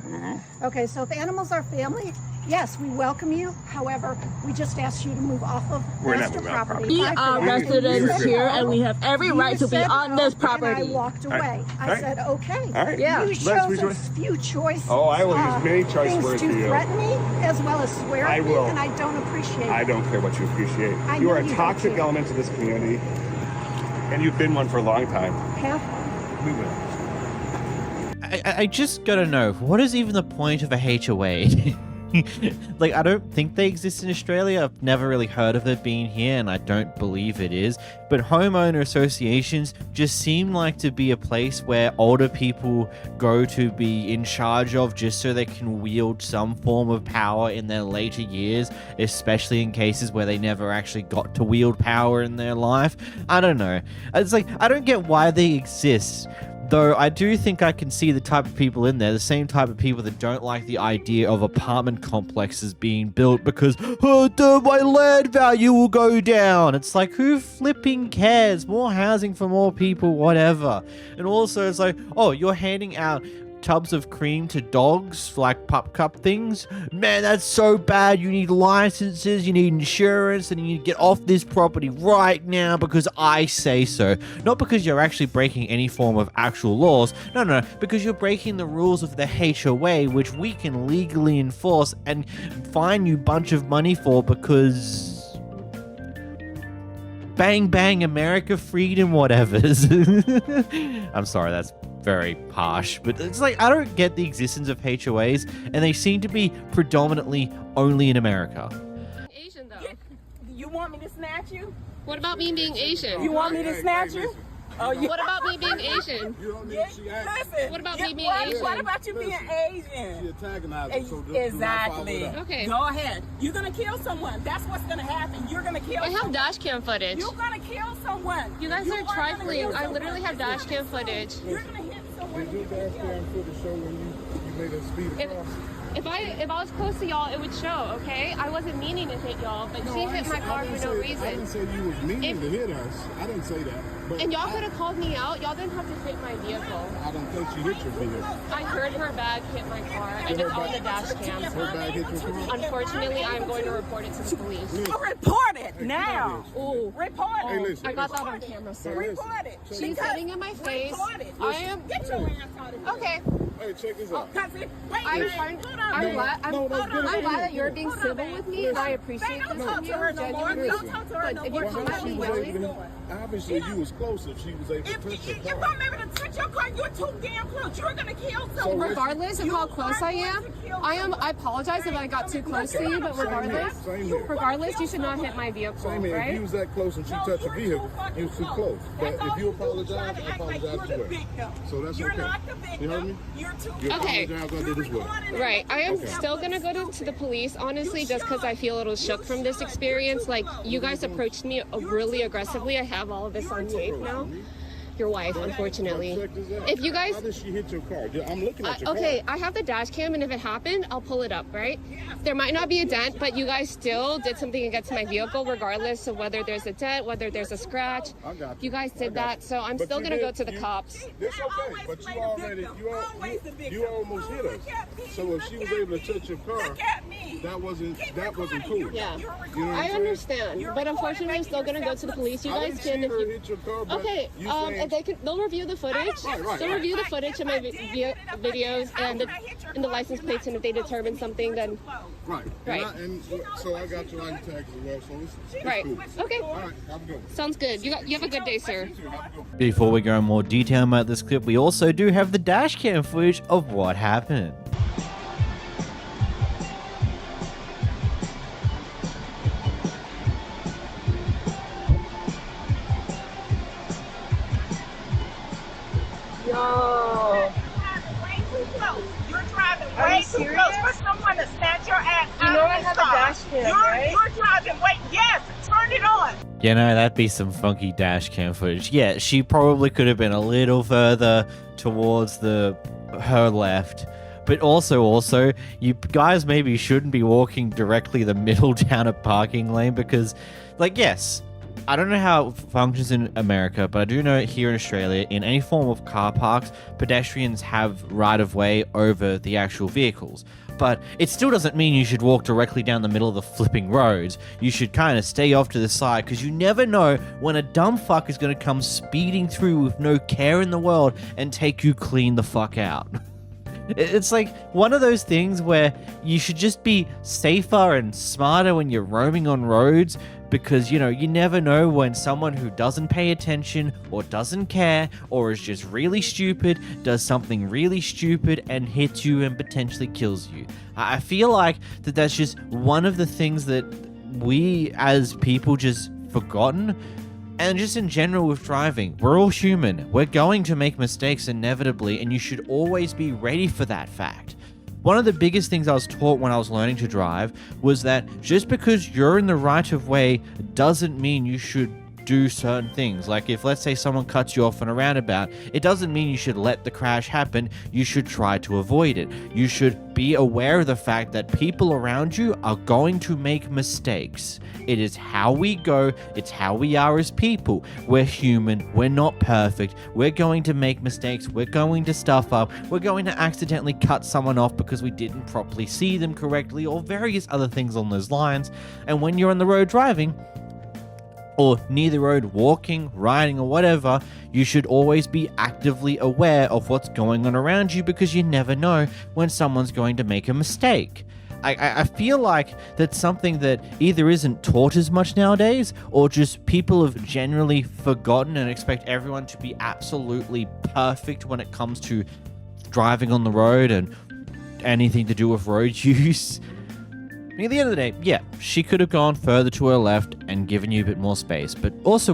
Okay, so if animals are family, yes, we welcome you. However, we just ask you to move off of We're not master moving off property. We Apply for are that. residents You said here no. and we have every You right to be said on no, this And I property. walked All right. away. All I right. said, okay. All right. Yeah. You Let's chose rejoice. a few choice Oh, I will use many choice things words to for you. threaten me as well as swear I at me, will. and I don't appreciate I it. don't care what you appreciate. I You know are a you don't toxic care. element to this community, and you've been one for a long time. Have fun. We will. I just gotta know, what is even the point of a HOA? Like, I don't think they exist in Australia. I've never really heard of it being here, and I don't believe it is. But homeowner associations just seem like to be a place where older people go to be in charge of, just so they can wield some form of power in their later years, especially in cases where they never actually got to wield power in their life. I don't know. It's like, I don't get why they exist. Though I do think I can see the type of people in there, the same type of people that don't like the idea of apartment complexes being built because, my land value will go down. It's like, who flipping cares? More housing for more people, whatever. And also it's like, oh, you're handing out tubs of cream to dogs for like pup cup things. Man, that's so bad. You need licenses, you need insurance, and you need to get off this property right now because I say so. Not because you're actually breaking any form of actual laws. No, because you're breaking the rules of the HOA, which we can legally enforce and fine you a bunch of money for because bang bang America, freedom, whatever's. I'm sorry, that's very harsh, but it's like, I don't get the existence of HOAs, and they seem to be predominantly only in America. You want me to snatch you? What about me being Asian? You want me to snatch you? What about me being Asian? Listen. What about me being Asian? What about you being Asian? She antagonizing, so do Exactly. not follow it up. Okay. Go ahead. You're gonna kill someone. That's what's gonna happen. You're gonna kill. I have dash cam footage. You're gonna kill someone. You guys are trifling. I literally have dash cam footage. You're gonna hit someone. Did your dash cam footage show when you made a speed across? If I was close to y'all, it would show, okay? I wasn't meaning to hit y'all, but she hit my car for no reason. I didn't say you was meaning to hit us. I didn't say that. But And y'all could have called me out. Y'all didn't have to hit my vehicle. I don't think she hit your vehicle. I heard her bag hit my car, and it's on the dash cam. Her bag hit your car? Unfortunately, I'm going to report it to the police. Report it now. Ooh. Report it. Hey, listen. I got that on camera, sir. Report it. She's hitting in my face. Report it. I am. Get your ass out of here. Okay. Hey, check this out. I'm glad that you're being civil with me, and I appreciate this from you. Genuinely. But if you're coming at me yelling, Obviously, you was close if she was able to touch your If car. I'm able to touch your car, you're too damn close. You're gonna kill someone. regardless of how close I am, I apologize if I got too close to you, but Same here. regardless, you should not hit my vehicle, Same here. If right? you was that close and she touched your vehicle, you was too close. But if you apologize, I apologize as well. So that's okay. You heard me? You Okay. apologize, I did as well. Right. I am still gonna go to the police, honestly, just because I feel a little shook from this experience. Like, you guys approached me really aggressively. I have all of this on tape now. Your wife, unfortunately. Check this out. If you guys... How did she hit your car? I'm looking at your okay, car. I have the dash cam, and if it happened, I'll pull it up, right? There might not be a dent, but you guys still did something against my vehicle, regardless of whether there's a dent, whether there's a scratch. I got you. You guys did that, so I'm But still you gonna go did- to the cops. It's okay, but you already, you almost hit us. So if she was able to touch your car, that wasn't cool. Yeah, You know what I I'm saying? understand, but unfortunately, I'm still gonna go to the police. You I guys didn't can, see if her you... hit your car, but Okay, you saying- if they can, they'll review the footage. Right, They'll review the footage of my videos and the license plates, and if they determine something, then Right. Right. And so I got your license tag as well, so it's right. cool. Okay. All right, have a good one. Sounds good. You have a good day, sir. Before we go in more detail about this clip, we also do have the dash cam footage of what happened. Yo. You're driving way too close for someone to snatch your ass out You know of I this have a car. dash cam, right? You're driving way. Yes, turn it on. You know, that'd be some funky dash cam footage. Yeah, she probably could have been a little further towards her left. But also, you guys maybe shouldn't be walking directly the middle down a parking lane because, like, yes, I don't know how it functions in America, but I do know here in Australia, in any form of car parks, pedestrians have right-of-way over the actual vehicles. But it still doesn't mean you should walk directly down the middle of the flipping roads. You should kind of stay off to the side because you never know when a dumb fuck is going to come speeding through with no care in the world and take you clean the fuck out. It's like one of those things where you should just be safer and smarter when you're roaming on roads because, you know, you never know when someone who doesn't pay attention or doesn't care or is just really stupid does something really stupid and hits you and potentially kills you. I feel like that's just one of the things that we as people just forgotten. And just in general with driving, we're all human. We're going to make mistakes inevitably, and you should always be ready for that fact. One of the biggest things I was taught when I was learning to drive was that just because you're in the right of way doesn't mean you should do certain things. Like if, let's say, someone cuts you off on a roundabout, it doesn't mean you should let the crash happen. You should try to avoid it. You should be aware of the fact that people around you are going to make mistakes. It is how we go. It's how we are as people. We're human. We're not perfect. We're going to make mistakes. We're going to stuff up. We're going to accidentally cut someone off because we didn't properly see them correctly or various other things on those lines. And when you're on the road driving, or near the road walking, riding, or whatever, you should always be actively aware of what's going on around you because you never know when someone's going to make a mistake. I feel like that's something that either isn't taught as much nowadays or just people have generally forgotten and expect everyone to be absolutely perfect when it comes to driving on the road and anything to do with road use. I mean, at the end of the day, yeah, she could have gone further to her left and giving you a bit more space. But also,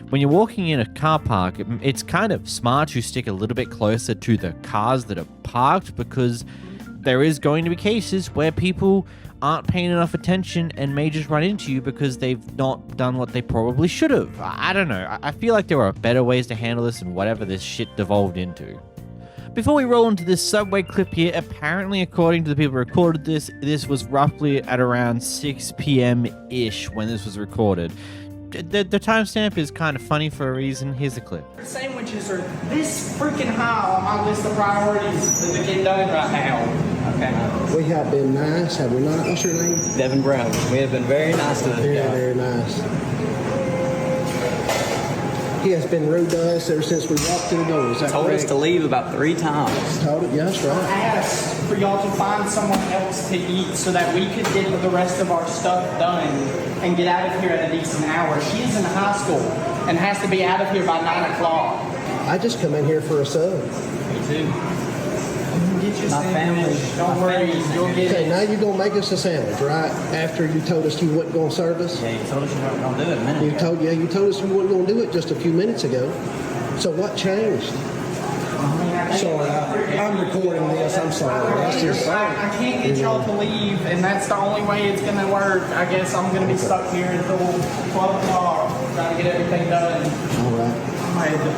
when you're walking in a car park, it's kind of smart to stick a little bit closer to the cars that are parked, because there is going to be cases where people aren't paying enough attention and may just run into you because they've not done what they probably should have. I don't know. I feel like there are better ways to handle this than whatever this shit devolved into. Before we roll into this subway clip here, apparently, according to the people who recorded this, this was roughly at around 6 p.m.-ish when this was recorded. The timestamp is kind of funny for a reason. Here's the clip. Sandwiches are this freaking high on my list of priorities to get done right now. Okay. We have been nice, have we not? What's your name? Devin Brown. We have been very nice to this guy. Very nice. He has been rude to us ever since we walked through the door. Is that Told correct? us to leave about 3 times. Told it, yeah, that's right. I asked for y'all to find someone else to eat so that we could get the rest of our stuff done and get out of here at a decent hour. She is in high school and has to be out of here by 9 o'clock. I just come in here for a sub. Me too. Get your My sandwich. family. Don't worry, you'll get Okay, it. now you're gonna make us a sandwich, right? After you told us you wasn't gonna serve us. Yeah, you told us you weren't going to do it a minute You ago. told us you wasn't gonna do it just a few minutes ago. So what changed? Sorry, I'm recording this. I'm sorry. That's just I can't get y'all to leave, and that's the only way it's going to work. I guess I'm going to be stuck here until 12 o'clock trying to get everything done. All right. I'm ready to.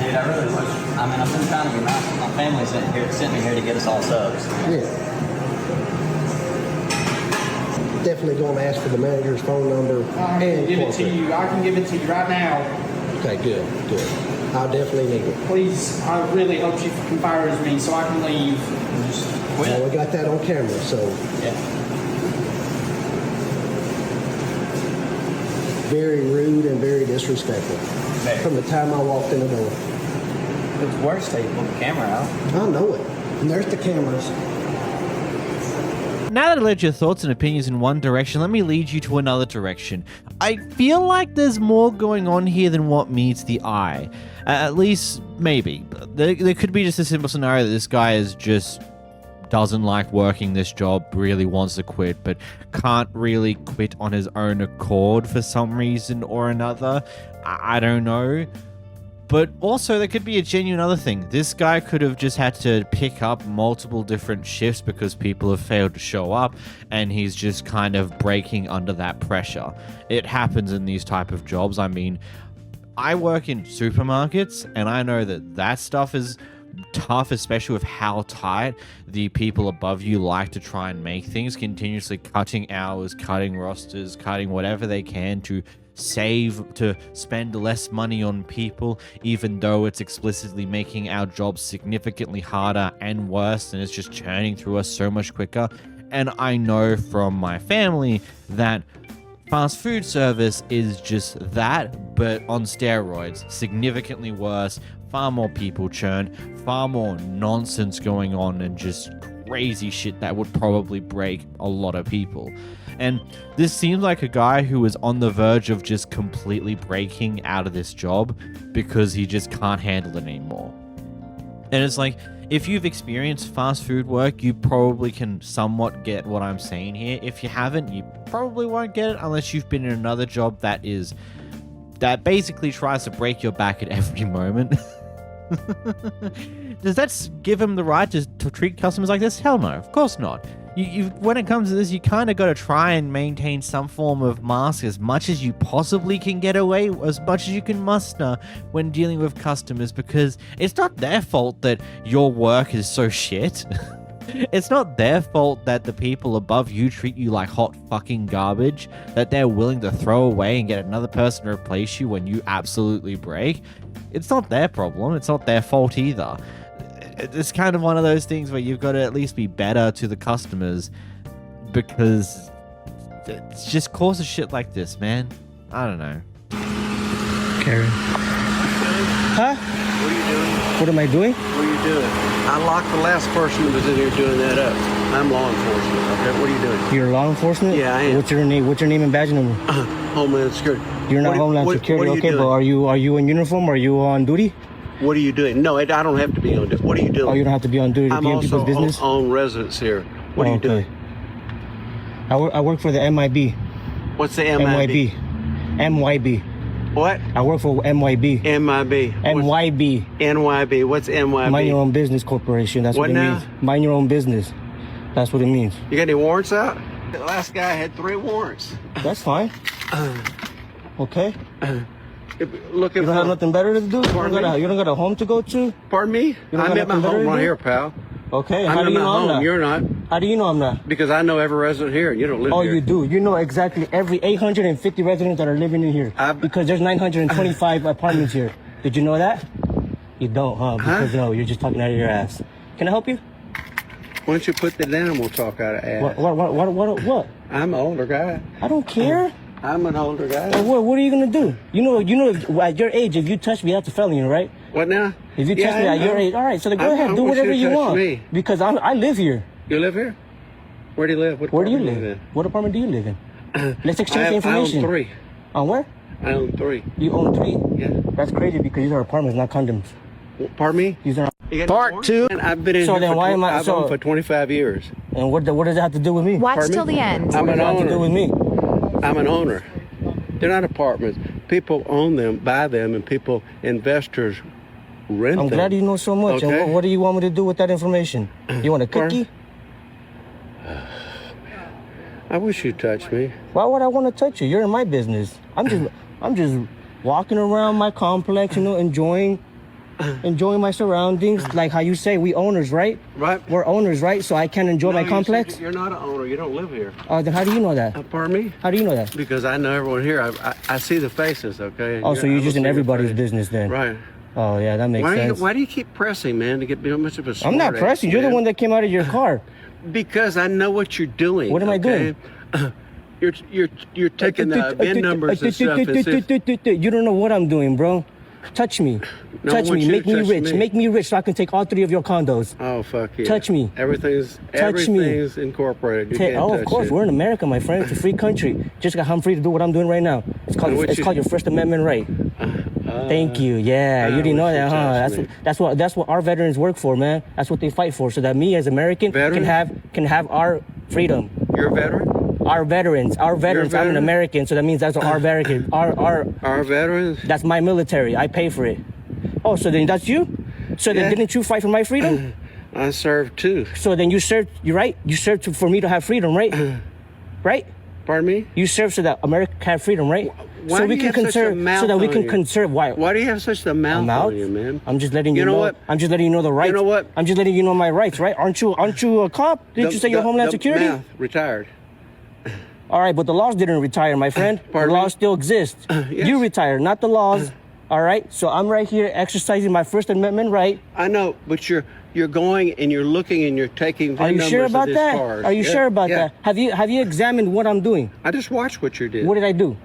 Dude, I really wish. I mean, I've been trying to be nice. My family's sitting here to get us all subs. Yeah. Definitely going to ask for the manager's phone number I can and give it to corporate. you. I can give it to you right now. Okay, good. I'll definitely need it. Please, I really hope she fires me so I can leave. Just quit. Well, we got that on camera, so Yeah. very rude and very disrespectful. Very. From the time I walked in the door. It's worse till you pull the camera out. I know it. And there's the cameras. Now that I led your thoughts and opinions in one direction, let me lead you to another direction. I feel like there's more going on here than what meets the eye. At least, maybe. There could be just a simple scenario that this guy is just doesn't like working this job, really wants to quit, but can't really quit on his own accord for some reason or another. I don't know. But also, there could be a genuine other thing. This guy could have just had to pick up multiple different shifts because people have failed to show up, and he's just kind of breaking under that pressure. It happens in these type of jobs. I mean, I work in supermarkets, and I know that stuff is tough, especially with how tight the people above you like to try and make things, continuously cutting hours, cutting rosters, cutting whatever they can to spend less money on people, even though it's explicitly making our jobs significantly harder and worse, and it's just churning through us so much quicker. And I know from my family that fast food service is just that, but on steroids, significantly worse, far more people churn, far more nonsense going on, and just crazy shit that would probably break a lot of people. And this seems like a guy who is on the verge of just completely breaking out of this job because he just can't handle it anymore. And it's like, if you've experienced fast food work, you probably can somewhat get what I'm saying here. If you haven't, you probably won't get it unless you've been in another job that basically tries to break your back at every moment. Does that give him the right to treat customers like this? Hell no, of course not. When it comes to this, you kind of got to try and maintain some form of mask as much as you possibly can get away, as much as you can muster when dealing with customers, because it's not their fault that your work is so shit. It's not their fault that the people above you treat you like hot fucking garbage, that they're willing to throw away and get another person to replace you when you absolutely break. It's not their problem. It's not their fault either. It's kind of one of those things where you've got to at least be better to the customers, because it just causes shit like this, man. I don't know. Karen. Huh? What are you doing? What am I doing? What are you doing? I locked the last person who was in here doing that up. I'm law enforcement. Okay, what are you doing? You're law enforcement? Yeah, I am. What's your name? What's your name and badge number? Homeland Security. You're not What- Homeland what- Security, what are you okay? doing? But are you in uniform? Are you on duty? What are you doing? No, I don't have to be on duty. What are you doing? Oh, you don't have to be on duty to I'm be in also people's business. on residence here. What are you doing? I work for the MIB. What's the MIB? MYB. What? I work for MYB. MIB. MYB. NYB. What's NYB? Mind your own business corporation. That's what it now? means. Mind your own business. That's what it means. You got any warrants out? The last guy had 3 warrants. That's fine. Okay. Looking you don't have nothing better to do? You don't got a home to go to? Pardon me? I'm at my home right here, pal. Okay. I'm How do at you my know I'm home. not? You're not. How do you know I'm not? Because I know every resident here, and you don't live Oh, here. you do. You know exactly every 850 residents that are living in here. Because there's 925 apartments here. Did you know that? You don't, huh? Because no, you're just talking out of your ass. Can I help you? Why don't you put that down and we'll talk out of ass? What? I'm an older guy. I don't care. I'm an older guy. What are you gonna do? You know, at your age, if you touch me, that's a felony, right? What now? If you touch me at your age, all right. So then go ahead, do whatever you want. Me. Because I live here. You live here? Where do you live? Where do you live? What apartment do you live in? Let's exchange the information. I own 3. On where? I own 3. You own 3? Yeah. That's crazy because these are apartments, not condoms. Pardon me? These are. Part 2. And I've been in so here then for, why am I, I've owned for 25 years. And what does it have to do with me? Watch till the end. I'm an owner. What does it have to do with me? I'm an owner. They're not apartments. People own them, buy them, and investors rent them. I'm glad you know so much. Okay. And what do you want me to do with that information? You want a cookie? I wish you'd touch me. Why would I want to touch you? You're in my business. I'm just walking around my complex, enjoying my surroundings. Like how you say, we owners, right? Right. We're owners, right? So I can enjoy my complex? You're not an owner. You don't live here. Then how do you know that? Pardon me? How do you know that? Because I know everyone here. I see the faces, okay? Oh, so you're just in everybody's business then? Right. Oh, yeah, that makes sense. Why do you keep pressing, man, to get much of a smart I'm not pressing. You're the one that came out of your car. Because I know what you're doing. What am I doing? You're taking the VIN numbers and stuff. You don't know what I'm doing, bro. Touch me. Touch me. Make me rich. Make me rich so I can take all 3 of your condos. Oh, fuck you. Touch me. Everything's incorporated. You can't of course. We're in America, my friend. It's a free country. Just like I'm free to do what I'm doing right now. It's called your First Amendment right. Thank you. Yeah, you didn't know that, huh? That's what our veterans work for, man. That's what they fight for, so that me as American can have our freedom. You're a veteran? Our veterans. I'm an American, so that means that's our veteran. Our veterans? That's my military. I pay for it. Oh, so then that's you? So then didn't you fight for my freedom? I served too. So then you served. You're right. You served for me to have freedom, right? Right? Pardon me? You served so that America can have freedom, right? Why so do we you can have such a conserve. mouth So that we on can you? conserve. Why? Why do you have such a mouth on you, man? I'm just letting you know. What? I'm just letting you know the rights. You know what? I'm just letting you know my rights, right? Aren't you a cop? Didn't you say you're Homeland Security? Mouth, retired. All right, but the laws didn't retire, my friend. The laws still exist. Yes. You retired, not the laws. All right, so I'm right here exercising my First Amendment right. I know, but you're going and you're looking and you're taking VIN Are you numbers sure about of this that? cars. Are you sure about that? Have you examined what I'm doing? I just watched what you did. What did I do?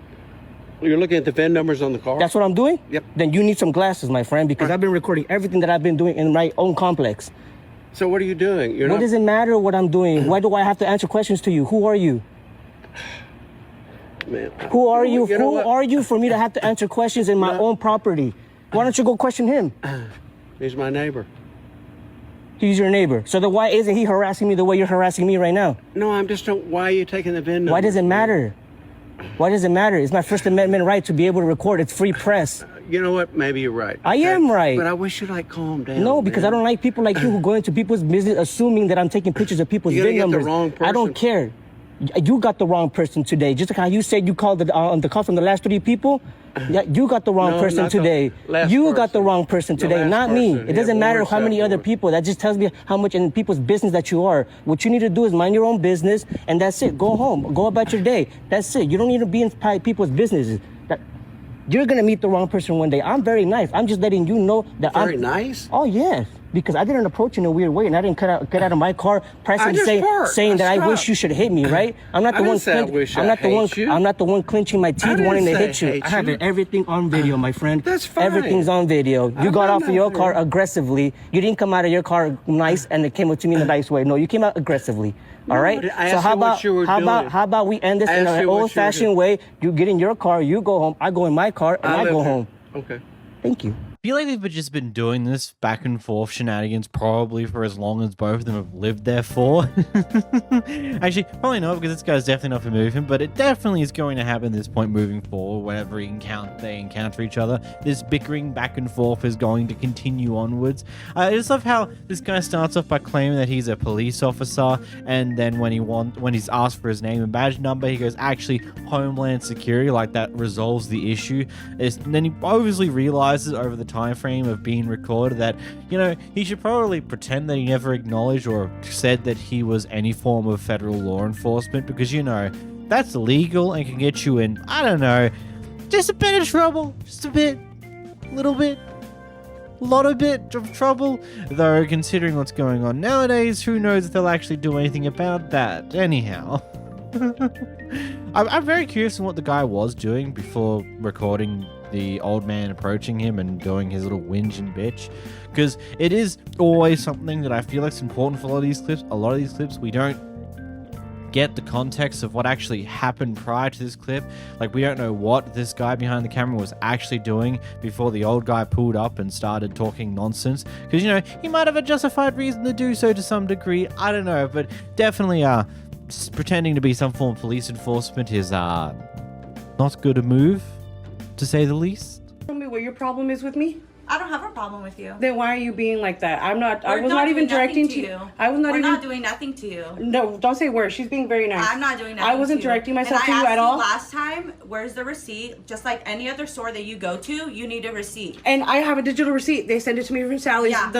You're looking at the VIN numbers on the car? That's what I'm doing? Yep. Then you need some glasses, my friend, because I've been recording everything that I've been doing in my own complex. So what are you doing? What does it matter what I'm doing? Why do I have to answer questions to you? Who are you? Man, who are you? Who are you for me to have to answer questions in my own property? Why don't you go question him? He's my neighbor. He's your neighbor. So then why isn't he harassing me the way you're harassing me right now? No, I'm just don't. Why are you taking the VIN number? Why does it matter? Why does it matter? It's my First Amendment right to be able to record. It's free press. You know what? Maybe you're right. I am right. But I wish you'd calm down. No, because I don't like people like you who go into people's business assuming that I'm taking pictures of people's VIN numbers. The wrong person. I don't care. You got the wrong person today. Just like how you said you called the call from the last 3 people. Yeah, you got the wrong person today. You got the wrong person today, not me. It doesn't matter how many other people. That just tells me how much in people's business that you are. What you need to do is mind your own business, and that's it. Go home. Go about your day. That's it. You don't need to be in people's businesses. You're gonna meet the wrong person one day. I'm very nice. I'm just letting you know that I'm very nice. Oh yes, because I didn't approach you in a weird way, and I didn't get out of my car, pressing saying that I wish you should hit me. Right? I'm not the one. I'm not the one clenching my teeth, wanting to hit you. I have everything on video, my friend. That's fine. Everything's on video. You got off of your car aggressively. You didn't come out of your car nice and it came up to me in a nice way. No, you came out aggressively. All right. So how about we end this in an old-fashioned way? You get in your car, you go home. I go in my car, and I go home. Okay. Thank you. feel like they've just been doing this back and forth shenanigans probably for as long as both of them have lived there for. Actually, probably not, because this guy's definitely not familiar with him, but it definitely is going to happen at this point moving forward. Whenever they encounter each other, this bickering back and forth is going to continue onwards. I just love how this guy starts off by claiming that he's a police officer, and then when he's asked for his name and badge number, he goes, actually, Homeland Security, like that resolves the issue. And then he obviously realizes over the time frame of being recorded that, you know, he should probably pretend that he never acknowledged or said that he was any form of federal law enforcement, because, you know, that's illegal and can get you in, I don't know, just a bit of trouble. Just a bit. Little bit. Lot of bit of trouble. Though, considering what's going on nowadays, who knows if they'll actually do anything about that. Anyhow. I'm very curious on what the guy was doing before recording the old man approaching him and doing his little whinge and bitch, because it is always something that I feel like is important for a lot of these clips. A lot of these clips, we don't get the context of what actually happened prior to this clip. Like, we don't know what this guy behind the camera was actually doing before the old guy pulled up and started talking nonsense, because, you know, he might have a justified reason to do so to some degree. I don't know, but definitely pretending to be some form of police enforcement is not good a move, to say the least. Tell me what your problem is with me. I don't have a problem with you. Then why are you being like that? I was We're not even doing directing nothing to you. I was not We're even. not doing nothing to you. No, don't say words. She's being very nice. I'm not doing nothing. I wasn't to directing you. myself and to you at all. Last time, where's the receipt? Just like any other store that you go to, you need a receipt. And I have a digital receipt. They send it to me from Sally's for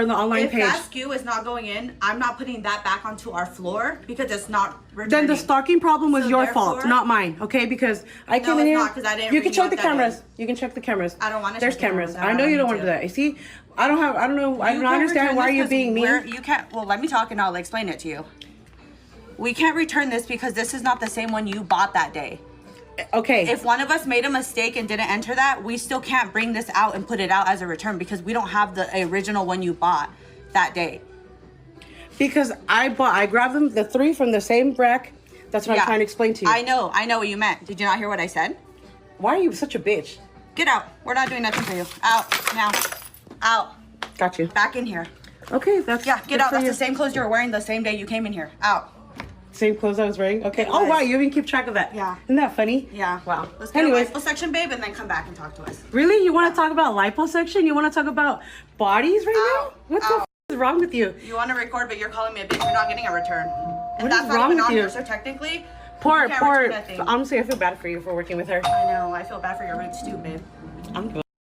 the online page. If that SKU is not going in, I'm not putting that back onto our floor because it's not returning. Then the stocking problem was So your therefore- fault, not mine. Okay, because I No, came in it's here. not, 'cause I didn't You can read check what the that cameras. is. You can check the cameras. I don't want to. There's cameras. I know don't you don't need want to do that. You see, I don't know. I don't understand why you're being mean. You can't. Well, let me talk and I'll explain it to you. We can't return this because this is not the same one you bought that day. Okay. If one of us made a mistake and didn't enter that, we still can't bring this out and put it out as a return because we don't have the original one you bought that day. Because I grabbed them, the 3 from the same rack. That's what I'm trying to explain to you. I know what you meant. Did you not hear what I said? Why are you such a bitch? Get out. We're not doing nothing for you. Out now. Out. Got you. Back in here. Okay, that's get good out. for That's you. the same clothes you were wearing the same day you came in here. Out. Same clothes I was wearing? Okay. It Oh, was. wow, you even keep track of that. Yeah. Isn't that funny? Yeah. Wow. Let's get Anyways. a liposuction, babe, and then come back and talk to us. Really? You want to talk about liposuction? You want to talk about bodies right now? What the is wrong with you? You want to record, but you're calling me a bitch. You're not getting a return. And What that's is not wrong even with on you? here, so technically, Poor, you can't return nothing. honestly, I feel bad for you for working with her. I know. I feel bad for your roots too, babe.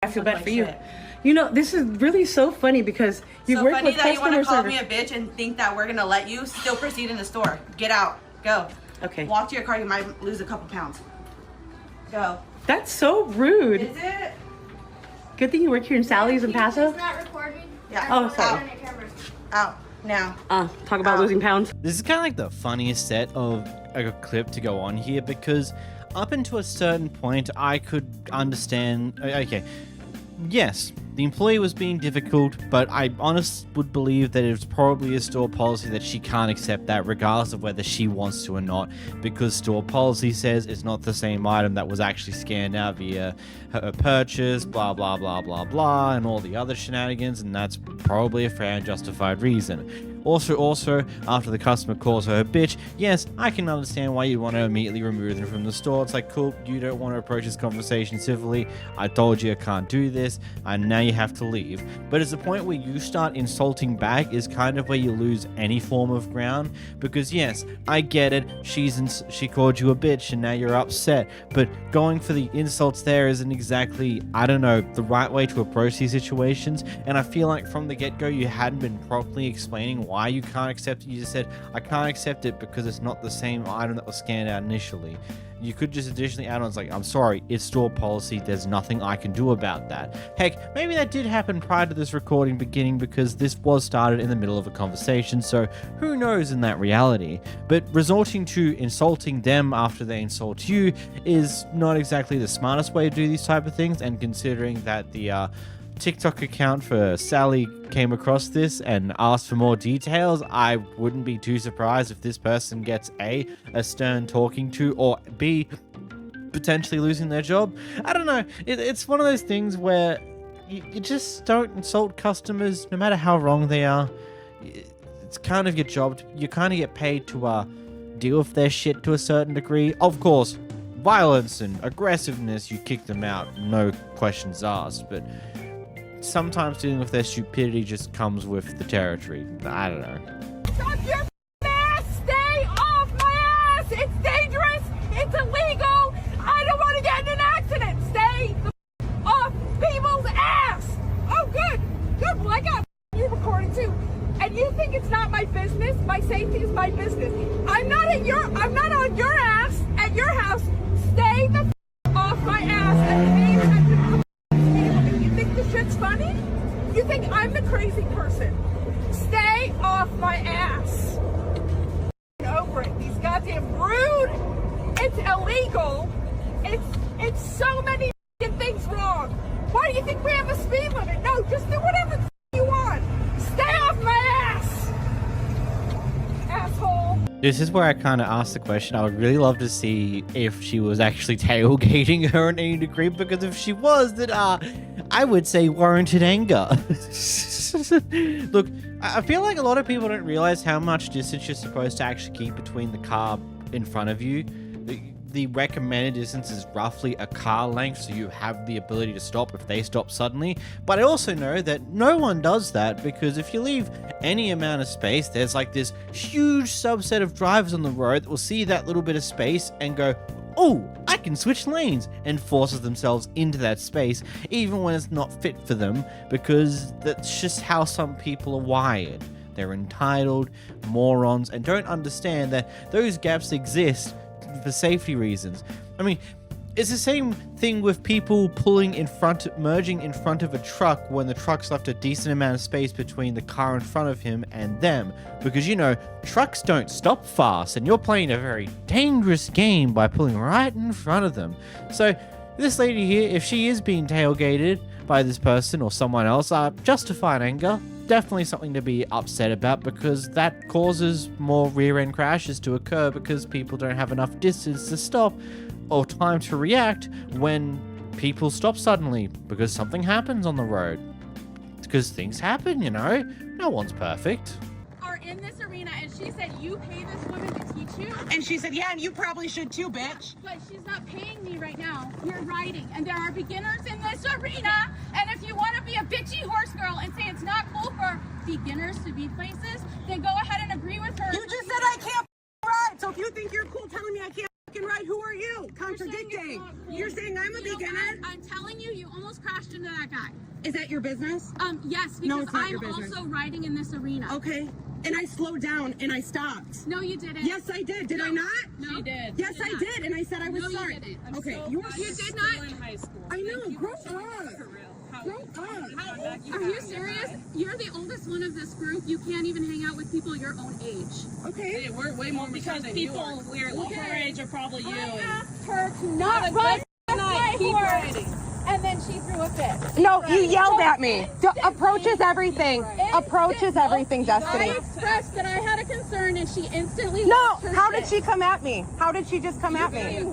I feel bad like for you. shit. You know, this is really so funny because you So work funny with that you want customer to call service. me a bitch and think that we're gonna let you still proceed in the store. Get out. Go. Okay. Walk to your car. You might lose a couple pounds. Go. That's so rude. Is it? Good thing you work here in Sally's in Paso. not recording. Yeah. Oh, sorry. Out. Now. Talk about losing pounds. This is kind of like the funniest set of a clip to go on here, because up until a certain point, I could understand. Okay, yes, the employee was being difficult, but I honestly would believe that it was probably a store policy that she can't accept that, regardless of whether she wants to or not, because store policy says it's not the same item that was actually scanned out via her purchase, blah blah blah blah blah, and all the other shenanigans, and that's probably a fair and justified reason. Also, after the customer calls her a bitch, yes, I can understand why you'd want to immediately remove them from the store. It's like, cool, you don't want to approach this conversation civilly. I told you I can't do this, and now you have to leave. But it's the point where you start insulting back is kind of where you lose any form of ground, because yes, I get it, she called you a bitch and now you're upset, but going for the insults there isn't exactly, I don't know, the right way to approach these situations. And I feel like from the get-go you hadn't been properly explaining why you can't accept it. You just said, I can't accept it because it's not the same item that was scanned out initially. You could just additionally add on, it's like, I'm sorry, it's store policy, there's nothing I can do about that. Heck, maybe that did happen prior to this recording beginning, because this was started in the middle of a conversation, so who knows in that reality. But resorting to insulting them after they insult you is not exactly the smartest way to do these type of things, and considering that the TikTok account for Sally came across this and asked for more details, I wouldn't be too surprised if this person gets a stern talking to, or B, potentially losing their job. I don't know. It's one of those things where you just don't insult customers, no matter how wrong they are. It's kind of your job. You kind of get paid to deal with their shit to a certain degree. Of course, violence and aggressiveness, you kick them out, no questions asked. But sometimes dealing with their stupidity just comes with the territory. I don't know. Stop your ass! Stay off my ass! It's dangerous! It's illegal! I don't want to get in an accident! Stay the off people's ass! Oh, good! Good, well, I got you recording too. And you think it's not my business? My safety is my business. I'm not on your ass at your house. Stay the off my ass and leave. You think this shit's funny? You think I'm the crazy person? Stay off my ass. Over it. These goddamn rude. It's illegal. It's so many things wrong. Why do you think we have a speed limit? No, just do whatever you want. Stay off my ass, asshole. This is where I kind of asked the question. I would really love to see if she was actually tailgating her in any degree, because if she was, then I would say warranted anger. Look, I feel like a lot of people don't realize how much distance you're supposed to actually keep between the car in front of you. The recommended distance is roughly a car length, so you have the ability to stop if they stop suddenly. But I also know that no one does that, because if you leave any amount of space, there's like this huge subset of drivers on the road that will see that little bit of space and go, oh, I can switch lanes, and forces themselves into that space, even when it's not fit for them, because that's just how some people are wired. They're entitled morons and don't understand that those gaps exist for safety reasons. I mean, it's the same thing with people merging in front of a truck when the truck's left a decent amount of space between the car in front of him and them. Because, you know, trucks don't stop fast, and you're playing a very dangerous game by pulling right in front of them. So, this lady here, if she is being tailgated by this person or someone else, justified anger. Definitely something to be upset about, because that causes more rear-end crashes to occur because people don't have enough distance to stop or time to react when people stop suddenly because something happens on the road. Because things happen, you know. No one's perfect. Are in this arena, and she said you pay this woman to teach you. And she said, yeah, and you probably should too, bitch. But she's not paying me right now. You're riding, and there are beginners in this arena. And if you want to be a bitchy horse girl and say it's not cool for beginners to be places, then go ahead and agree with her. You just said I can't ride. So if you think you're cool telling me I can't ride, who are you? Contradicting. You're saying I'm a beginner? I'm telling you, you almost crashed into that guy. Is that your business? Yes, because No, it's not I'm your business. also riding in this arena. Okay. And I slowed down and I stopped. No, you didn't. Yes, I did. Did I not? No, you did. Yes, I did. And I said I was No, sorry. you didn't. Okay, You did not. In high school. I know. Grow up. Grow up. Are you serious? You're the oldest one of this group. You can't even hang out with people your own age. Okay. Hey, we're way more Because than people you are. We're her age are probably you. I asked her to not run my Keep horse, riding. and then she threw a fit. No, you yelled at me. Approach is everything. Approach is everything, Destiny. I expressed that I had a concern, and she instantly No, lost her how did shit. she come at me? How did she just come at me?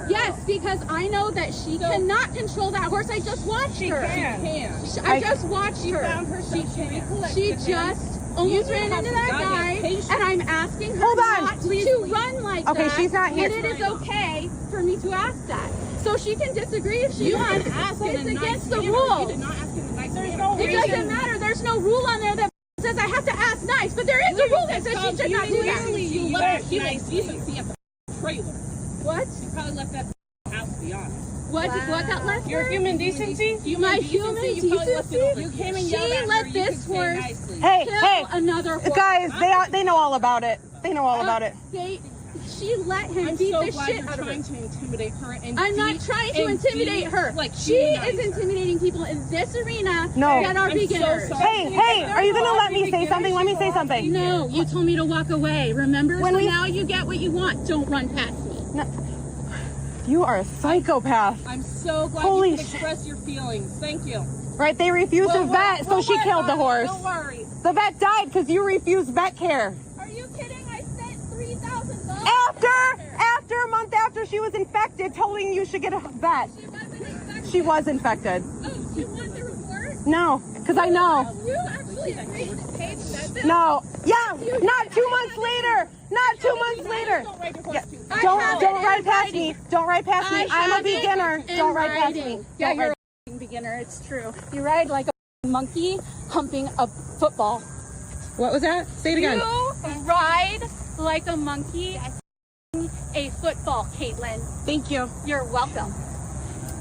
Yes, because I know that she cannot control that horse. I just watched her. I just watched her. Found herself to be collected. She just almost ran into that guy, and I'm asking her Hold on. not to run like that. Okay, she's not here. And it is okay for me to ask that. So she can disagree if she wants. But it's against the rules. It doesn't matter. There's no rule on there that says I have to ask nice, but there is a rule that says she should not do that. You left nice decency at the trailer. What? You probably left that house, to be honest. What got left? Your human decency? My human decency? You came and yelled at her. She let You this could say horse nicely. Hey, another horse. guys, they know all about it. They know all about it. She let him I'm beat so the glad shit you're out of her. trying to intimidate her. And I'm not trying to intimidate her. Like she is intimidating people in this arena that are beginners. So Hey, are you gonna let me say something? Let me say something. No, you told me to walk away. Remember? When so we- now you get what you want. Don't run past me. No. You are a psychopath. I'm so glad Holy you could shit. express your feelings. Thank you. Right? They refused to vet, so she killed the horse. Don't worry. The vet died because you refused vet care. Are you kidding? I spent $3,000. After a month after she was infected, telling you should get a vet. She was infected. No, because I know. No. Yeah, not 2 months later. Not 2 months later. Yeah. Don't ride past me. Don't ride past me. I'm a beginner. Don't ride past me. Yeah, you're a beginner. It's true. You ride like a monkey humping a football. What was that? Say it again. You ride like a monkey a football, Caitlin. Thank you. You're welcome.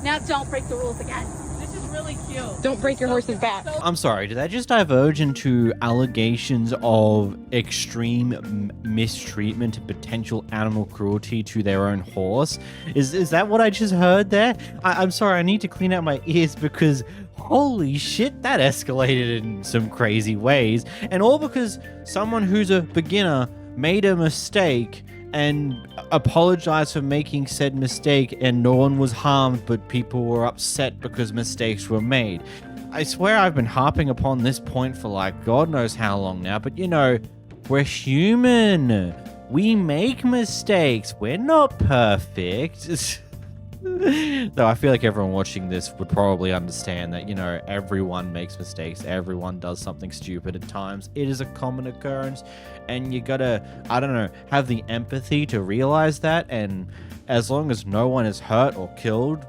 Now don't break the rules again. This is really cute. Don't break your horse's back. I'm sorry, did that just diverge into allegations of extreme mistreatment and potential animal cruelty to their own horse? Is that what I just heard there? I'm sorry, I need to clean out my ears because holy shit, that escalated in some crazy ways. And all because someone who's a beginner made a mistake and apologized for making said mistake, and no one was harmed, but people were upset because mistakes were made. I swear I've been harping upon this point for like God knows how long now, but you know, we're human. We make mistakes. We're not perfect. Though I feel like everyone watching this would probably understand that, you know, everyone makes mistakes. Everyone does something stupid at times. It is a common occurrence, and you gotta, I don't know, have the empathy to realize that, and as long as no one is hurt or killed,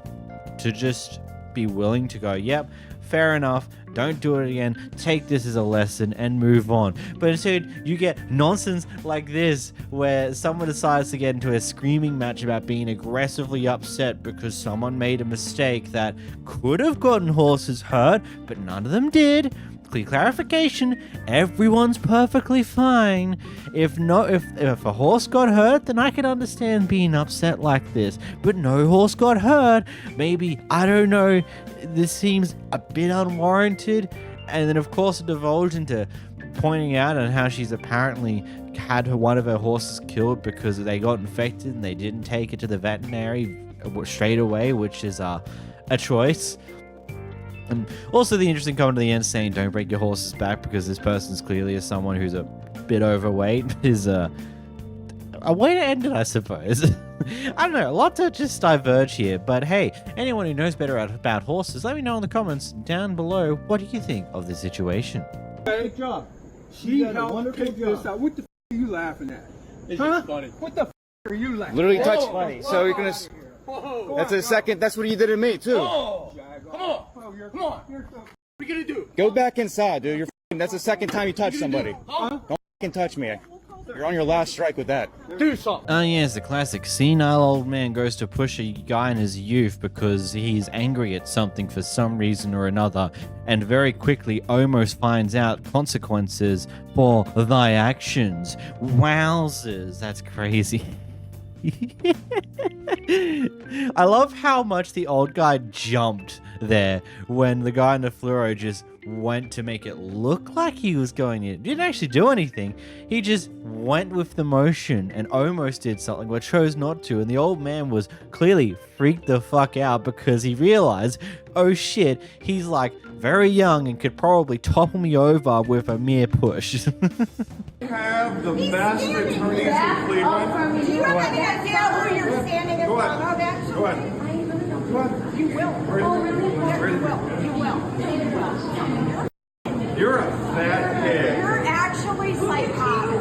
to just be willing to go, yep, fair enough, don't do it again, take this as a lesson and move on. But instead, you get nonsense like this, where someone decides to get into a screaming match about being aggressively upset because someone made a mistake that could have gotten horses hurt, but none of them did. Clear clarification, everyone's perfectly fine. If a horse got hurt, then I can understand being upset like this, but no horse got hurt. Maybe, I don't know, this seems a bit unwarranted. And then of course it divulged into pointing out on how she's apparently had one of her horses killed because they got infected and they didn't take it to the veterinary straight away, which is a choice. And also the interesting comment at the end saying don't break your horse's back because this person's clearly someone who's a bit overweight is a way to end it, I suppose. I don't know, a lot to just diverge here, but hey, anyone who knows better about horses, let me know in the comments down below, what do you think of the situation? Good job. She helped pick this out. What the f are you laughing at? It's just funny. What the f are you laughing at? Literally touch. So you're gonna. That's a second. That's what you did to me too. Come on. Come on. What are you gonna do? Go back inside, dude. That's the second time you touched somebody. Don't fucking touch me. You're on your last strike with that. Do something. Oh yeah, it's the classic senile old man goes to push a guy in his youth because he's angry at something for some reason or another, and very quickly almost finds out consequences for thy actions. Wowzers, that's crazy. I love how much the old guy jumped there when the guy in the fluoro just went to make it look like he was going in. Didn't actually do anything. He just went with the motion and almost did something but chose not to. And the old man was clearly freaked the fuck out because he realized, oh shit, he's like very young and could probably topple me over with a mere push. Have the best attorneys in Cleveland. Do you have any idea who you're standing in front of, actually? Go ahead. You will. Oh, really? You will. You're a fat pig. You're actually psychotic.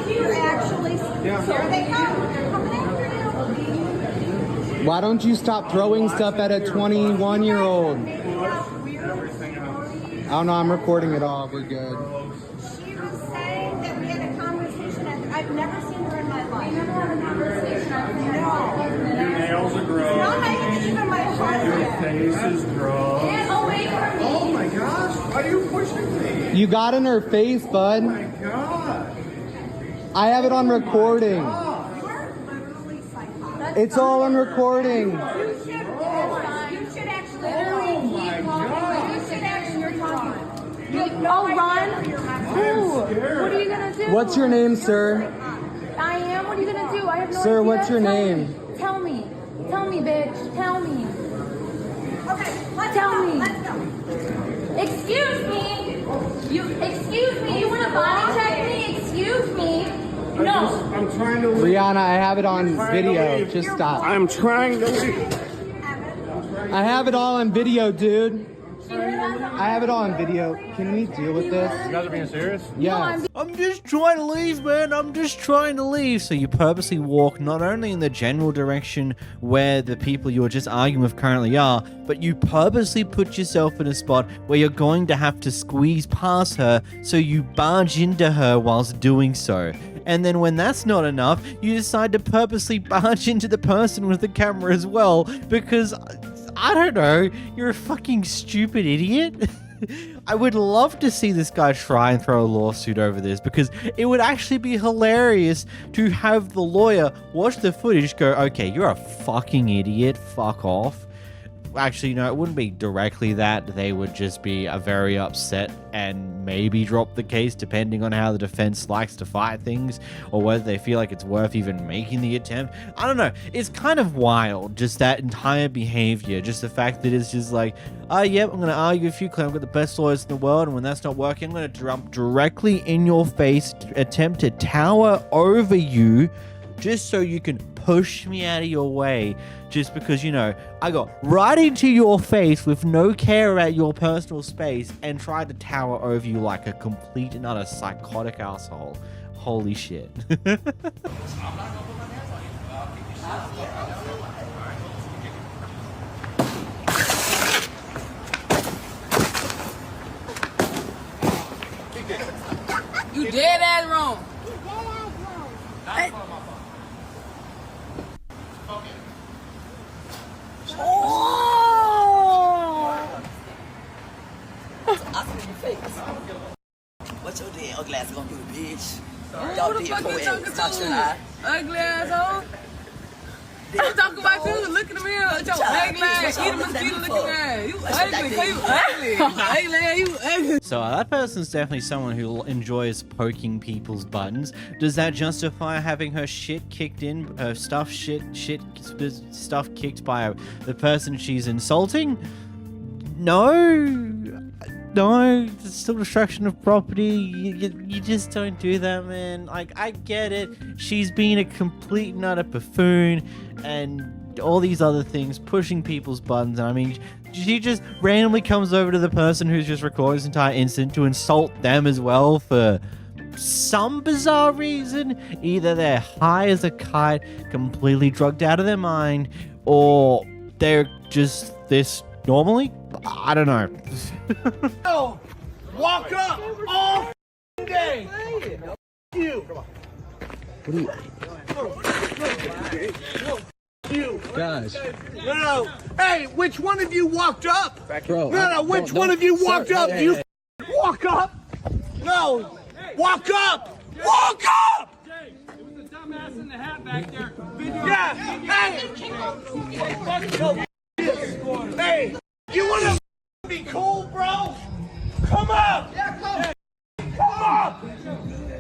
You're actually. Yeah. Here they come. They're coming after you. Why don't you stop throwing stuff at a 21-year-old? I don't know, I'm recording it all. We're good. She was saying that we had a conversation. I've never seen her in my life. We never had a conversation. No. Your nails are gross. Not even my heart. Your face is gross. Get away from me. Oh my gosh. Why are you pushing me? You got in her face, bud. Oh my god. I have it on recording. You're literally psychotic. It's all on recording. You should actually. Oh my god. You should actually run. Oh, run? Who? What are you gonna do? What's your name, sir? I am. What are you gonna do? I have no idea. Sir, what's your name? Tell me. Tell me, bitch. Tell me. Okay, let's Tell go. me. Let's go. Excuse me. Excuse me. You want to body check me? Excuse me. No. I'm trying to leave. Rihanna, I have it on video. leave. Just stop. I'm trying to leave. I have it all on video, dude. I have it all on video. Can we deal with this? You guys are being serious? Yeah. I'm just trying to leave, man. I'm just trying to leave. So you purposely walk not only in the general direction where the people you're just arguing with currently are, but you purposely put yourself in a spot where you're going to have to squeeze past her, so you barge into her whilst doing so. And then when that's not enough, you decide to purposely barge into the person with the camera as well, because I don't know, you're a fucking stupid idiot. I would love to see this guy try and throw a lawsuit over this, because it would actually be hilarious to have the lawyer watch the footage, go, okay, you're a fucking idiot, fuck off. Actually, no, it wouldn't be directly that. They would just be very upset and maybe drop the case, depending on how the defense likes to fight things, or whether they feel like it's worth even making the attempt. I don't know. It's kind of wild, just that entire behavior. Just the fact that it's just like, yep, I'm going to argue with you because I've got the best lawyers in the world, and when that's not working, I'm going to jump directly in your face, attempt to tower over you, just so you can push me out of your way, just because, you know, I got right into your face with no care about your personal space and tried to tower over you like a complete and utter psychotic asshole. Holy shit. You dead ass wrong. What's your damn ugly ass gonna do, bitch? Who Y'all the did fuck you poet. talking Stop your to? eye. Ugly asshole. I'm talking about you. Look in the mirror. Your ugly ass. Eat a mosquito looking ass. You ugly. You ugly. Ugly. You ugly. So that person's definitely someone who enjoys poking people's buttons. Does that justify having her shit kicked in, her stuff kicked by the person she's insulting? No. No, it's still destruction of property. You just don't do that, man. Like, I get it. She's being a complete and utter buffoon and all these other things, pushing people's buttons. And I mean, she just randomly comes over to the person who's just recording this entire incident to insult them as well for some bizarre reason. Either they're high as a kite, completely drugged out of their mind, or they're just this normally. I don't know. Oh, walk up all day. You. You. Guys. No. Hey, which one of you walked up? Bro, No, which one of you walked up? Hey, You hey. walk up. No. Walk up. Walk up. Dumbass in the hat back there. Yeah. Hey. Hey. You want to be cool, bro? Come up. Come up.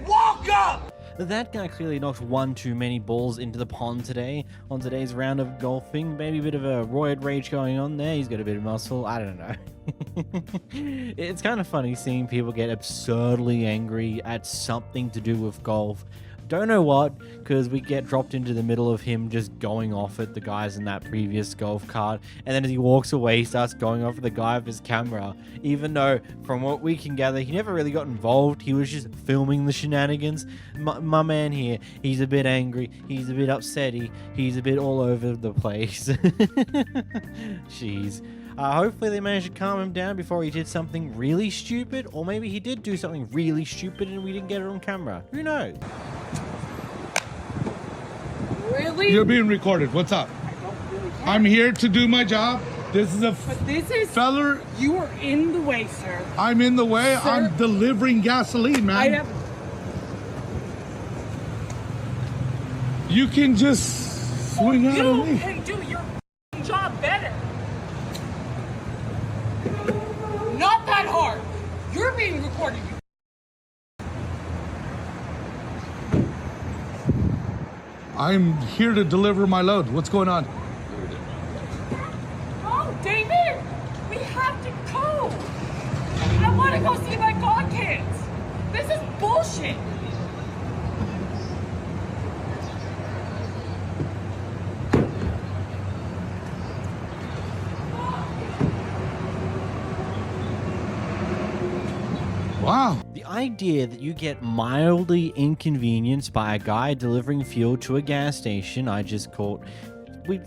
Walk up. That guy clearly knocked one too many balls into the pond today on today's round of golfing. Maybe a bit of a roid rage going on there. He's got a bit of muscle. I don't know. It's kind of funny seeing people get absurdly angry at something to do with golf. Don't know what, because we get dropped into the middle of him just going off at the guys in that previous golf cart, and then as he walks away, he starts going off at the guy with his camera, even though, from what we can gather, he never really got involved. He was just filming the shenanigans. My man here, he's a bit angry, he's a bit upsetty, he's a bit all over the place. Jeez. Hopefully they managed to calm him down before he did something really stupid, or maybe he did do something really stupid and we didn't get it on camera. Who knows? Really? You're being recorded. What's up? I'm here to do my job. This is a feller. You are in the way, sir. I'm in the way. Sir, I'm delivering gasoline, man. I have. You can just swing out on me. Hey, do your job better. Not that hard. You're being recorded. I'm here to deliver my load. What's going on? Oh, David, we have to go. I want to go see my godkids. This is bullshit. idea that you get mildly inconvenienced by a guy delivering fuel to a gas station, I just caught...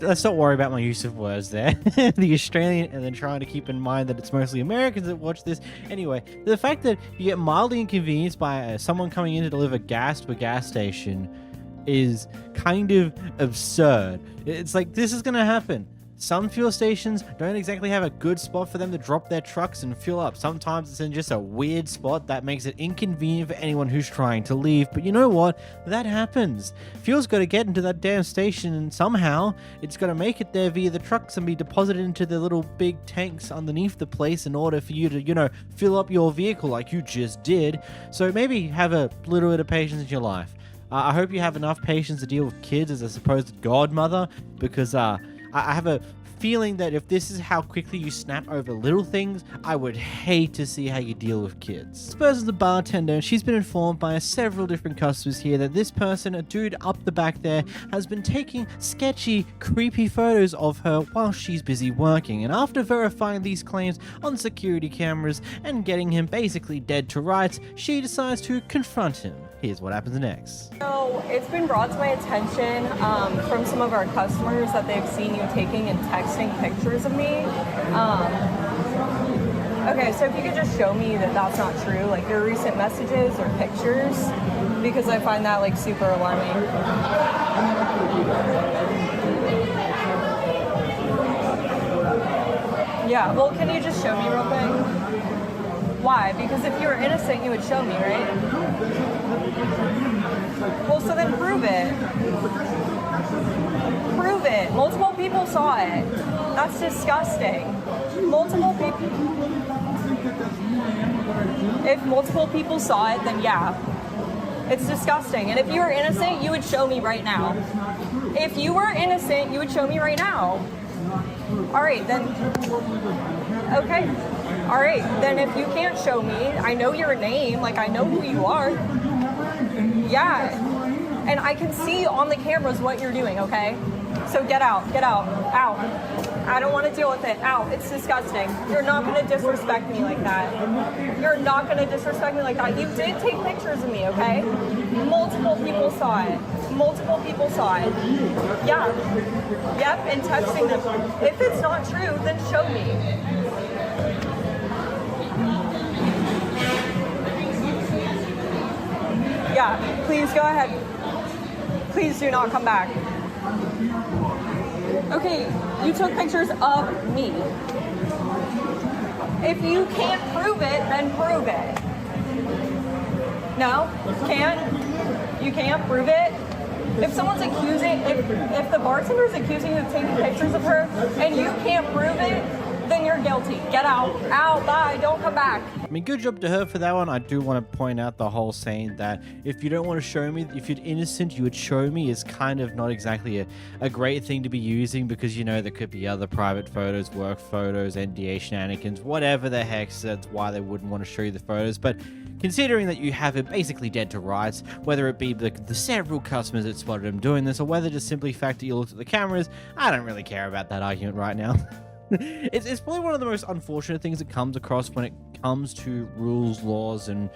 let's not worry about my use of words there. The Australian, and then trying to keep in mind that it's mostly Americans that watch this. Anyway, the fact that you get mildly inconvenienced by someone coming in to deliver gas to a gas station is kind of absurd. It's like, this is going to happen. Some fuel stations don't exactly have a good spot for them to drop their trucks and fuel up. Sometimes it's in just a weird spot that makes it inconvenient for anyone who's trying to leave. But you know what? That happens. Fuel's got to get into that damn station, and somehow it's got to make it there via the trucks and be deposited into the little big tanks underneath the place in order for you to, you know, fill up your vehicle like you just did. So maybe have a little bit of patience in your life. I hope you have enough patience to deal with kids as a supposed godmother, because I have a feeling that if this is how quickly you snap over little things, I would hate to see how you deal with kids. This person's a bartender, and she's been informed by several different customers here that this person, a dude up the back there, has been taking sketchy, creepy photos of her while she's busy working. And after verifying these claims on security cameras and getting him basically dead to rights, she decides to confront him. Here's what happens next. So it's been brought to my attention from some of our customers that they've seen you taking and texting pictures of me. Okay, so if you could just show me that that's not true, like your recent messages or pictures, because I find that like super alarming. Yeah, well, can you just show me real quick? Why? Because if you were innocent, you would show me, right? Well, so then prove it. Prove it. Multiple people saw it. That's disgusting. Multiple people. If multiple people saw it, then yeah. It's disgusting. And if you were innocent, you would show me right now. If you were innocent, you would show me right now. All right, then. Okay. All right, then if you can't show me, I know your name, like I know who you are. Yeah, and I can see on the cameras what you're doing, okay? So get out, out. I don't want to deal with it, out. It's disgusting. You're not going to disrespect me like that. You're not going to disrespect me like that. You did take pictures of me, okay? Multiple people saw it. Multiple people saw it. Yeah. Yep, and texting them. If it's not true, then show me. Yeah, please go ahead. Please do not come back. Okay, you took pictures of me. If you can't prove it, then prove it. No? Can't? You can't prove it? If someone's accusing, if the bartender's accusing you of taking pictures of her and you can't prove it, then you're guilty. Get out. Out. Bye. Don't come back. I mean, good job to her for that one. I do want to point out the whole saying that if you don't want to show me, if you're innocent, you would show me is kind of not exactly a great thing to be using, because, you know, there could be other private photos, work photos, NDA shenanigans, whatever the heck. So that's why they wouldn't want to show you the photos. But considering that you have it basically dead to rights, whether it be the several customers that spotted him doing this, or whether just simply the fact that you looked at the cameras, I don't really care about that argument right now. It's probably one of the most unfortunate things that comes across when it comes to rules, laws, and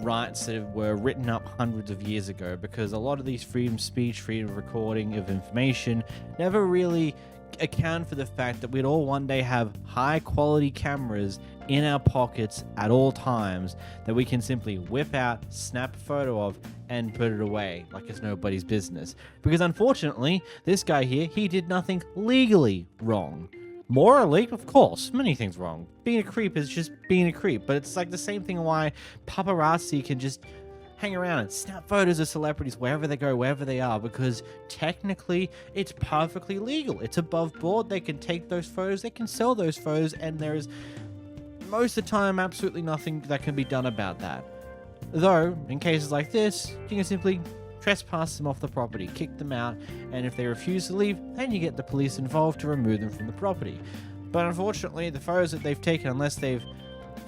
rights that were written up hundreds of years ago, because a lot of these freedom of speech, freedom of recording of information never really account for the fact that we'd all one day have high quality cameras in our pockets at all times that we can simply whip out, snap a photo of, and put it away like it's nobody's business. Because unfortunately, this guy here, he did nothing legally wrong. Morally, of course, many things wrong. Being a creep is just being a creep, but it's like the same thing why paparazzi can just hang around and snap photos of celebrities wherever they go, wherever they are, because technically it's perfectly legal. It's above board. They can take those photos, they can sell those photos, and there is most of the time absolutely nothing that can be done about that. Though, in cases like this, you can simply trespass them off the property, kick them out, and if they refuse to leave, then you get the police involved to remove them from the property. But unfortunately, the photos that they've taken, unless they've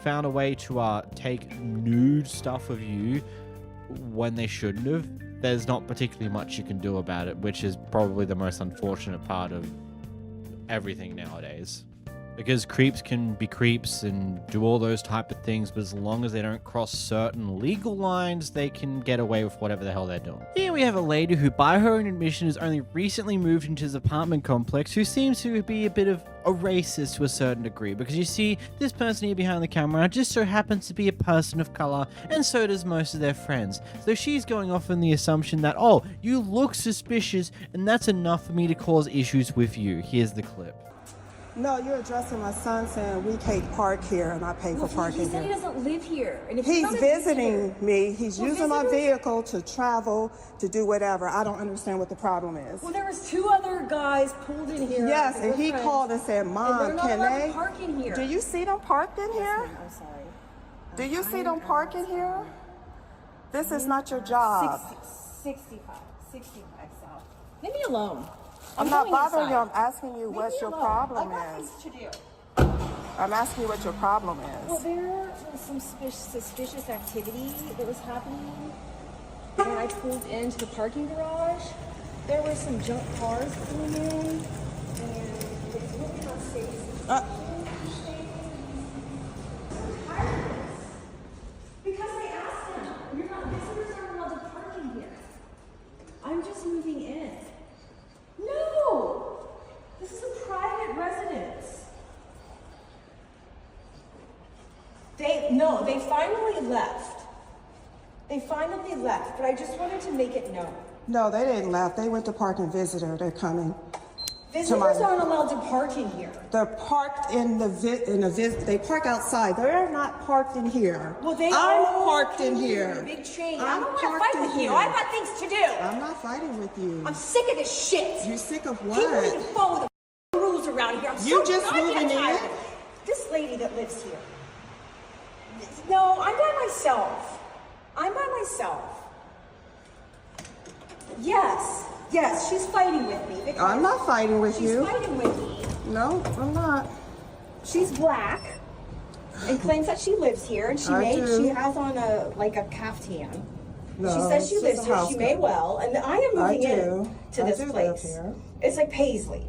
found a way to take nude stuff of you when they shouldn't have, there's not particularly much you can do about it, which is probably the most unfortunate part of everything nowadays. Because creeps can be creeps and do all those type of things, but as long as they don't cross certain legal lines, they can get away with whatever the hell they're doing. Here we have a lady who, by her own admission, has only recently moved into this apartment complex, who seems to be a bit of a racist to a certain degree, because you see, this person here behind the camera just so happens to be a person of color, and so does most of their friends. So she's going off on the assumption that, oh, you look suspicious, and that's enough for me to cause issues with you. Here's the clip. No, you're addressing my son saying we can't park here and I pay for parking He said he here. doesn't live here. And if He's not a visiting visitor- me. He's Well, using my visitors- vehicle to travel, to do whatever. I don't understand what the problem is. Well, there was 2 other guys pulled in here. Yes, with and their he friends, called and said, and Mom, they're not can allowed they? to park in here. Do you see them parked in here? I'm sorry. Do you see them parking here? This is not your job. 65 south. Leave me alone. I'm not going bothering inside. you. I'm asking you Leave what me your alone. problem I've got is. things to do. I'm asking you what your problem Well, is. there was some suspicious activity that was happening when I pulled into the parking garage. There were some junk cars pulling in, and it's really not safe. Because I asked them, visitors aren't allowed to park in here. I'm just moving in. No! This is a private residence. They finally left. They finally left, but I just wanted to make it known. No, they didn't left. They went to park and visitor. They're coming. Visitors aren't allowed to park in here. They're parked in the they park outside. They're not parked in here. Well, I'm parked in here. Big chain. I I'm don't want to parked fight in with you. here. I've got things to do. I'm not fighting with you. I'm sick of this shit. You're sick of People need to what? follow the rules around here. I'm You so just goddamn moving in? tired of it. This lady that lives here. No, I'm by myself. I'm by myself. Yes, she's fighting with me. because I'm not fighting with she's you. fighting with me. No, I'm not. She's black and claims that she lives here, and she has on a caftan. No, she says she it's lives just a here. house She may girl. well, and I am moving in to I this do live place. here. It's like Paisley.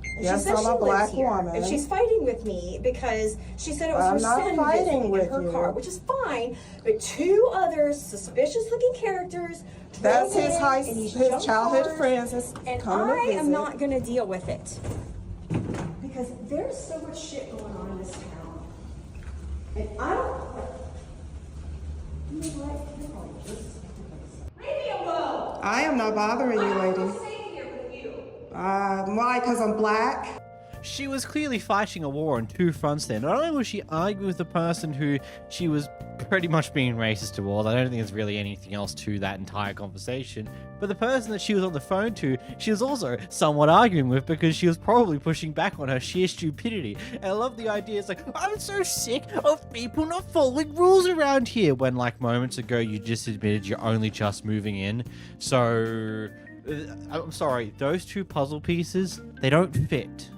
And Yes, she says I'm she a lives black here, woman. and she's fighting with me because she said it was I'm her not son fighting visiting with in her you. car, which is fine. But 2 other suspicious-looking characters. That's drove his in in these his junk childhood cars, friends is and coming to I visit. am not going to deal with it because there's so much shit going on in this town, and I don't. You know what? Leave me alone. I am not bothering you, lady. Why? Because I'm black? She was clearly fighting a war on 2 fronts there. Not only was she arguing with the person who she was pretty much being racist towards, I don't think there's really anything else to that entire conversation, but the person that she was on the phone to, she was also somewhat arguing with because she was probably pushing back on her sheer stupidity. And I love the idea, it's like, I'm so sick of people not following rules around here, when like moments ago you just admitted you're only just moving in. So, I'm sorry, those 2 puzzle pieces, they don't fit.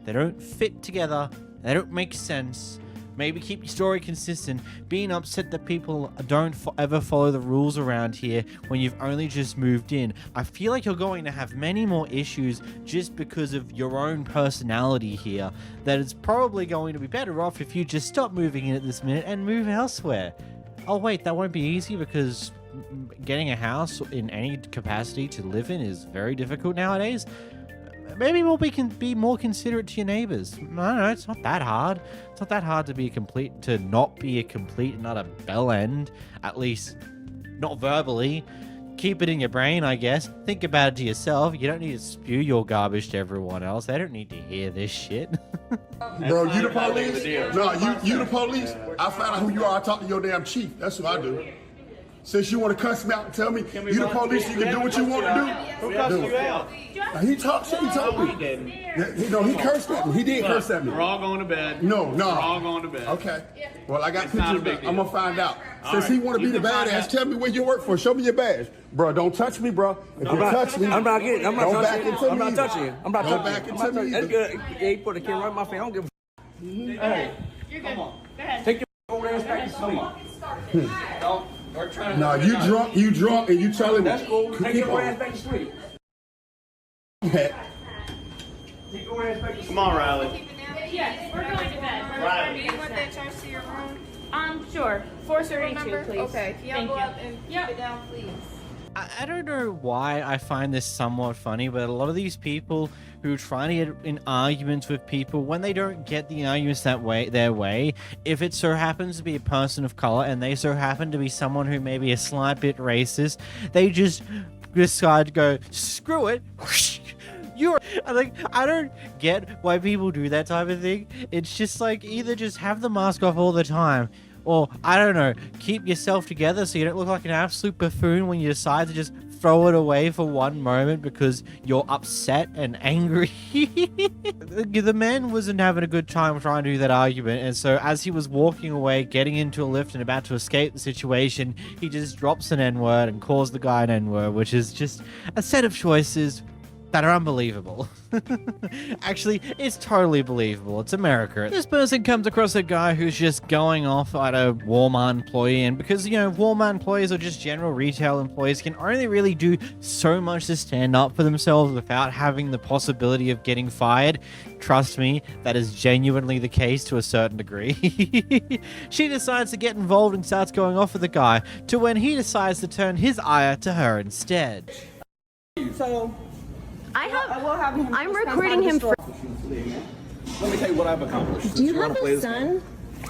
They don't fit together. They don't make sense. Maybe keep your story consistent. Being upset that people don't ever follow the rules around here when you've only just moved in. I feel like you're going to have many more issues just because of your own personality here. That it's probably going to be better off if you just stop moving in at this minute and move elsewhere. Oh wait, that won't be easy because getting a house in any capacity to live in is very difficult nowadays. Maybe we can be more considerate to your neighbors. No, it's not that hard. It's not that hard to not be a complete and utter bell end. At least, not verbally. Keep it in your brain, I guess. Think about it to yourself. You don't need to spew your garbage to everyone else. They don't need to hear this shit. Bro, you the police? No, you the police? I found out who you are. I talk to your damn chief. That's who I do. Since you want to cuss me out and tell me you the police, you can do what you want to do. Who cussed you out? He talked shit. He told me. He cursed at me. He did curse at me. We're all going to bed. No. We're all going to bed. Okay. Well, I got It's not a pictures. big Of deal. I'm gonna find out. All Since right. he want to You be the can find badass, out. tell me where you work for. Show me your badge, bro. Don't touch me, bro. If you touch me, I'm not don't touching back you. into I'm me. not touching you. I'm not Don't touching back you. into me. That's either. good. Yeah, you put the camera right in my face. I don't give a Hey. You're good. Go ahead. Take your over there and back to sleep. We're trying to. No, you drunk, and you telling me. That's cool. Take Keep your on. ass back to sleep. Hey, Take your ass back to sleep. Come on, Riley. Yes, we're going to bed. Do you want that charged to your room? Sure. 432, please. Okay, can y'all Thank go you. up and keep it down, please? I don't know why I find this somewhat funny, but a lot of these people who are trying to get in arguments with people, when they don't get the arguments their way, if it so happens to be a person of color and they so happen to be someone who may be a slight bit racist, they just decide to go, screw it. You're like, I don't get why people do that type of thing. It's just like, either just have the mask off all the time, or I don't know, keep yourself together so you don't look like an absolute buffoon when you decide to just throw it away for one moment because you're upset and angry. The man wasn't having a good time trying to do that argument, and so as he was walking away, getting into a lift and about to escape the situation, he just drops an N-word and calls the guy an N-word, which is just a set of choices that are unbelievable. Actually, it's totally believable. It's America. This person comes across a guy who's just going off at a Walmart employee, and because, you know, Walmart employees or just general retail employees can only really do so much to stand up for themselves without having the possibility of getting fired. Trust me, that is genuinely the case to a certain degree. She decides to get involved and starts going off with the guy, to when he decides to turn his ire to her instead. So I'm recruiting him for. Let me tell you what I've accomplished. Do you have a son?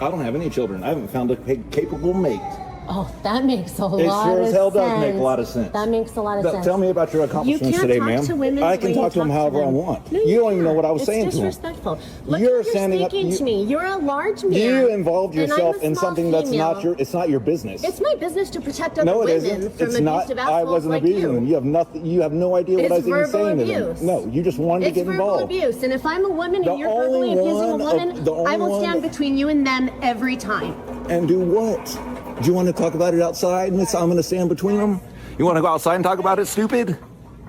I don't have any children. I haven't found a capable mate. Oh, that makes a lot It of sense. sure as hell does make a lot of sense. That makes a lot of sense. Tell me about your accomplishments today, ma'am. I can talk to them however I want. No, you don't even know what I was saying to them. It's disrespectful. Look You're how you're standing up. speaking to me. You're a large man. You involved and I'm yourself a in small something that's female. not your. It's not your business. It's my business to protect other No, it women isn't. from It's not. abusive I assholes wasn't like abusing you. them. You have nothing. You have no idea what I was even It's verbal saying to abuse. them. No, you just wanted to get It's verbal involved. abuse, and if I'm a woman The and you're verbally only abusing a one of- woman, the only I will stand one- between you and them every time. And do what? Do you want to talk about it outside? And I'm going to stand between them. You want to go outside and talk about it, stupid?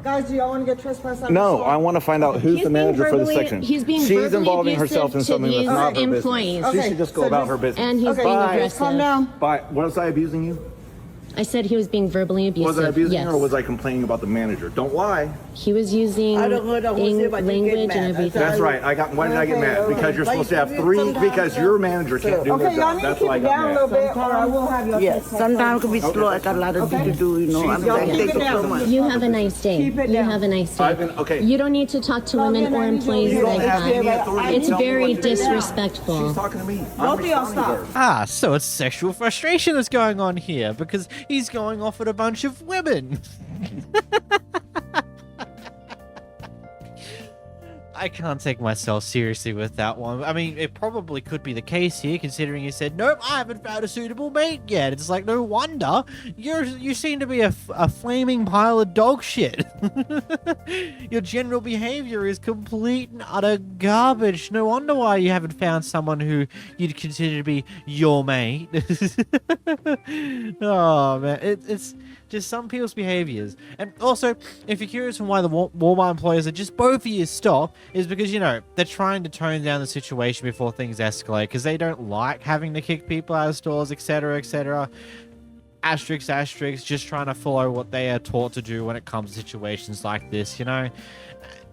Guys, do y'all want to get trespassed on No, the floor? I want to find out who's the manager for the section. He's being She's verbally involving abusive herself in to something that's these not her employees. business. She should just go about her business. And he's being aggressive. Calm down. Bye. Was I abusing you? I said he was being verbally abusive. Was I abusing yes. her or was I complaining about the manager? Don't lie. He was using language and everything. That's right. Why did I get mad? Because you're supposed to have three. Because your manager can't do their job. That's why I got mad. a little bit, or I will have you. Yes, sometimes it can be slow. I got a lot of things to do, you know. I'm like, thank you so much. You have a nice day. You have a nice day. Okay. You don't need to talk to women or employees like that. It's very She's disrespectful. talking to me. Both of y'all stop. So it's sexual frustration that's going on here because he's going off at a bunch of women. I can't take myself seriously with that one. I mean, it probably could be the case here, considering he said, nope, I haven't found a suitable mate yet. It's like, no wonder. You seem to be a flaming pile of dog shit. Your general behavior is complete and utter garbage. No wonder why you haven't found someone who you'd consider to be your mate. Oh, man. It's just some people's behaviors. And also, if you're curious on why the Walmart employees are just both of you stop, is because, you know, they're trying to tone down the situation before things escalate because they don't like having to kick people out of stores, etc., etc. Asterisk, asterisk, just trying to follow what they are taught to do when it comes to situations like this, you know?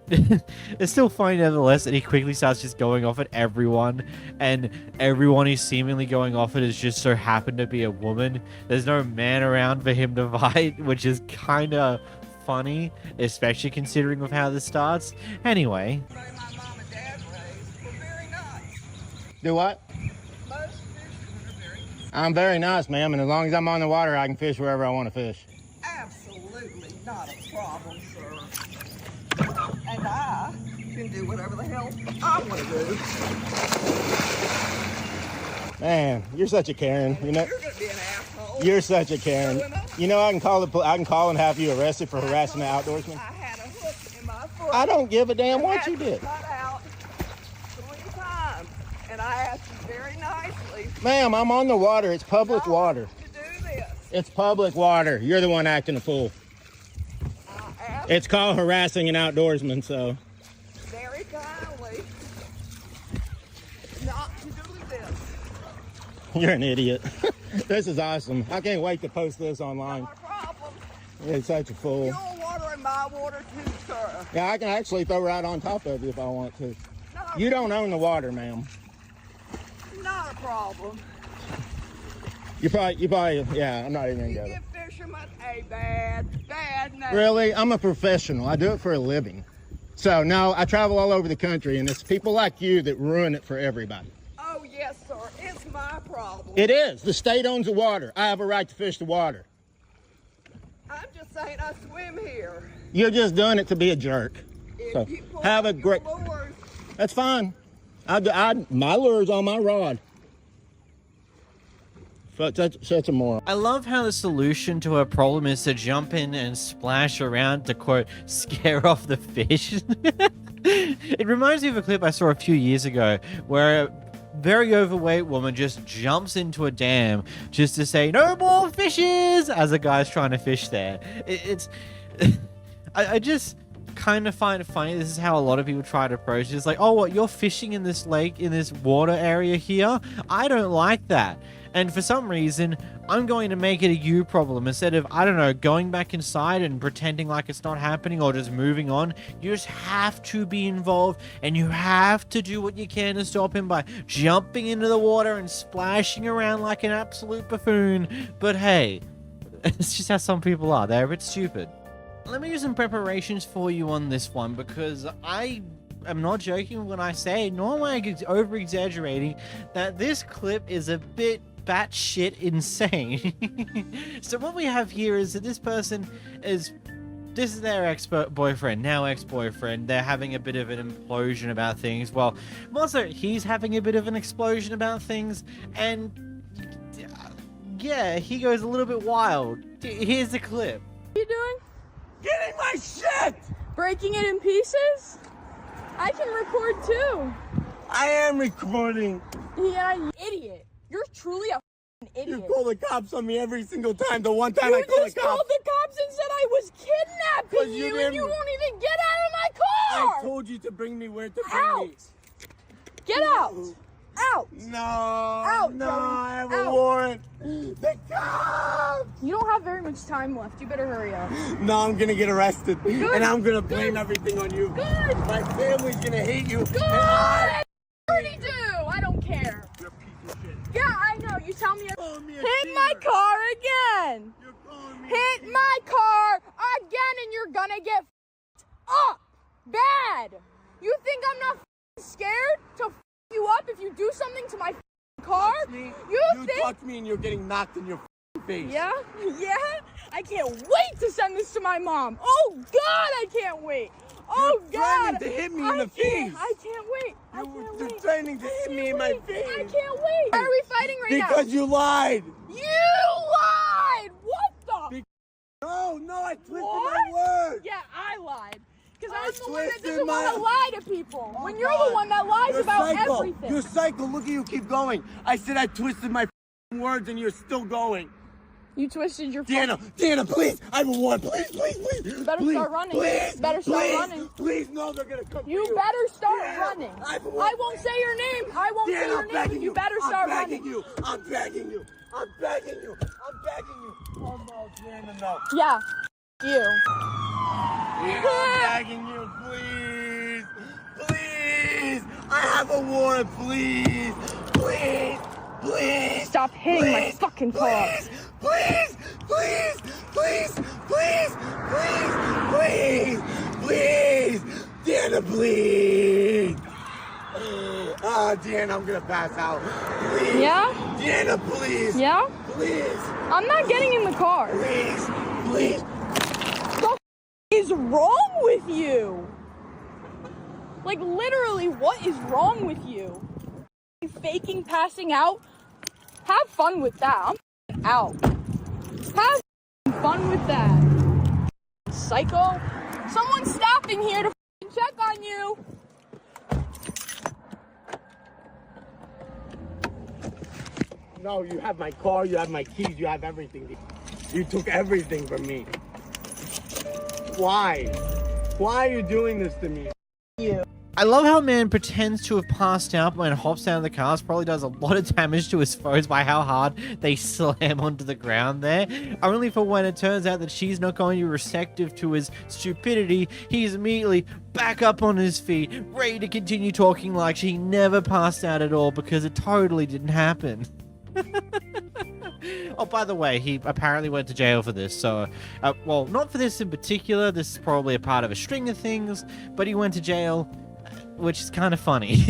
It's still funny nevertheless that he quickly starts just going off at everyone, and everyone he's seemingly going off at is just so happened to be a woman. There's no man around for him to fight, which is kind of funny, especially considering with how this starts. Anyway. Do what? I'm very nice, ma'am, and as long as I'm on the water, I can fish wherever I want to fish. Absolutely not a problem, sir. And I can do whatever the hell I want to do. Man, you're such a Karen. You know, You're gonna be an asshole. you're such a Karen. You know, I can call and have you arrested for harassing the outdoorsman. I had a hook in my foot. I don't give a damn and what had you did. to cut out 3 times, and I asked you very nicely. Ma'am, I'm on the water. It's public water. To do this. It's public water. You're the one acting a fool. It's called harassing an outdoorsman, so. Very kindly not to do this. You're an idiot. This is awesome. I can't wait to post this online. No problem. You're such a fool. Your water and my water too, sir. Yeah, I can actually throw right on top of you if I want to. No, You don't own the water, ma'am. Not a problem. You probably, yeah, I'm not even gonna go. Give fishermen a bad name. Really? I'm a professional. I do it for a living. So, no, I travel all over the country, and it's people like you that ruin it for everybody. Oh, yes, sir. It's my problem. It is. The state owns the water. I have a right to fish the water. I'm just saying I swim here. You're just doing it to be a jerk. So, have a great... Lures. That's fine. My lure's on my rod. Such a moron. I love how the solution to her problem is to jump in and splash around to, quote, scare off the fish. It reminds me of a clip I saw a few years ago where a very overweight woman just jumps into a dam just to say, "No more fishes!" as a guy's trying to fish there. I just kind of find it funny. This is how a lot of people try to approach it. It's like, oh, what, you're fishing in this lake, in this water area here? I don't like that. And for some reason, I'm going to make it a you problem. Instead of, I don't know, going back inside and pretending like it's not happening or just moving on, you just have to be involved and you have to do what you can to stop him by jumping into the water and splashing around like an absolute buffoon. But hey, it's just how some people are. They're a bit stupid. Let me do some preparations for you on this one because I'm not joking when I say, nor am I over-exaggerating, that this clip is a bit batshit insane. So what we have here is that this is their ex-boyfriend, now ex-boyfriend. They're having a bit of an implosion about things. Well, also, he's having a bit of an explosion about things, and yeah, he goes a little bit wild. Here's the clip. What are you doing? Getting my shit! Breaking it in pieces? I can record too. I am recording. Yeah, you idiot. You're truly a idiot. You call the cops on me every single time. The one time I call the cops. You just called the cops and said I was kidnapping you and you won't even get out of my car. I told you to bring me where to bring me. Get out. Out. No. Out. No, Joey. I have out. a warrant. The cops. You don't have very much time left. You better hurry up. No, I'm gonna get arrested. Good. And I'm gonna blame everything on you. Good. My family's gonna hate you. Good. I already do. I don't care. You're a piece of shit. Yeah, I know. You tell me. Hit my car again. Hit my car again, and you're gonna get up bad. You think I'm not scared to you up if you do something to my car? You touch me and you're getting knocked in your face. Yeah? Yeah? I can't wait to send this to my mom. Oh, God, I can't wait. Oh, You're God. threatening to hit me in the face. I can't wait. You're threatening to hit me in my face. I can't wait. Why are we fighting right now? Because you lied. You lied. What the? No, I twisted my words. Yeah, I lied. Because I'm the one that twisted doesn't want to my- lie to people. When you're the one that lies about psycho. everything. You're psycho. Look at you, keep going. I said I twisted my words and you're still going. You twisted your Deanna, please. I have a warrant. Please. You better start running. Please, You better start running. Please, no, they're going to come You for you. better start Deanna, running. I I won't say your name. I won't say your name, but you better start running. I'm begging you. I'm begging you. Oh, no, Deanna, no. Yeah, you. I'm begging you, please. Please. I have a warrant, please. Please. Stop hitting my fucking car. Please. Deanna, please. Oh, Deanna, I'm gonna pass out. Please. Yeah? Deanna, please. Yeah? Please. I'm not getting in the car. Please. What the is wrong with you? Like, literally, what is wrong with you? Faking passing out? Have fun with that. I'm out. Have fun with that. Psycho. Someone's stopping here to check on you. No, you have my car, you have my keys, you have everything. You took everything from me. Why? Why are you doing this to me? You. I love how man pretends to have passed out when hops down of the cars, probably does a lot of damage to his foes by how hard they slam onto the ground there. Only for when it turns out that she's not going to be receptive to his stupidity, he's immediately back up on his feet, ready to continue talking like she never passed out at all because it totally didn't happen. Oh, by the way, he apparently went to jail for this, so, well, not for this in particular, this is probably a part of a string of things, but he went to jail, which is kind of funny.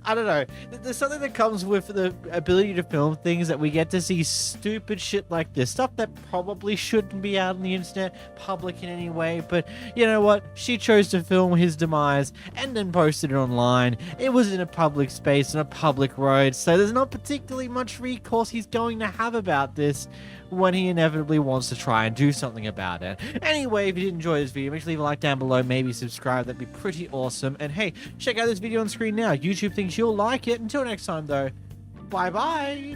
I don't know. There's something that comes with the ability to film things that we get to see stupid shit like this. Stuff that probably shouldn't be out on the internet, public in any way. But you know what? She chose to film his demise and then posted it online. It was in a public space on a public road. So there's not particularly much recourse he's going to have about this when he inevitably wants to try and do something about it. Anyway, if you did enjoy this video, make sure to leave a like down below, maybe subscribe, that'd be pretty awesome. And hey, check out this video on screen now. YouTube thinks you'll like it. Until next time though, bye bye!